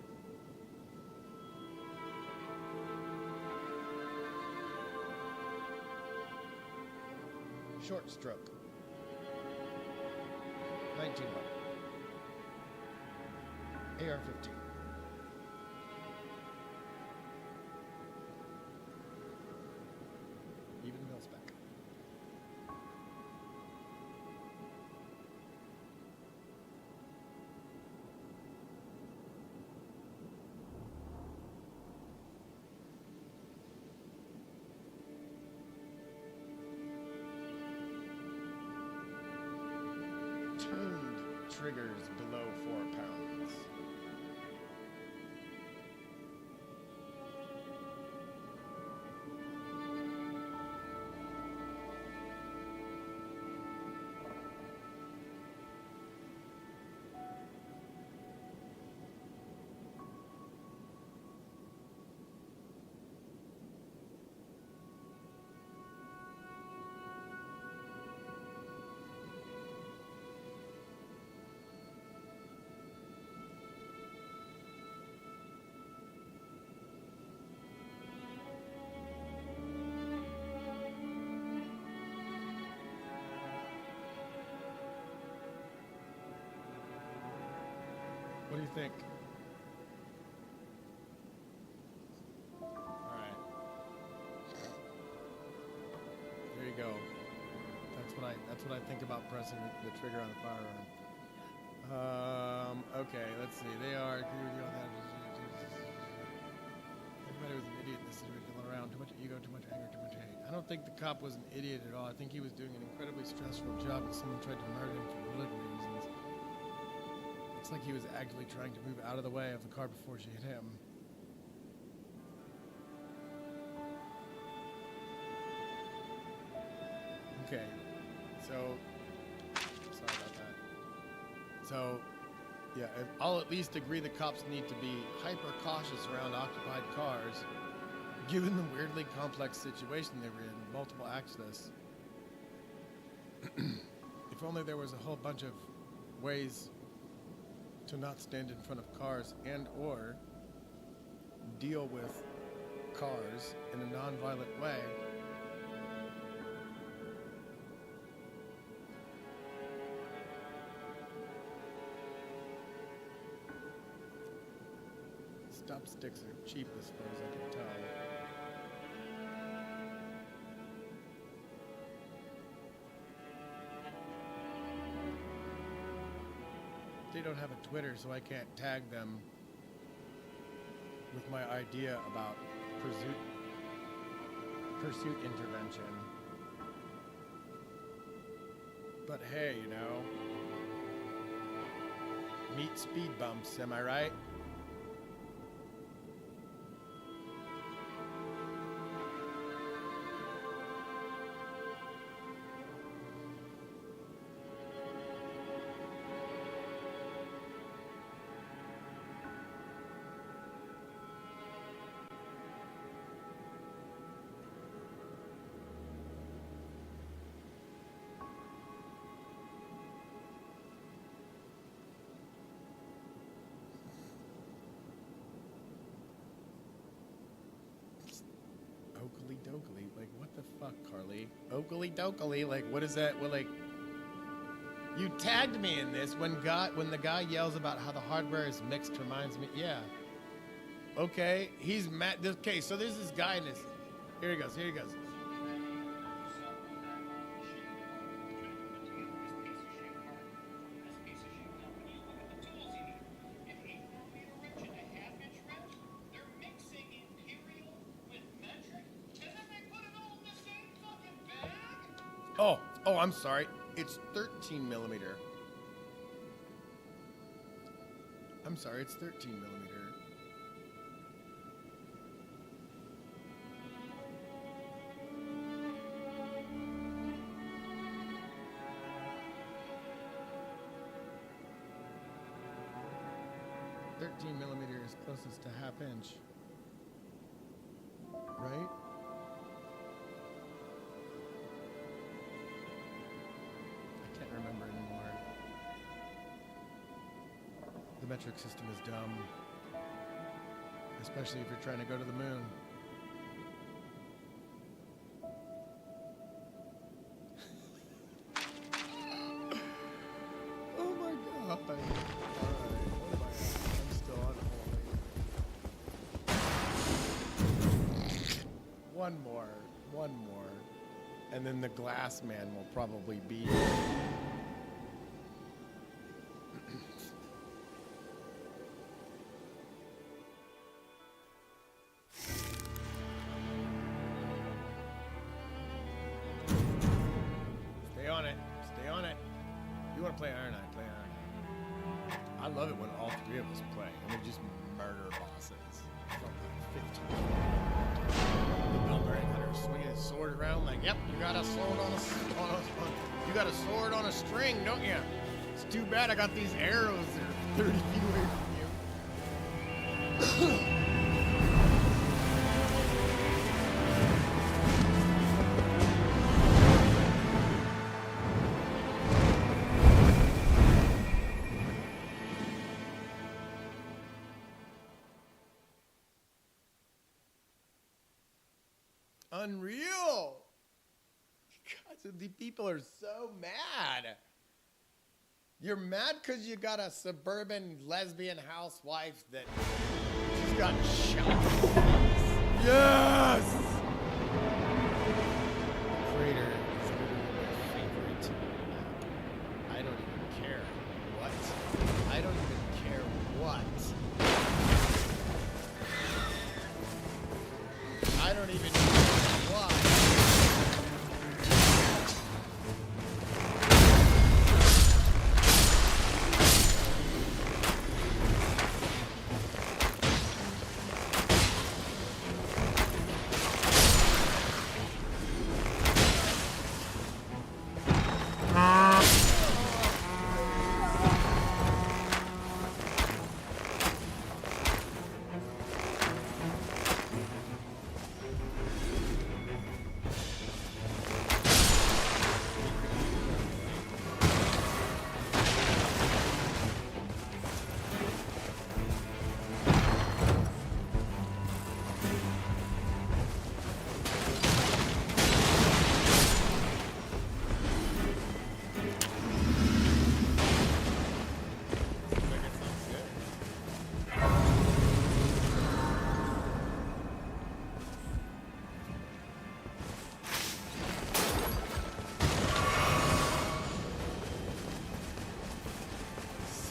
Short stroke. 19 AR-15. Even mil spec. Tuned triggers below 4 pounds. What do you think? All right. There you go. That's what I think about pressing the trigger on a firearm. Okay, let's see. They are agree with you on that. Everybody was an idiot in this situation. Around too much ego, too much anger, too much hate. I don't think the cop was an idiot at all. I think he was doing an incredibly stressful job, and someone tried to murder him for political reasons. It's like he was actually trying to move out of the way of the car before she hit him. Okay, so sorry about that. So, yeah, I'll at least agree the cops need to be hyper cautious around occupied cars, given the weirdly complex situation they were in, multiple access. If only there was a whole bunch of ways to not stand in front of cars and or deal with cars in a non-violent way. Dump sticks are cheap as far as I can tell. They don't have a Twitter, so I can't tag them with my idea about pursuit intervention. But hey, you know, meet speed bumps, am I right? Oakley dokley, like what the fuck, Carly? Oakley dokley, like what is that? Well, like you tagged me in this when the guy yells about how the hardware is mixed reminds me. Yeah. Okay, he's mad. Okay, so there's this guy in this. Here he goes. Here he goes. Oh, I'm sorry. It's 13 millimeter. I'm sorry, it's 13 millimeter. Millimeter is closest to half inch, right? I can't remember anymore. The metric system is dumb, especially if you're trying to go to the moon. Oh my God. All right. One more, and then the glass man will probably be here. Stay on it. Stay on it. You want to play Iron Eye? Play Iron Eye. I love it when all three of us play and we just murder bosses from like 15 feet. Swinging his sword around like, yep, you got a sword you got a sword on a string, don't you? It's too bad I got these arrows that are 30 feet away from you. Unreal. God, the people are so mad. You're mad because you got a suburban lesbian housewife that just got shot. Yes! The Crater is literally my favorite map. I don't even care what. I don't even care what. I don't even know why.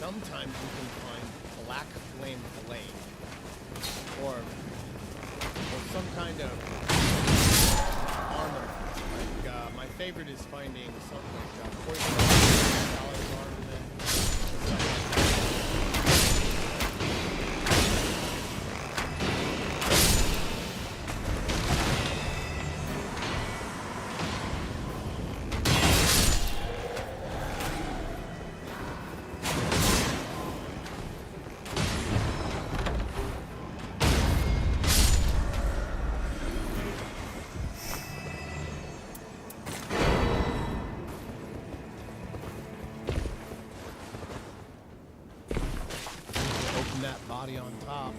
sometimes you can find black flame blade or some kind of armor. Like my favorite is finding something like poison armament. That body on top.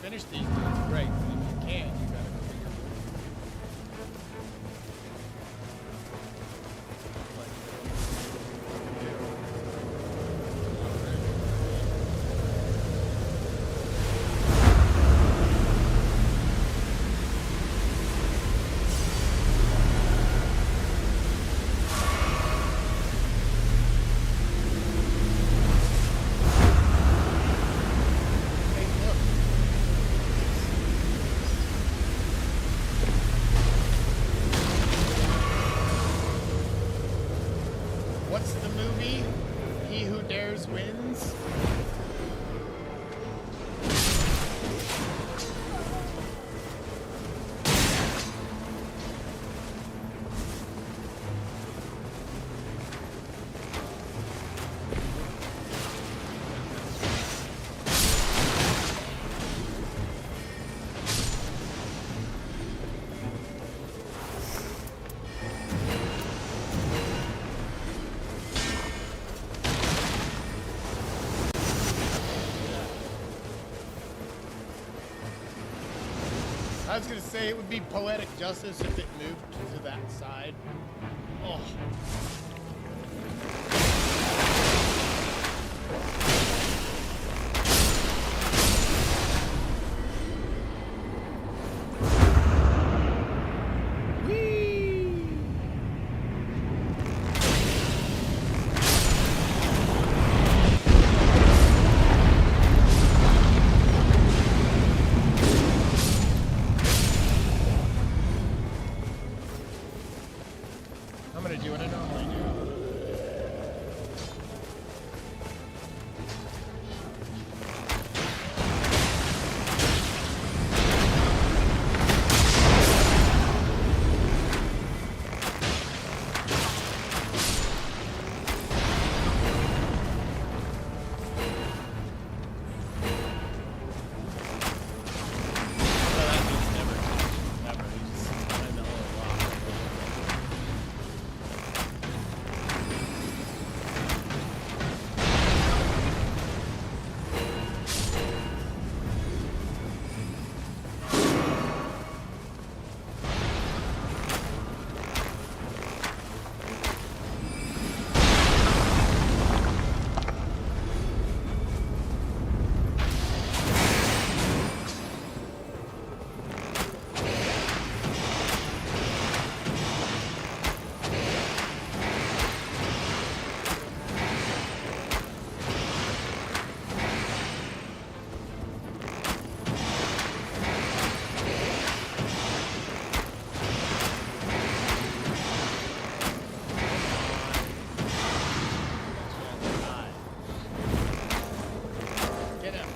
Finish these dudes, great. But if you can't, you gotta go figure it What's the movie? He Who Dares Wins? I was gonna say it would be poetic justice if it moved to that side. Oh. I'm gonna do what I normally do. Well, that means never touch. Never. You just find the whole rock. Get him.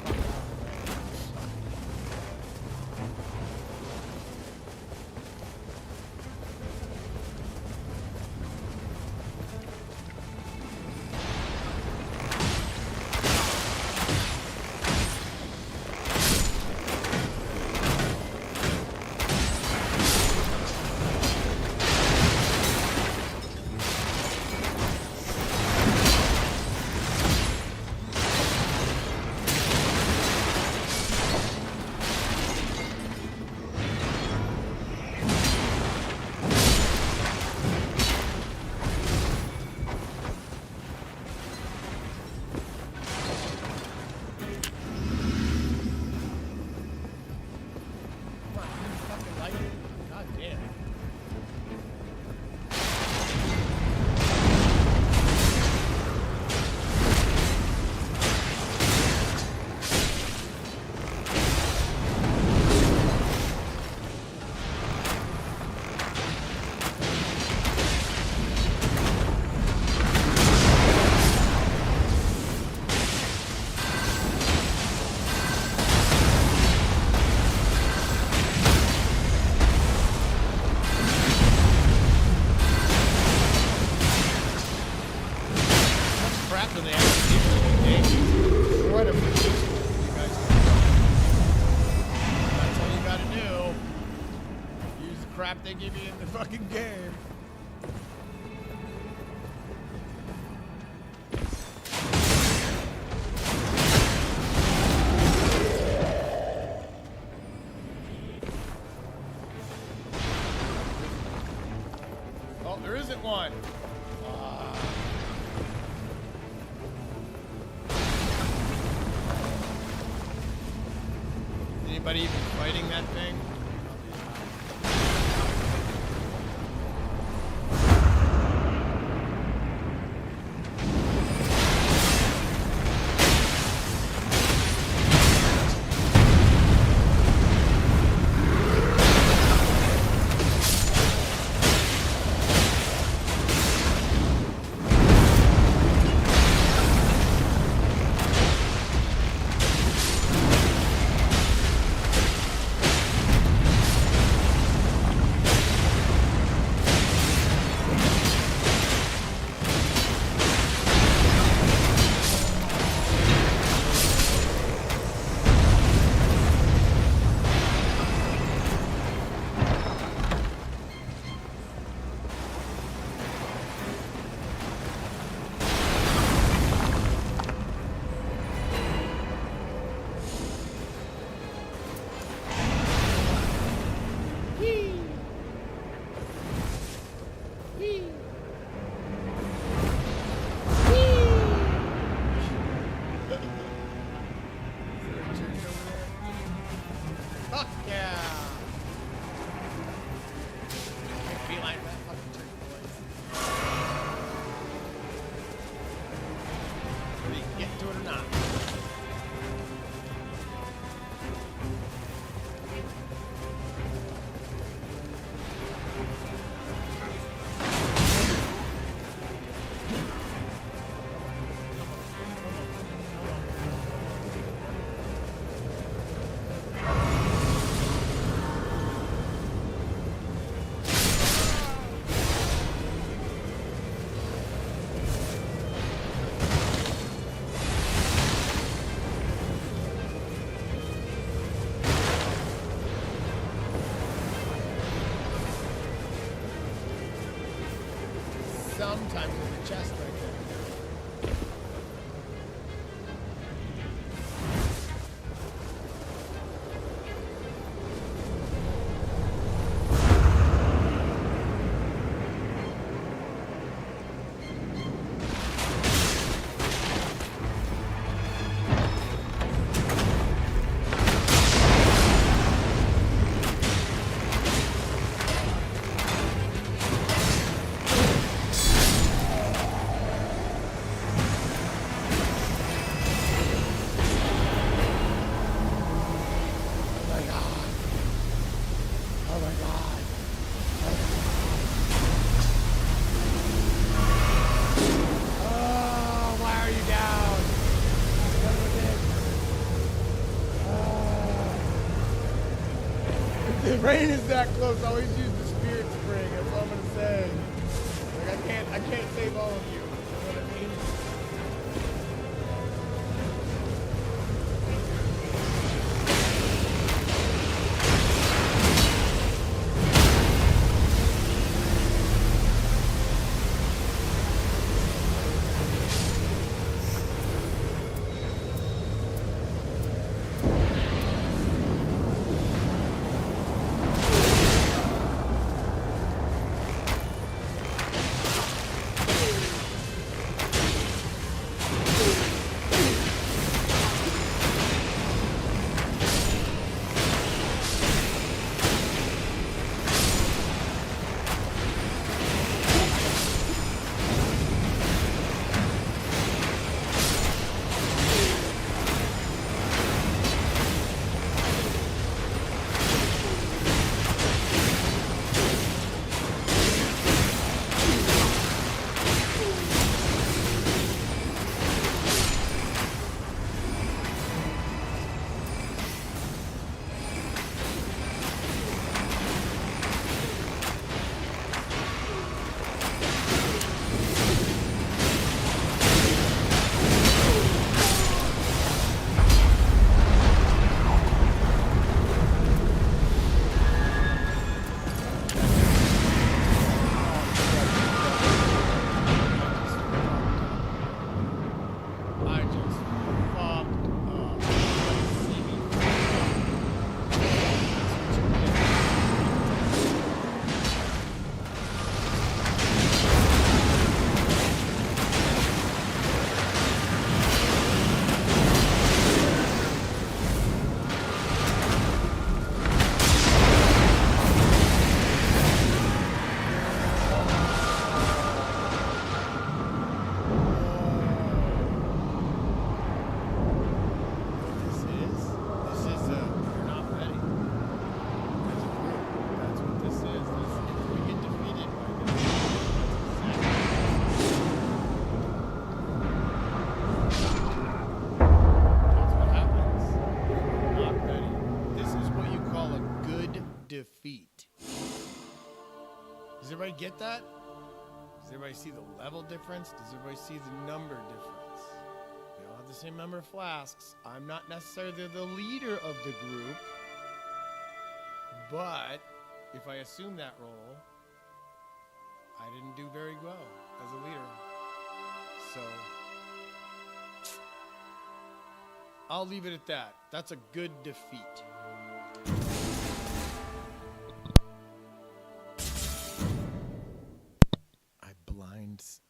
Come on, you fucking light it. God damn. Crap do they actually give you in games? What a producer you guys can do. That's all you gotta do. Use the crap they give you in the fucking game. Oh, there isn't one. Anybody even fighting that thing? sometimes in the chest right there. The rain is that close. Always use the spirit spring. That's all I'm gonna say. Like I can't save all of you. You know what I mean? Defeat. Does everybody get that? Does everybody see the level difference? Does everybody see the number difference? We all have the same number of flasks. I'm not necessarily the leader of the group, but if I assume that role, I didn't do very well as a leader. So I'll leave it at that. That's a good defeat.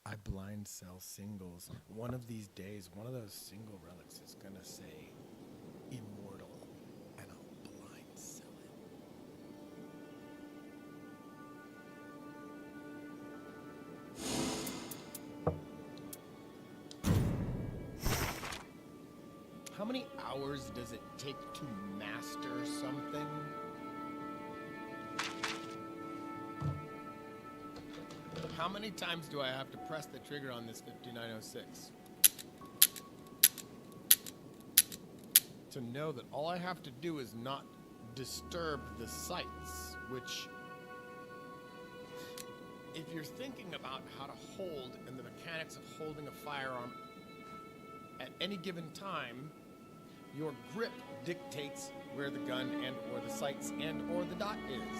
I blind sell singles. One of these days, one of those single relics is gonna say immortal, and I'll blind sell it. How many hours does it take to master something? How many times do I have to press the trigger on this 5906? To know that all I have to do is not disturb the sights, which, if you're thinking about how to hold and the mechanics of holding a firearm at any given time, your grip dictates where the gun and or the sights and or the dot is.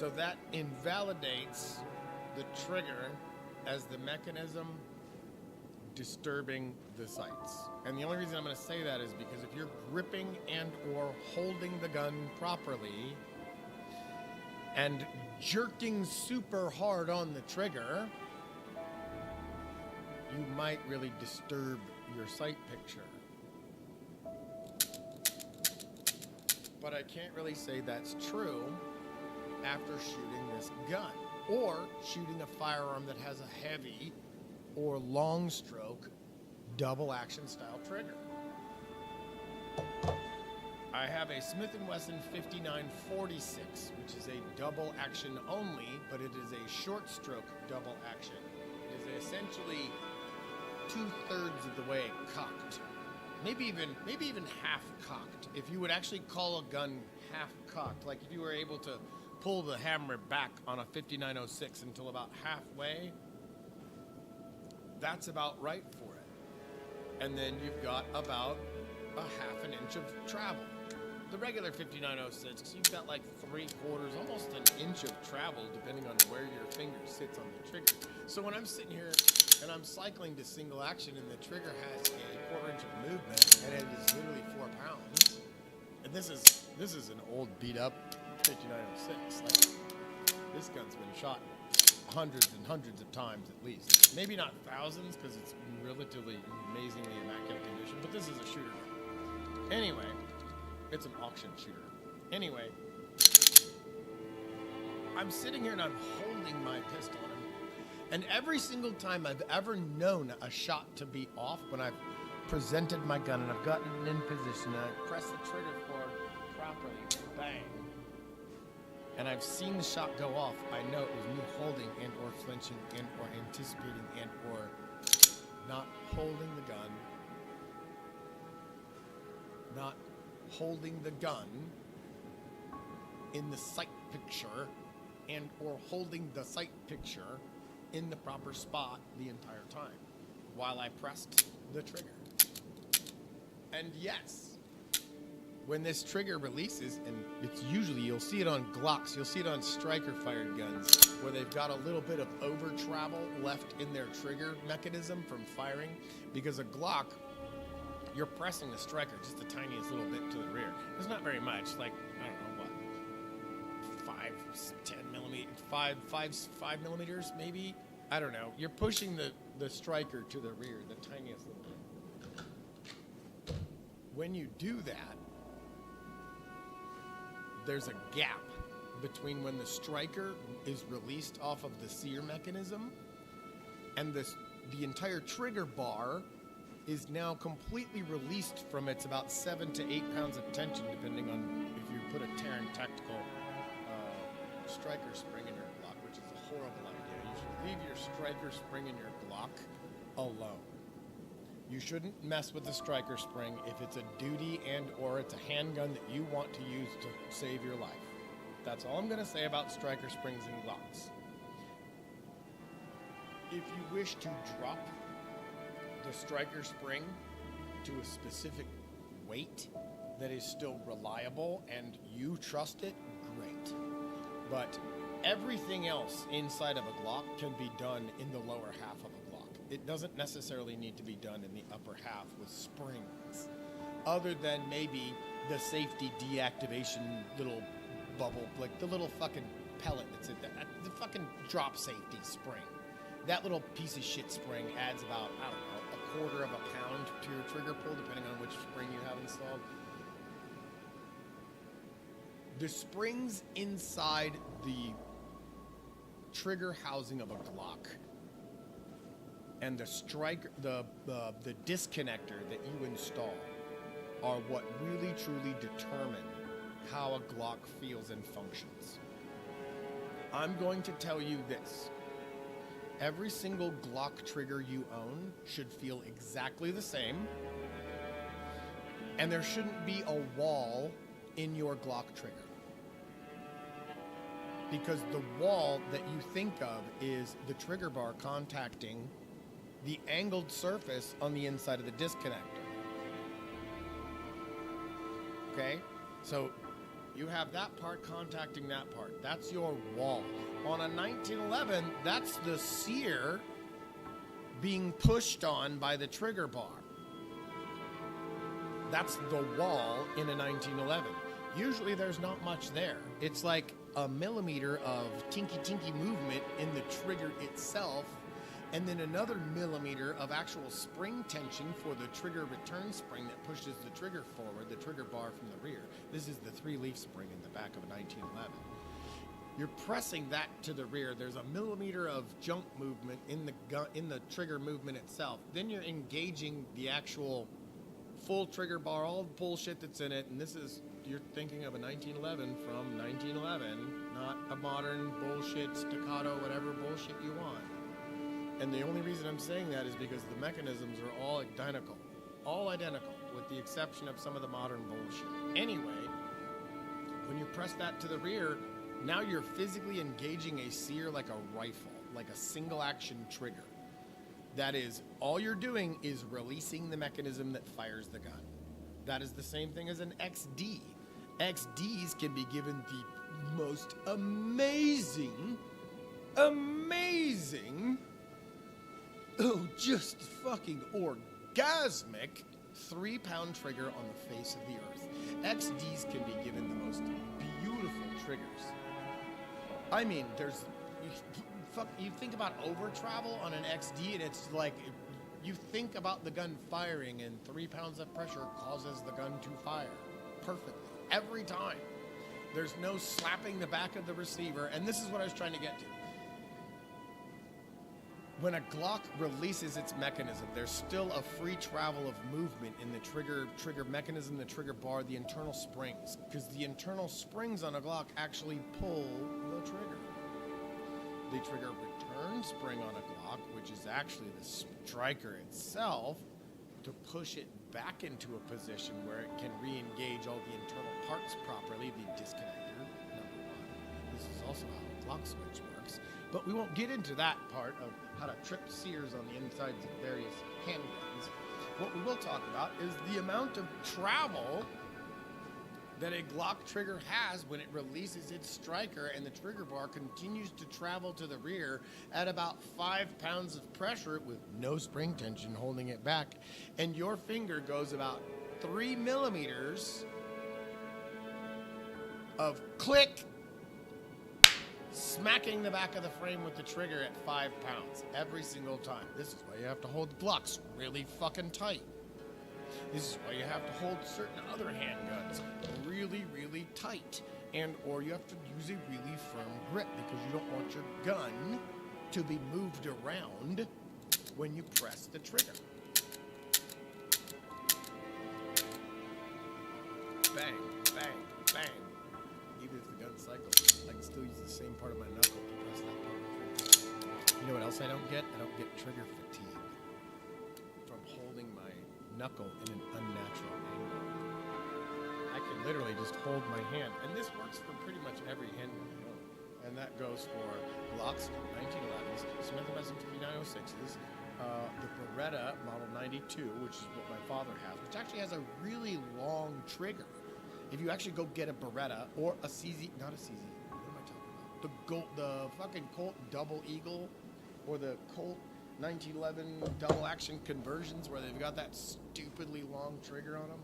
So that invalidates the trigger as the mechanism disturbing the sights. And the only reason I'm going to say that is because if you're gripping and or holding the gun properly and jerking super hard on the trigger, you might really disturb your sight picture. But I can't really say that's true after shooting this gun or shooting a firearm that has a heavy or long stroke double action style trigger. I have a Smith & Wesson 5946, which is a double action only, but it is a short stroke double action. It is essentially 2/3 of the way cocked. Maybe even half cocked. If you would actually call a gun half cocked, like if you were able to pull the hammer back on a 5906 until about halfway, that's about right for it. And then you've got about a half an inch of travel. The regular 5906, you've got like 3/4, almost an inch of travel, depending on where your finger sits on the trigger. So when I'm sitting here and I'm cycling to single action and the trigger has a 1/4 inch of movement and it is literally 4 pounds, and this is an old beat up 5906. Like, this gun's been shot hundreds and hundreds of times at least. Maybe not thousands because it's in relatively amazingly immaculate condition, but this is a shooter gun. Anyway, it's an auction shooter. Anyway, I'm sitting here and I'm holding my pistol. And every single time I've ever known a shot to be off, when I've presented my gun and I've gotten it in position and I press the trigger forward properly, bang, and I've seen the shot go off, I know it was me holding and or flinching and or anticipating and or not holding the gun, not holding the gun in the sight picture and or holding the sight picture in the proper spot the entire time while I pressed the trigger. And yes, when this trigger releases, and it's usually, you'll see it on Glocks, you'll see it on striker fired guns where they've got a little bit of over travel left in their trigger mechanism from firing, because a Glock, you're pressing the striker just the tiniest little bit to the rear. There's not very much, like, I don't know what, 5 millimeters maybe? I don't know. You're pushing the striker to the rear, the tiniest little bit. When you do that, there's a gap between when the striker is released off of the sear mechanism and the entire trigger bar is now completely released from its about 7 to 8 pounds of tension, depending on if you put a Terran tactical striker spring in your Glock, which is a horrible idea. You should leave your striker spring in your Glock alone. You shouldn't mess with the striker spring if it's a duty and or it's a handgun that you want to use to save your life. That's all I'm going to say about striker springs and Glocks. If you wish to drop the striker spring to a specific weight that is still reliable and you trust it, great. But everything else inside of a Glock can be done in the lower half of a Glock. It doesn't necessarily need to be done in the upper half with springs, other than maybe the safety deactivation little bubble, like the little fucking pellet that's in there, the fucking drop safety spring. That little piece of shit spring adds about, I don't know, 1/4 of a pound to your trigger pull, depending on which spring you have installed. The springs inside the trigger housing of a Glock and the striker, the disconnector that you install are what really truly determine how a Glock feels and functions. I'm going to tell you this. Every single Glock trigger you own should feel exactly the same, and there shouldn't be a wall in your Glock trigger. Because the wall that you think of is the trigger bar contacting the angled surface on the inside of the disconnector. Okay? So You have that part contacting that part. That's your wall. On a 1911, that's the sear being pushed on by the trigger bar. That's the wall in a 1911. Usually there's not much there. It's like a millimeter of tinky movement in the trigger itself, and then another millimeter of actual spring tension for the trigger return spring that pushes the trigger forward, the trigger bar from the rear. This is the 3-leaf spring in the back of a 1911. You're pressing that to the rear. There's a millimeter of jump movement in the trigger movement itself. Then you're engaging the actual full trigger bar, all the bullshit that's in it, and this is, you're thinking of a 1911 from 1911, not a modern bullshit staccato whatever bullshit you want. And the only reason I'm saying that is because the mechanisms are all identical, with the exception of some of the modern bullshit. Anyway, when you press that to the rear, now you're physically engaging a sear like a rifle, like a single action trigger. That is, all you're doing is releasing the mechanism that fires the gun. That is the same thing as an XD. XDs can be given the most amazing, just fucking orgasmic 3-pound trigger on the face of the earth. XDs can be given the most beautiful triggers. I mean, you think about over travel on an XD, and it's like, you think about the gun firing, and 3 pounds of pressure causes the gun to fire perfectly every time. There's no slapping the back of the receiver, and this is what I was trying to get to. When a Glock releases its mechanism, there's still a free travel of movement in the trigger mechanism, the trigger bar, the internal springs, because the internal springs on a Glock actually pull the trigger. The trigger return spring on a Glock, which is actually the striker itself, to push it back into a position where it can re-engage all the internal parts properly, the disconnector, number one. This is also how a Glock switch works. But we won't get into that part of how to trip sears on the insides of various handguns. What we will talk about is the amount of travel that a Glock trigger has when it releases its striker, and the trigger bar continues to travel to the rear at about 5 pounds of pressure with no spring tension holding it back, and your finger goes about 3 millimeters of click, smacking the back of the frame with the trigger at 5 pounds every single time. This is why you have to hold Glocks really fucking tight. This is why you have to hold certain other handguns really, really tight. And or you have to use a really firm grip, because you don't want your gun to be moved around when you press the trigger. Bang, bang, bang. Even if the gun cycles, I can still use the same part of my knuckle to press that part of the trigger. You know what else I don't get? I don't get trigger fatigue from holding my knuckle in an unnatural angle. I can literally just hold my hand, and this works for pretty much every handgun I own. And that goes for Glocks 1911s, Smith & Wesson 5906s, the Beretta Model 92, which is what my father has, which actually has a really long trigger. If you actually go get a Beretta or a CZ, not a CZ, what am I talking about? The fucking Colt Double Eagle, or the Colt 1911 double action conversions where they've got that stupidly long trigger on them,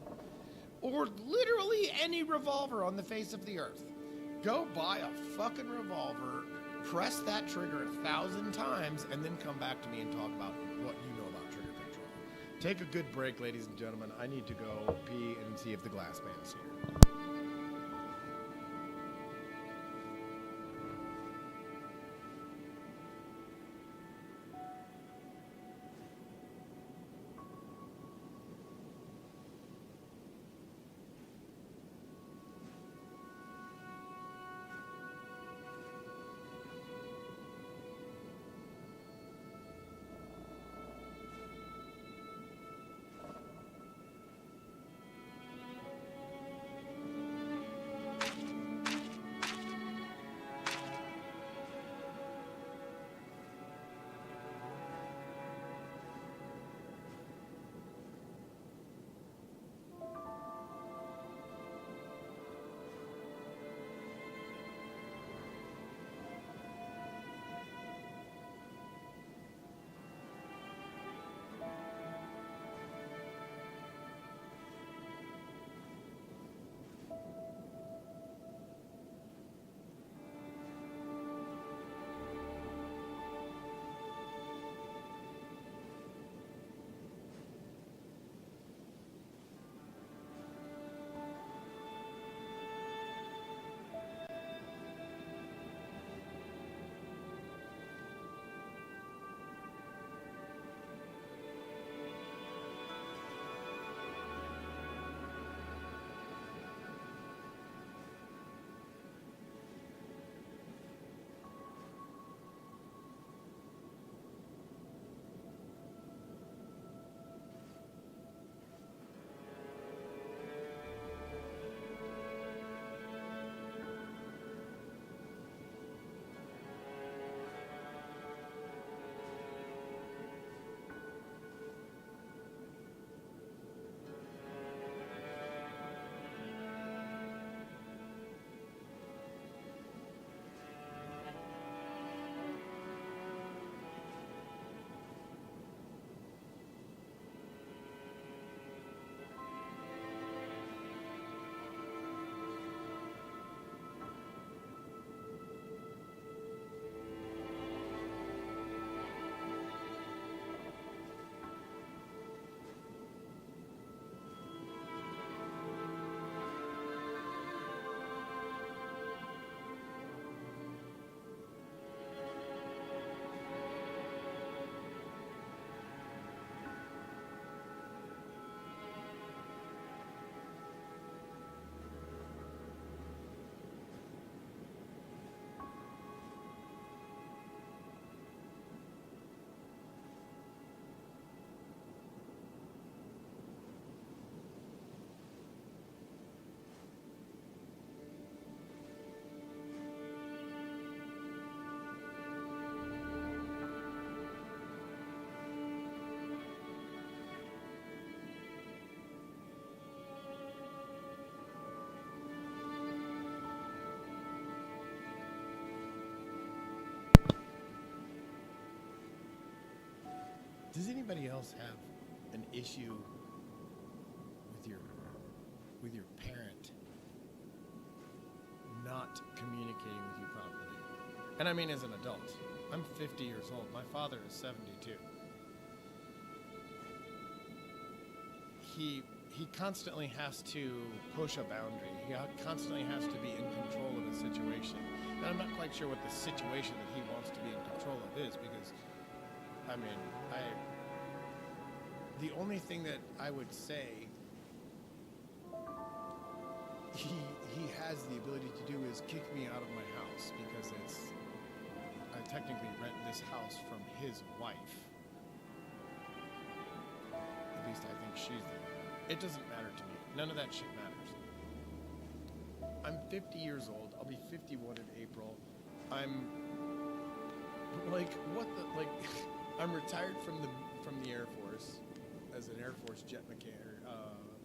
or literally any revolver on the face of the earth. Go buy a fucking revolver, press that trigger 1,000 times, and then come back to me and talk about what you know about trigger control. Take a good break, ladies and gentlemen. I need to go pee and see if the glass man's here. Does anybody else have an issue with your parent not communicating with you properly? And I mean as an adult. I'm 50 years old. My father is 72. He constantly has to push a boundary. He constantly has to be in control of a situation. And I'm not quite sure what the situation that he wants to be in control of is, because, I mean, the only thing that I would say he has the ability to do is kick me out of my house, because I technically rent this house from his wife. At least I think she's the owner. It doesn't matter to me. None of that shit matters. I'm 50 years old. I'll be 51 in April. I'm like, what the, like, I'm retired from the Air Force as an Air Force jet mechanic,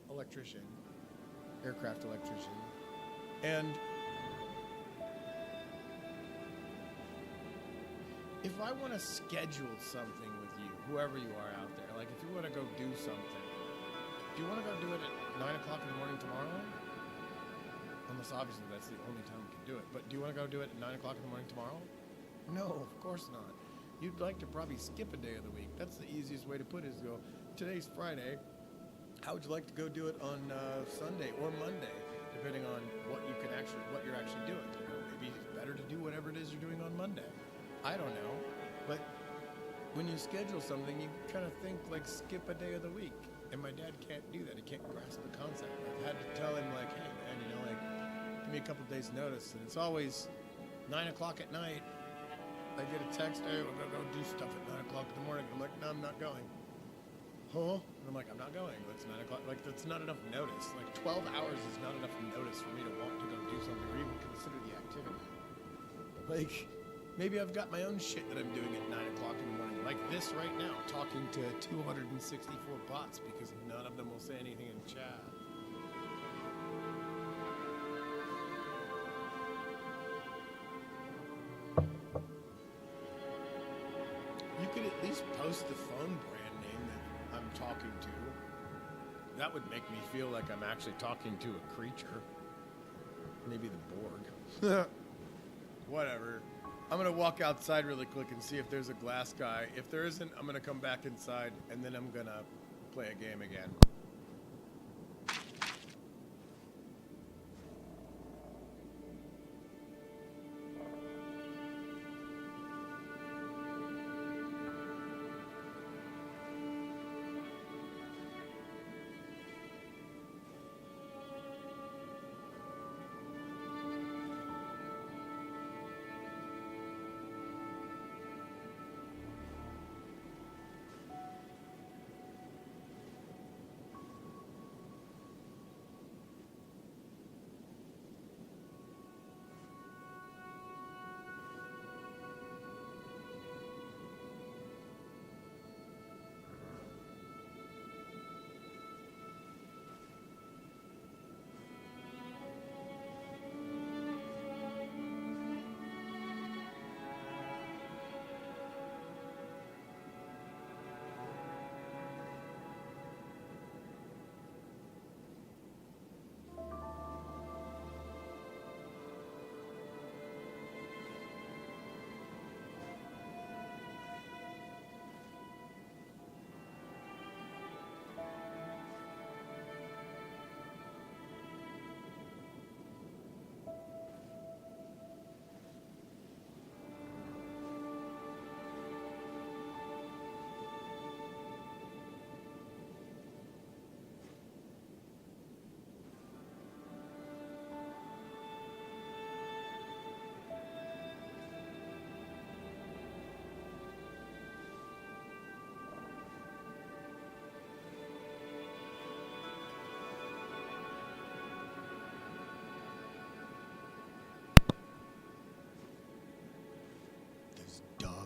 electrician, aircraft electrician. And if I want to schedule something with you, whoever you are out there, like if you want to go do something, do you want to go do it at 9 o'clock in the morning tomorrow? Unless obviously that's the only time we can do it. But do you want to go do it at 9 o'clock in the morning tomorrow? No, of course not. You'd like to probably skip a day of the week. That's the easiest way to put it, is go, today's Friday. How would you like to go do it on Sunday or Monday, depending on what you're actually doing? You know, maybe it's better to do whatever it is you're doing on Monday. I don't know. But when you schedule something, you kind of think like skip a day of the week. And my dad can't do that. He can't grasp the concept. I've had to tell him, like, hey, man, you know, like, give me a couple days notice. And it's always 9 o'clock at night. I get a text, hey, we're going to go do stuff at 9 o'clock in the morning. I'm like, no, I'm not going. Huh? And I'm like, I'm not going. It's 9 o'clock. Like, that's not enough notice. Like, 12 hours is not enough notice for me to want to go do something or even consider the activity. Like, maybe I've got my own shit that I'm doing at 9 o'clock in the morning. Like this right now, talking to 264 bots because none of them will say anything in chat. You could at least post the phone brand name that I'm talking to. That would make me feel like I'm actually talking to a creature. Maybe the Borg. Whatever. I'm going to walk outside really quick and see if there's a glass guy. If there isn't, I'm going to come back inside, and then I'm going to play a game again.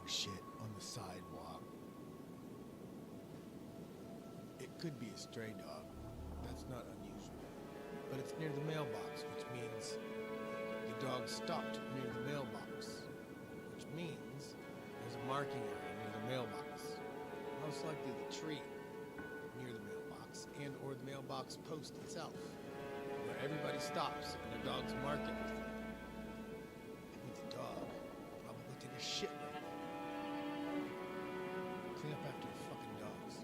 Shit on the sidewalk. It could be a stray dog. That's not unusual. But it's near the mailbox, which means the dog stopped near the mailbox, which means there's a marking area near the mailbox. How most likely the tree near the mailbox and or the mailbox post itself, where everybody stops and the dogs mark everything. And with the dog, probably take a shit right there. Clean up after your fucking dogs.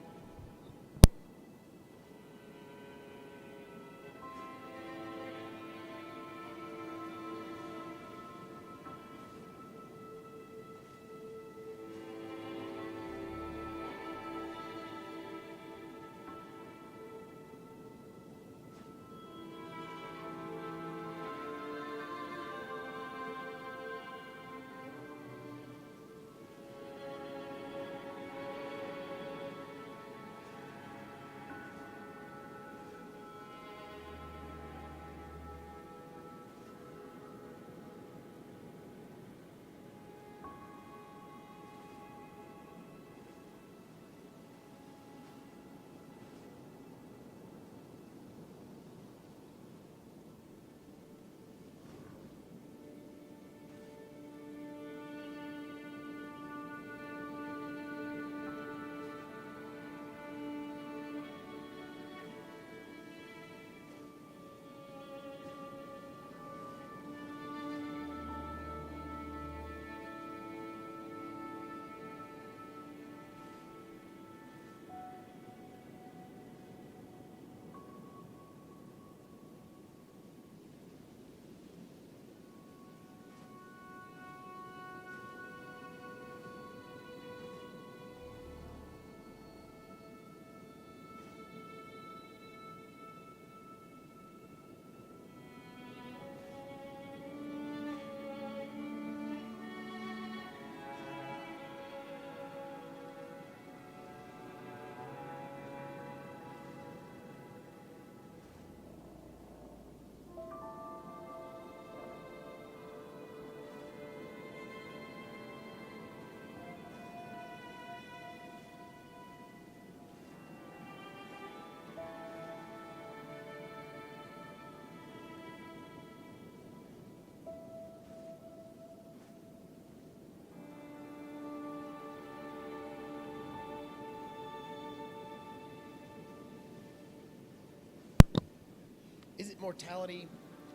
Is it mortality?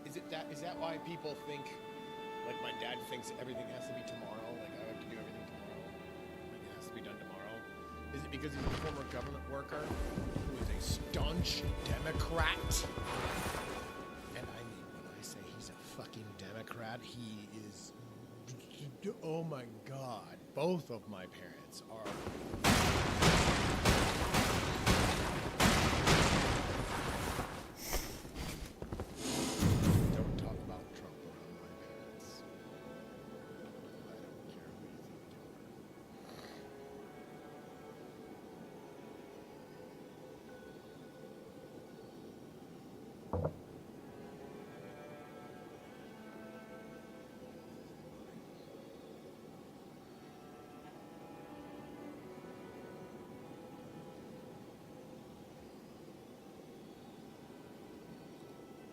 Is that why people think, like my dad thinks everything has to be tomorrow, like I have to do everything tomorrow, like it has to be done tomorrow? Is it because he's a former government worker who is a staunch Democrat? And I mean, when I say he's a fucking Democrat, he is, oh my God, both of my parents are.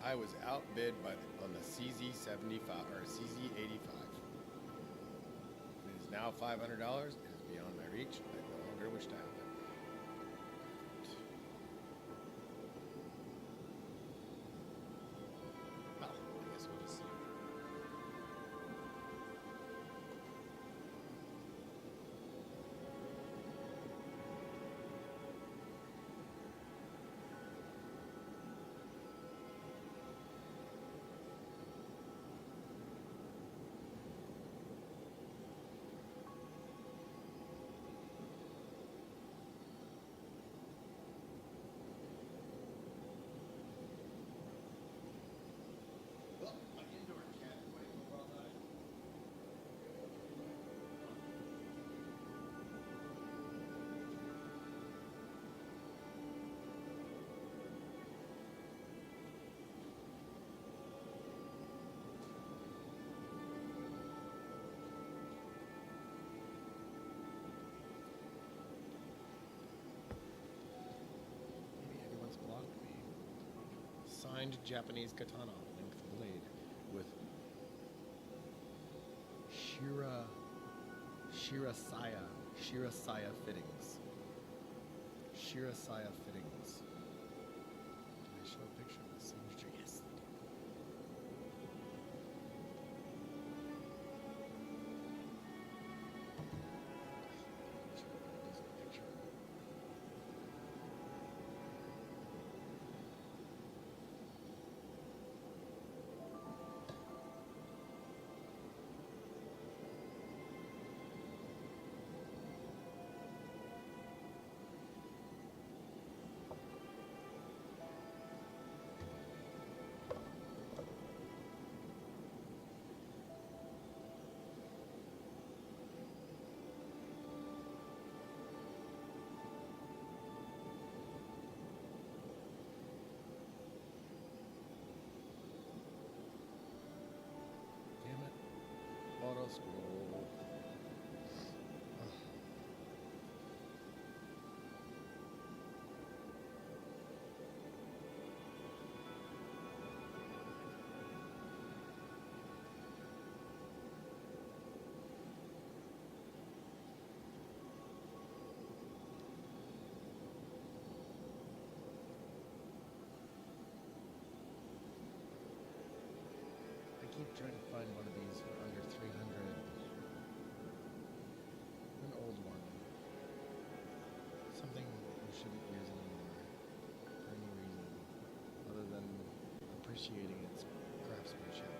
I was outbid on the CZ75 or CZ85. It is now $500. It is beyond my reach. I no longer wish to have it. Well, I guess we'll just see. Signed Japanese katana, length blade, with Shirasaya fittings. Shirasaya fittings. Can I show a picture of the signature? Yes, they do. Auto scroll. I keep trying to find one of these for under 300. An old one. Something we shouldn't use anymore for any reason other than appreciating its craftsmanship.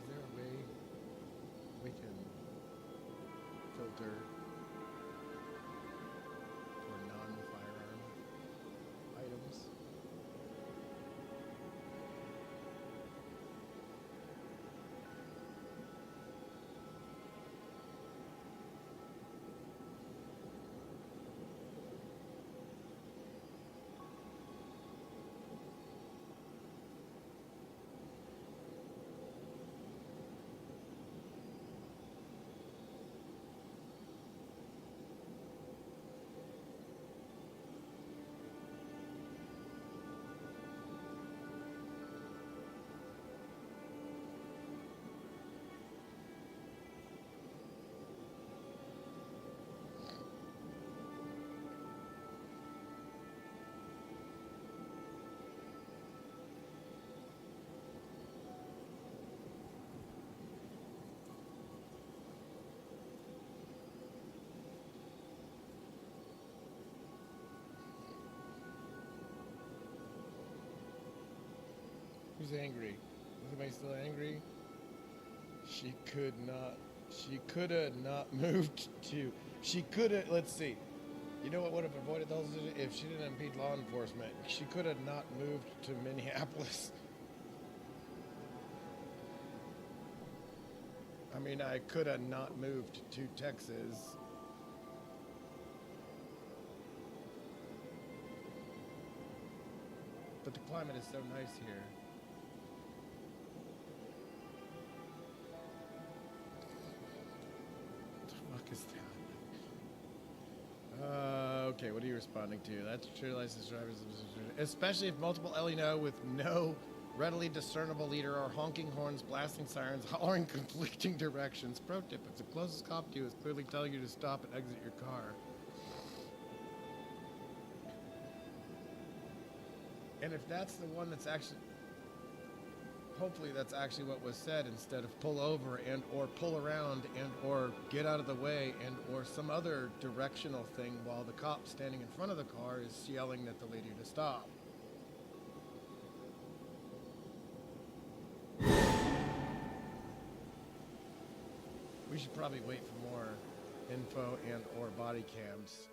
Is there a way we can filter for non-firearm items? Who's angry? Is anybody still angry? She could have not moved to, she could have, let's see. You know what would have avoided those if she didn't impede law enforcement? She could have not moved to Minneapolis. I mean, I could have not moved to Texas. But the climate is so nice here. What the fuck is that? Okay, what are you responding to? That's true licensed drivers, especially if multiple LENO with no readily discernible leader or honking horns, blasting sirens, hollering conflicting directions. Pro tip, if the closest cop to you is clearly telling you to stop and exit your car. And if that's the one that's actually, hopefully that's actually what was said instead of pull over and or pull around and or get out of the way and or some other directional thing while the cop standing in front of the car is yelling at the lady to stop. We should probably wait for more info and or body cams.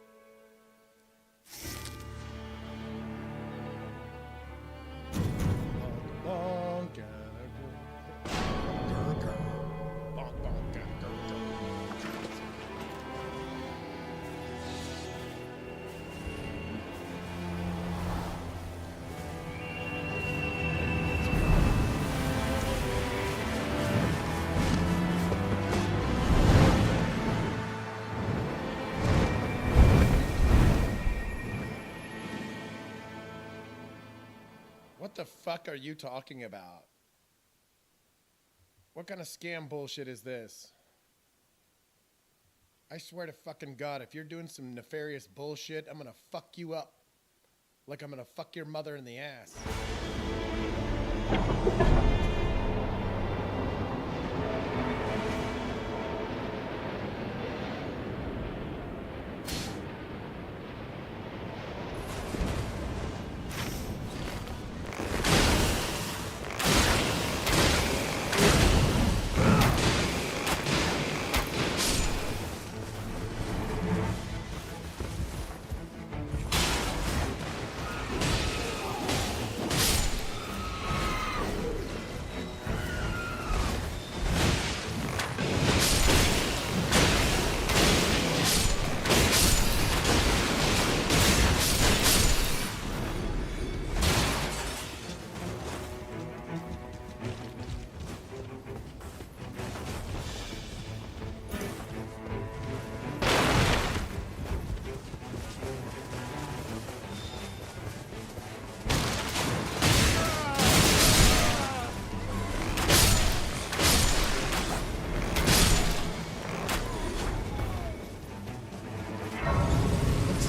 What the fuck are you talking about? What kind of scam bullshit is this? I swear to fucking God, if you're doing some nefarious bullshit, I'm gonna fuck you up. Like I'm gonna fuck your mother in the ass.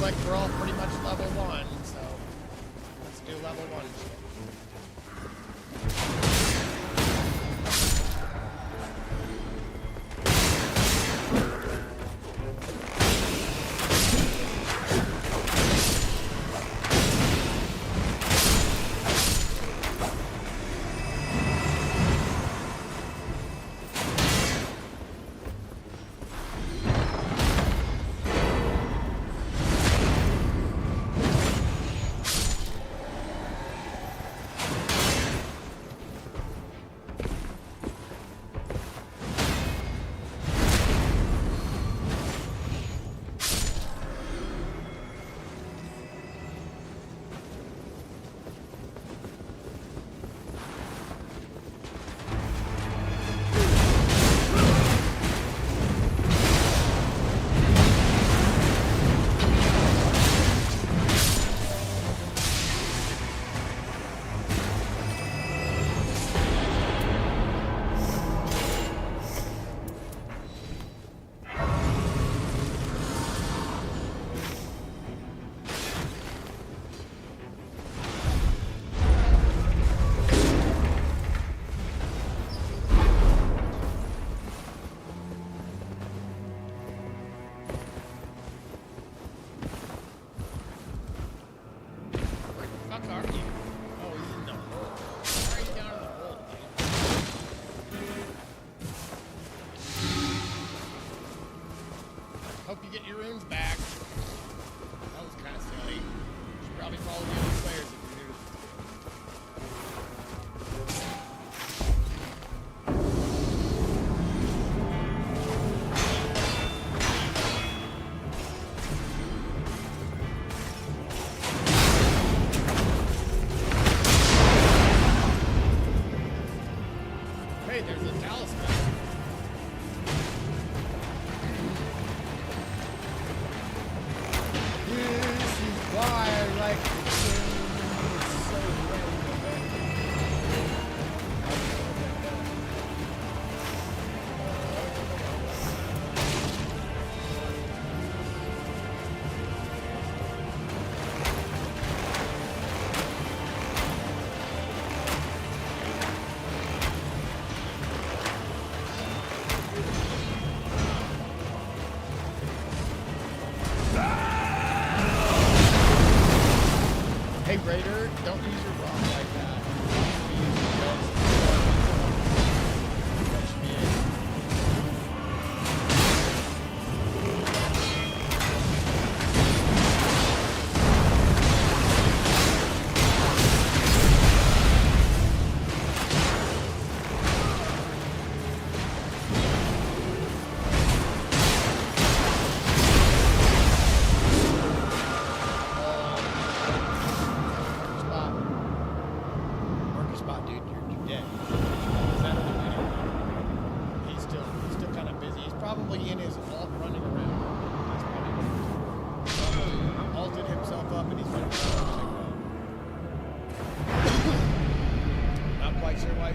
Like we're all pretty much level 1, so let's do level 1 shit.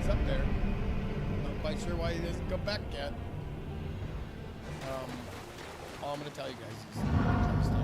he's up there. Not quite sure why he doesn't come back yet. All I'm gonna tell you guys is try to stay.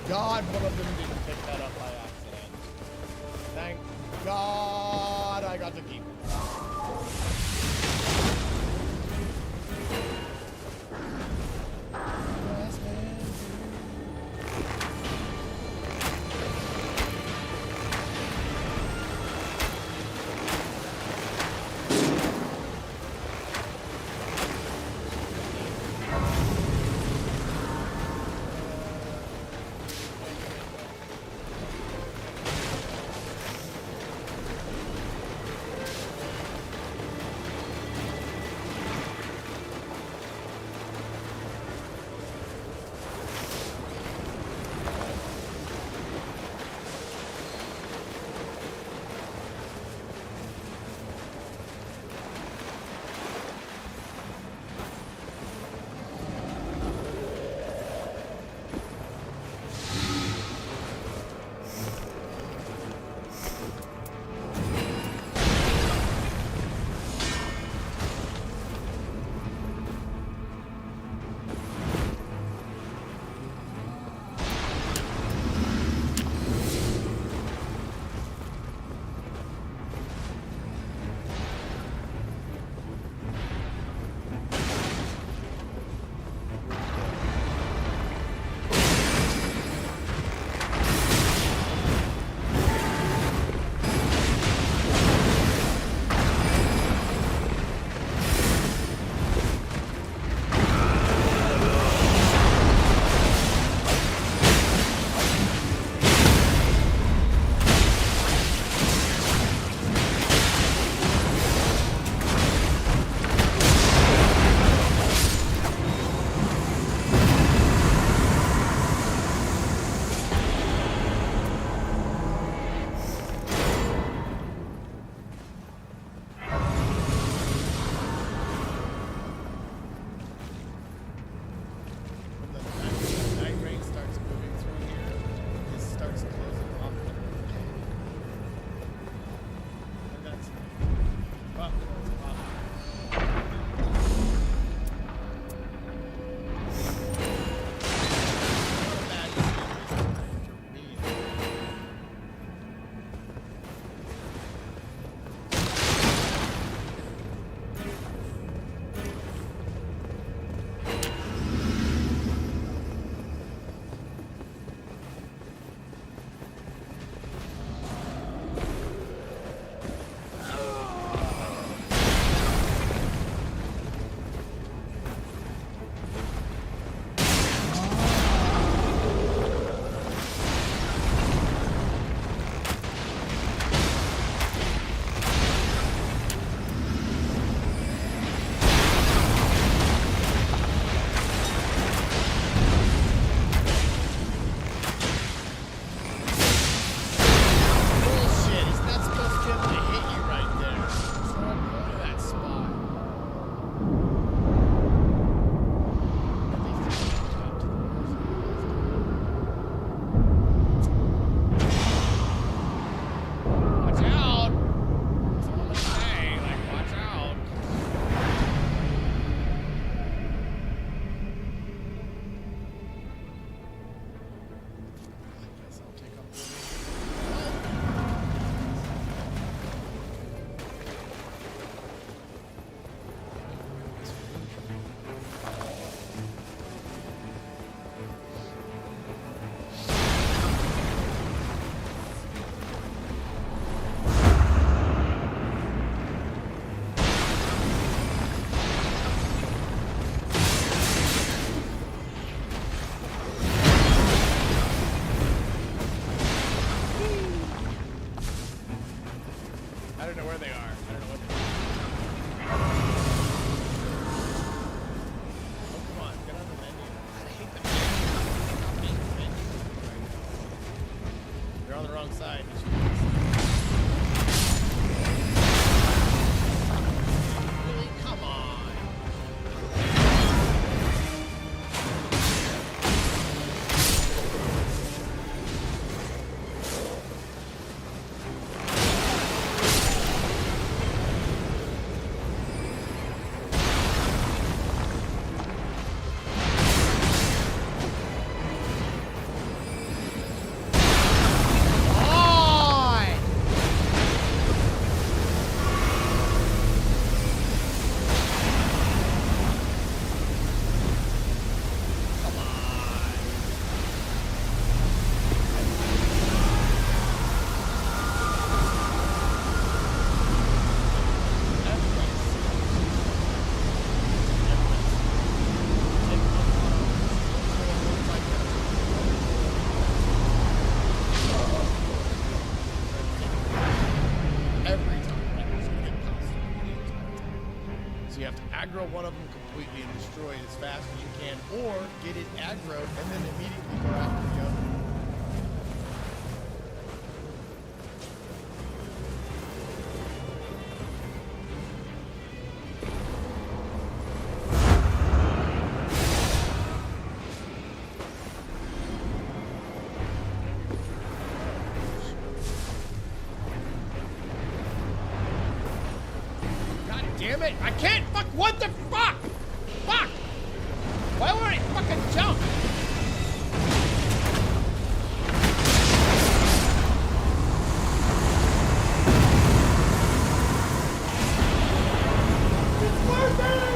God, one of them didn't pick that up by accident. Thank God I got to keep it. on the wrong side. Really? Come on. Aggro one of them completely and destroy it as fast as you can, or get it aggroed and then immediately go after the other. Damn it! I can't fuck. What the fuck? Fuck! Why won't I fucking jump? It's worth anything!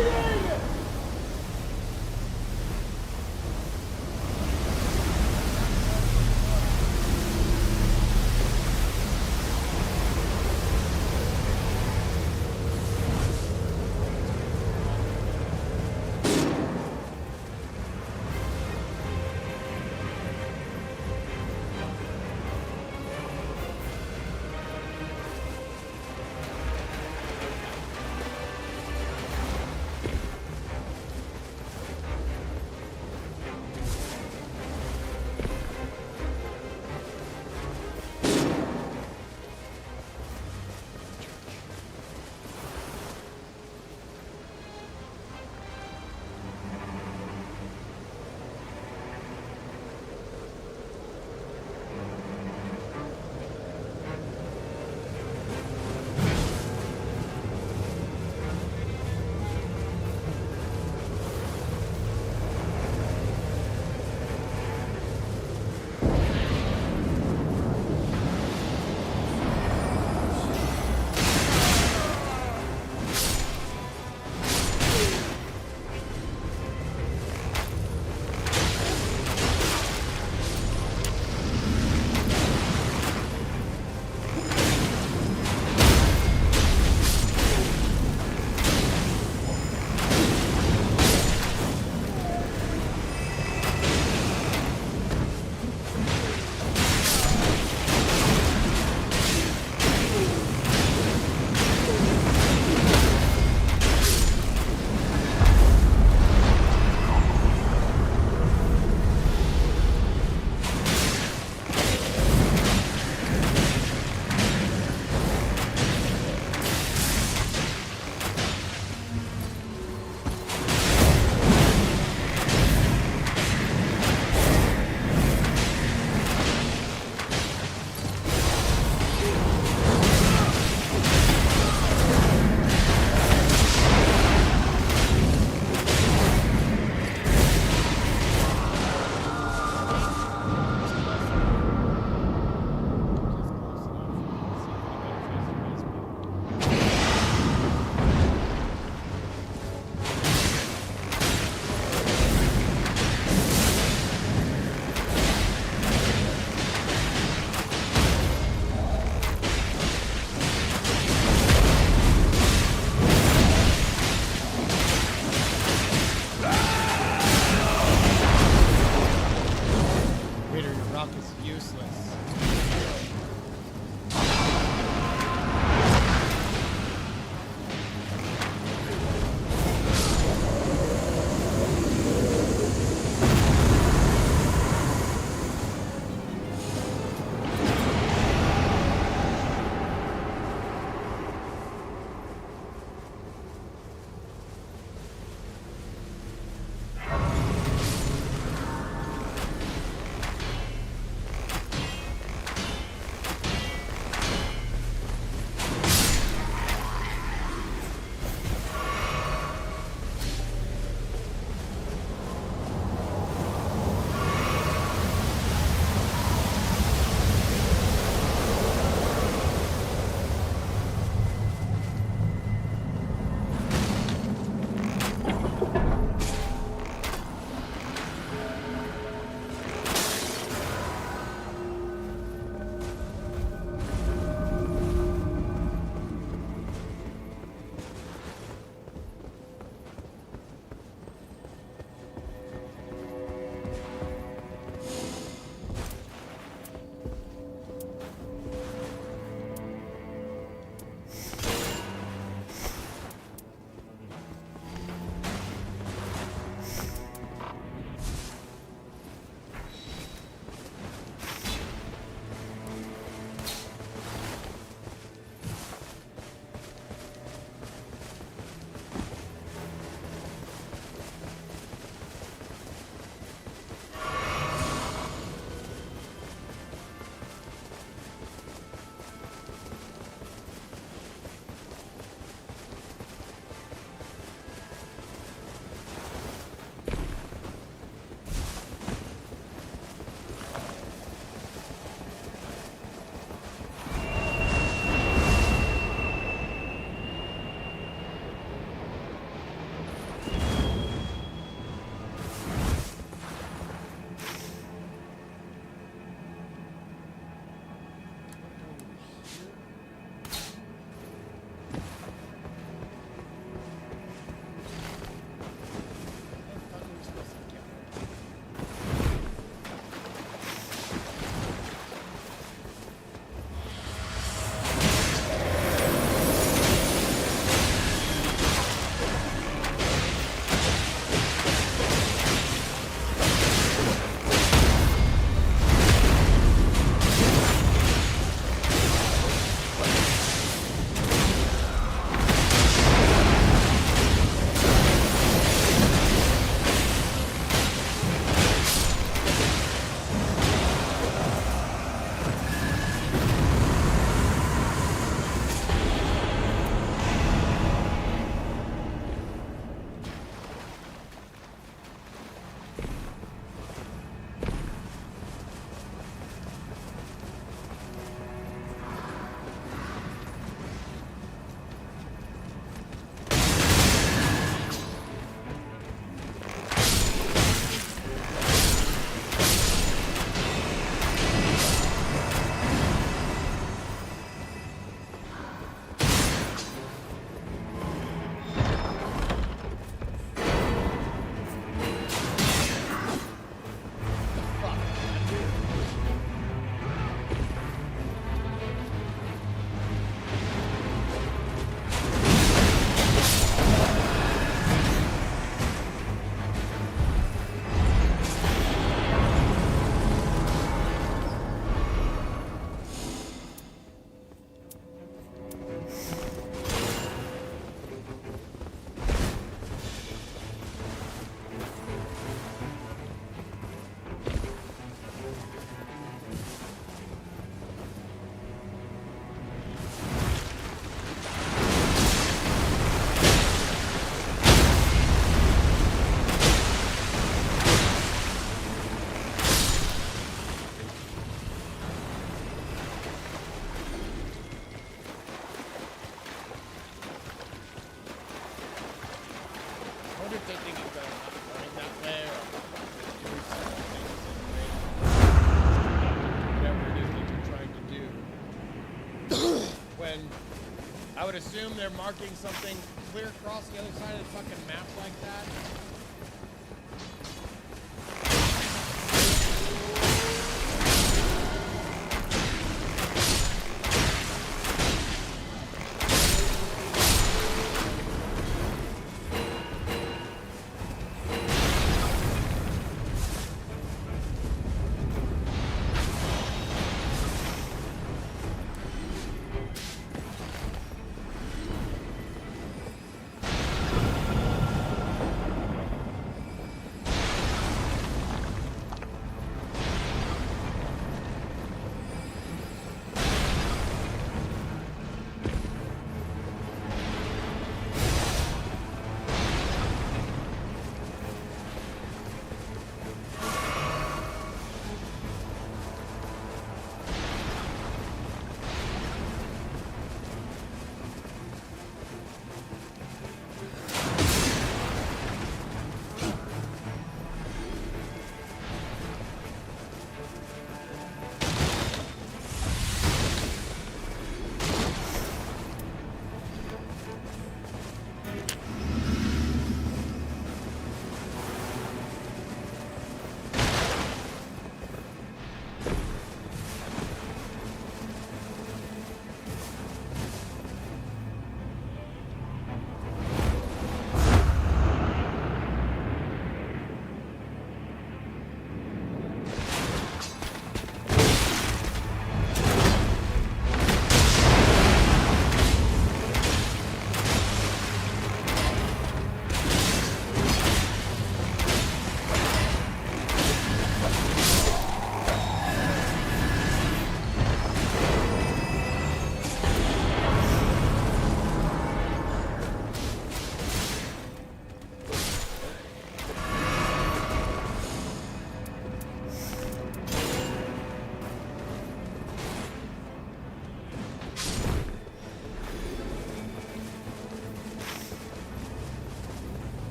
would assume they're marking something clear across the other side of the fucking map like that.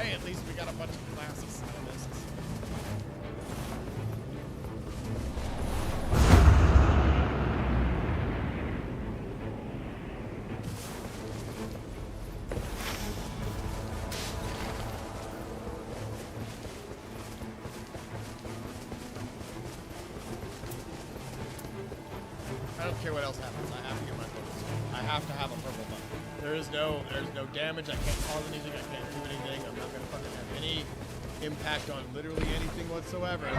At least we got a bunch of classes on this. I don't care what else happens. I have to get my focus. I have to have a purple button. There's no damage. I can't cause anything. I can't do anything. I'm not gonna fucking have any impact on literally anything whatsoever. I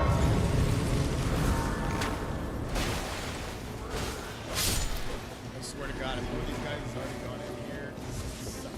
swear to God, if one of these guys has already gone in here, this sucks.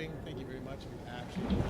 doing. Thank you very much. We actually.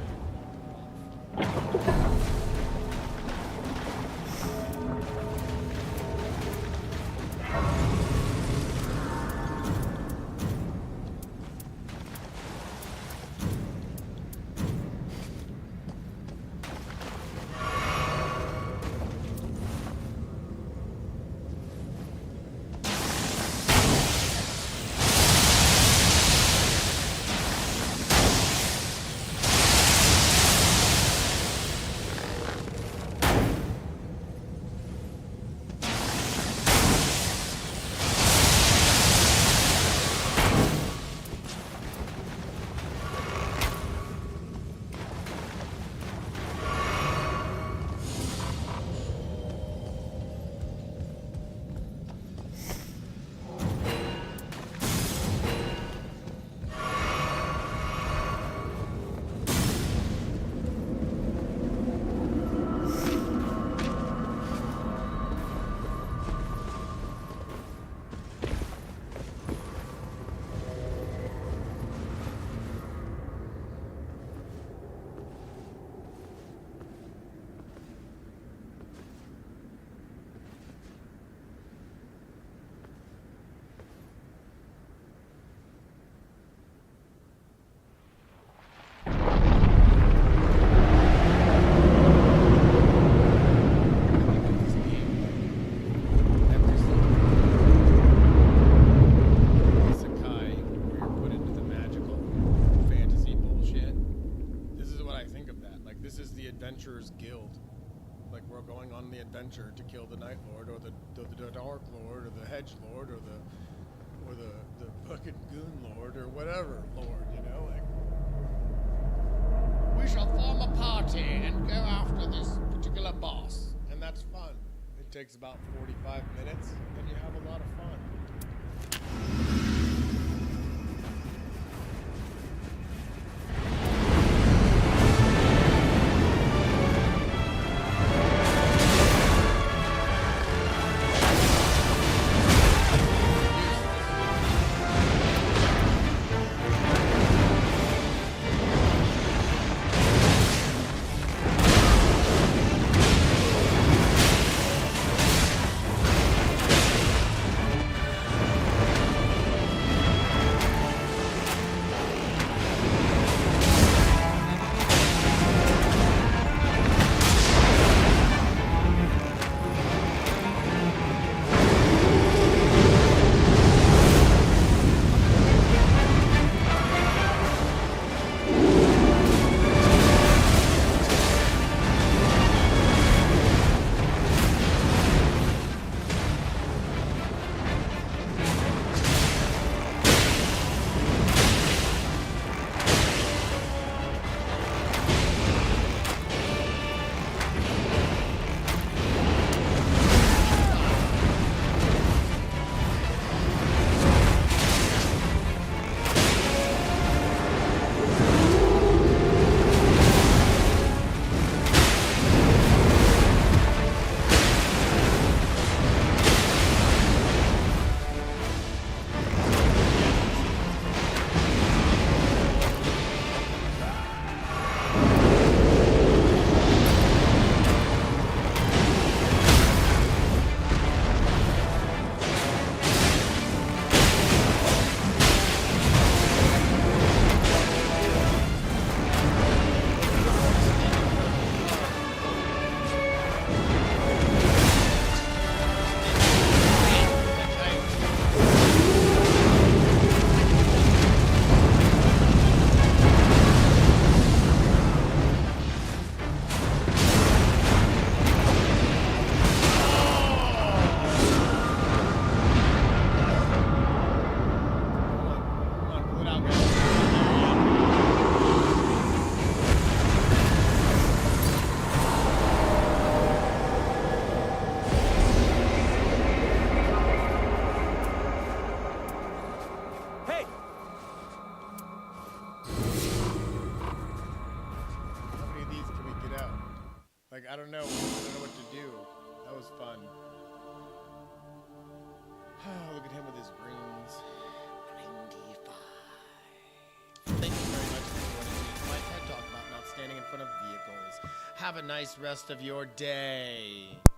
Adventurers Guild. Like, we're going on the adventure to kill the Night Lord or the Dark Lord or the Hedge Lord or the fucking Goon Lord or whatever Lord, you know? Like, we shall form a party and go after this particular boss. And that's fun. It takes about 45 minutes and you have a lot of fun. I don't know what to do. That was fun. Look at him with his runes. 95. Thank you very much. Have a nice rest of your day.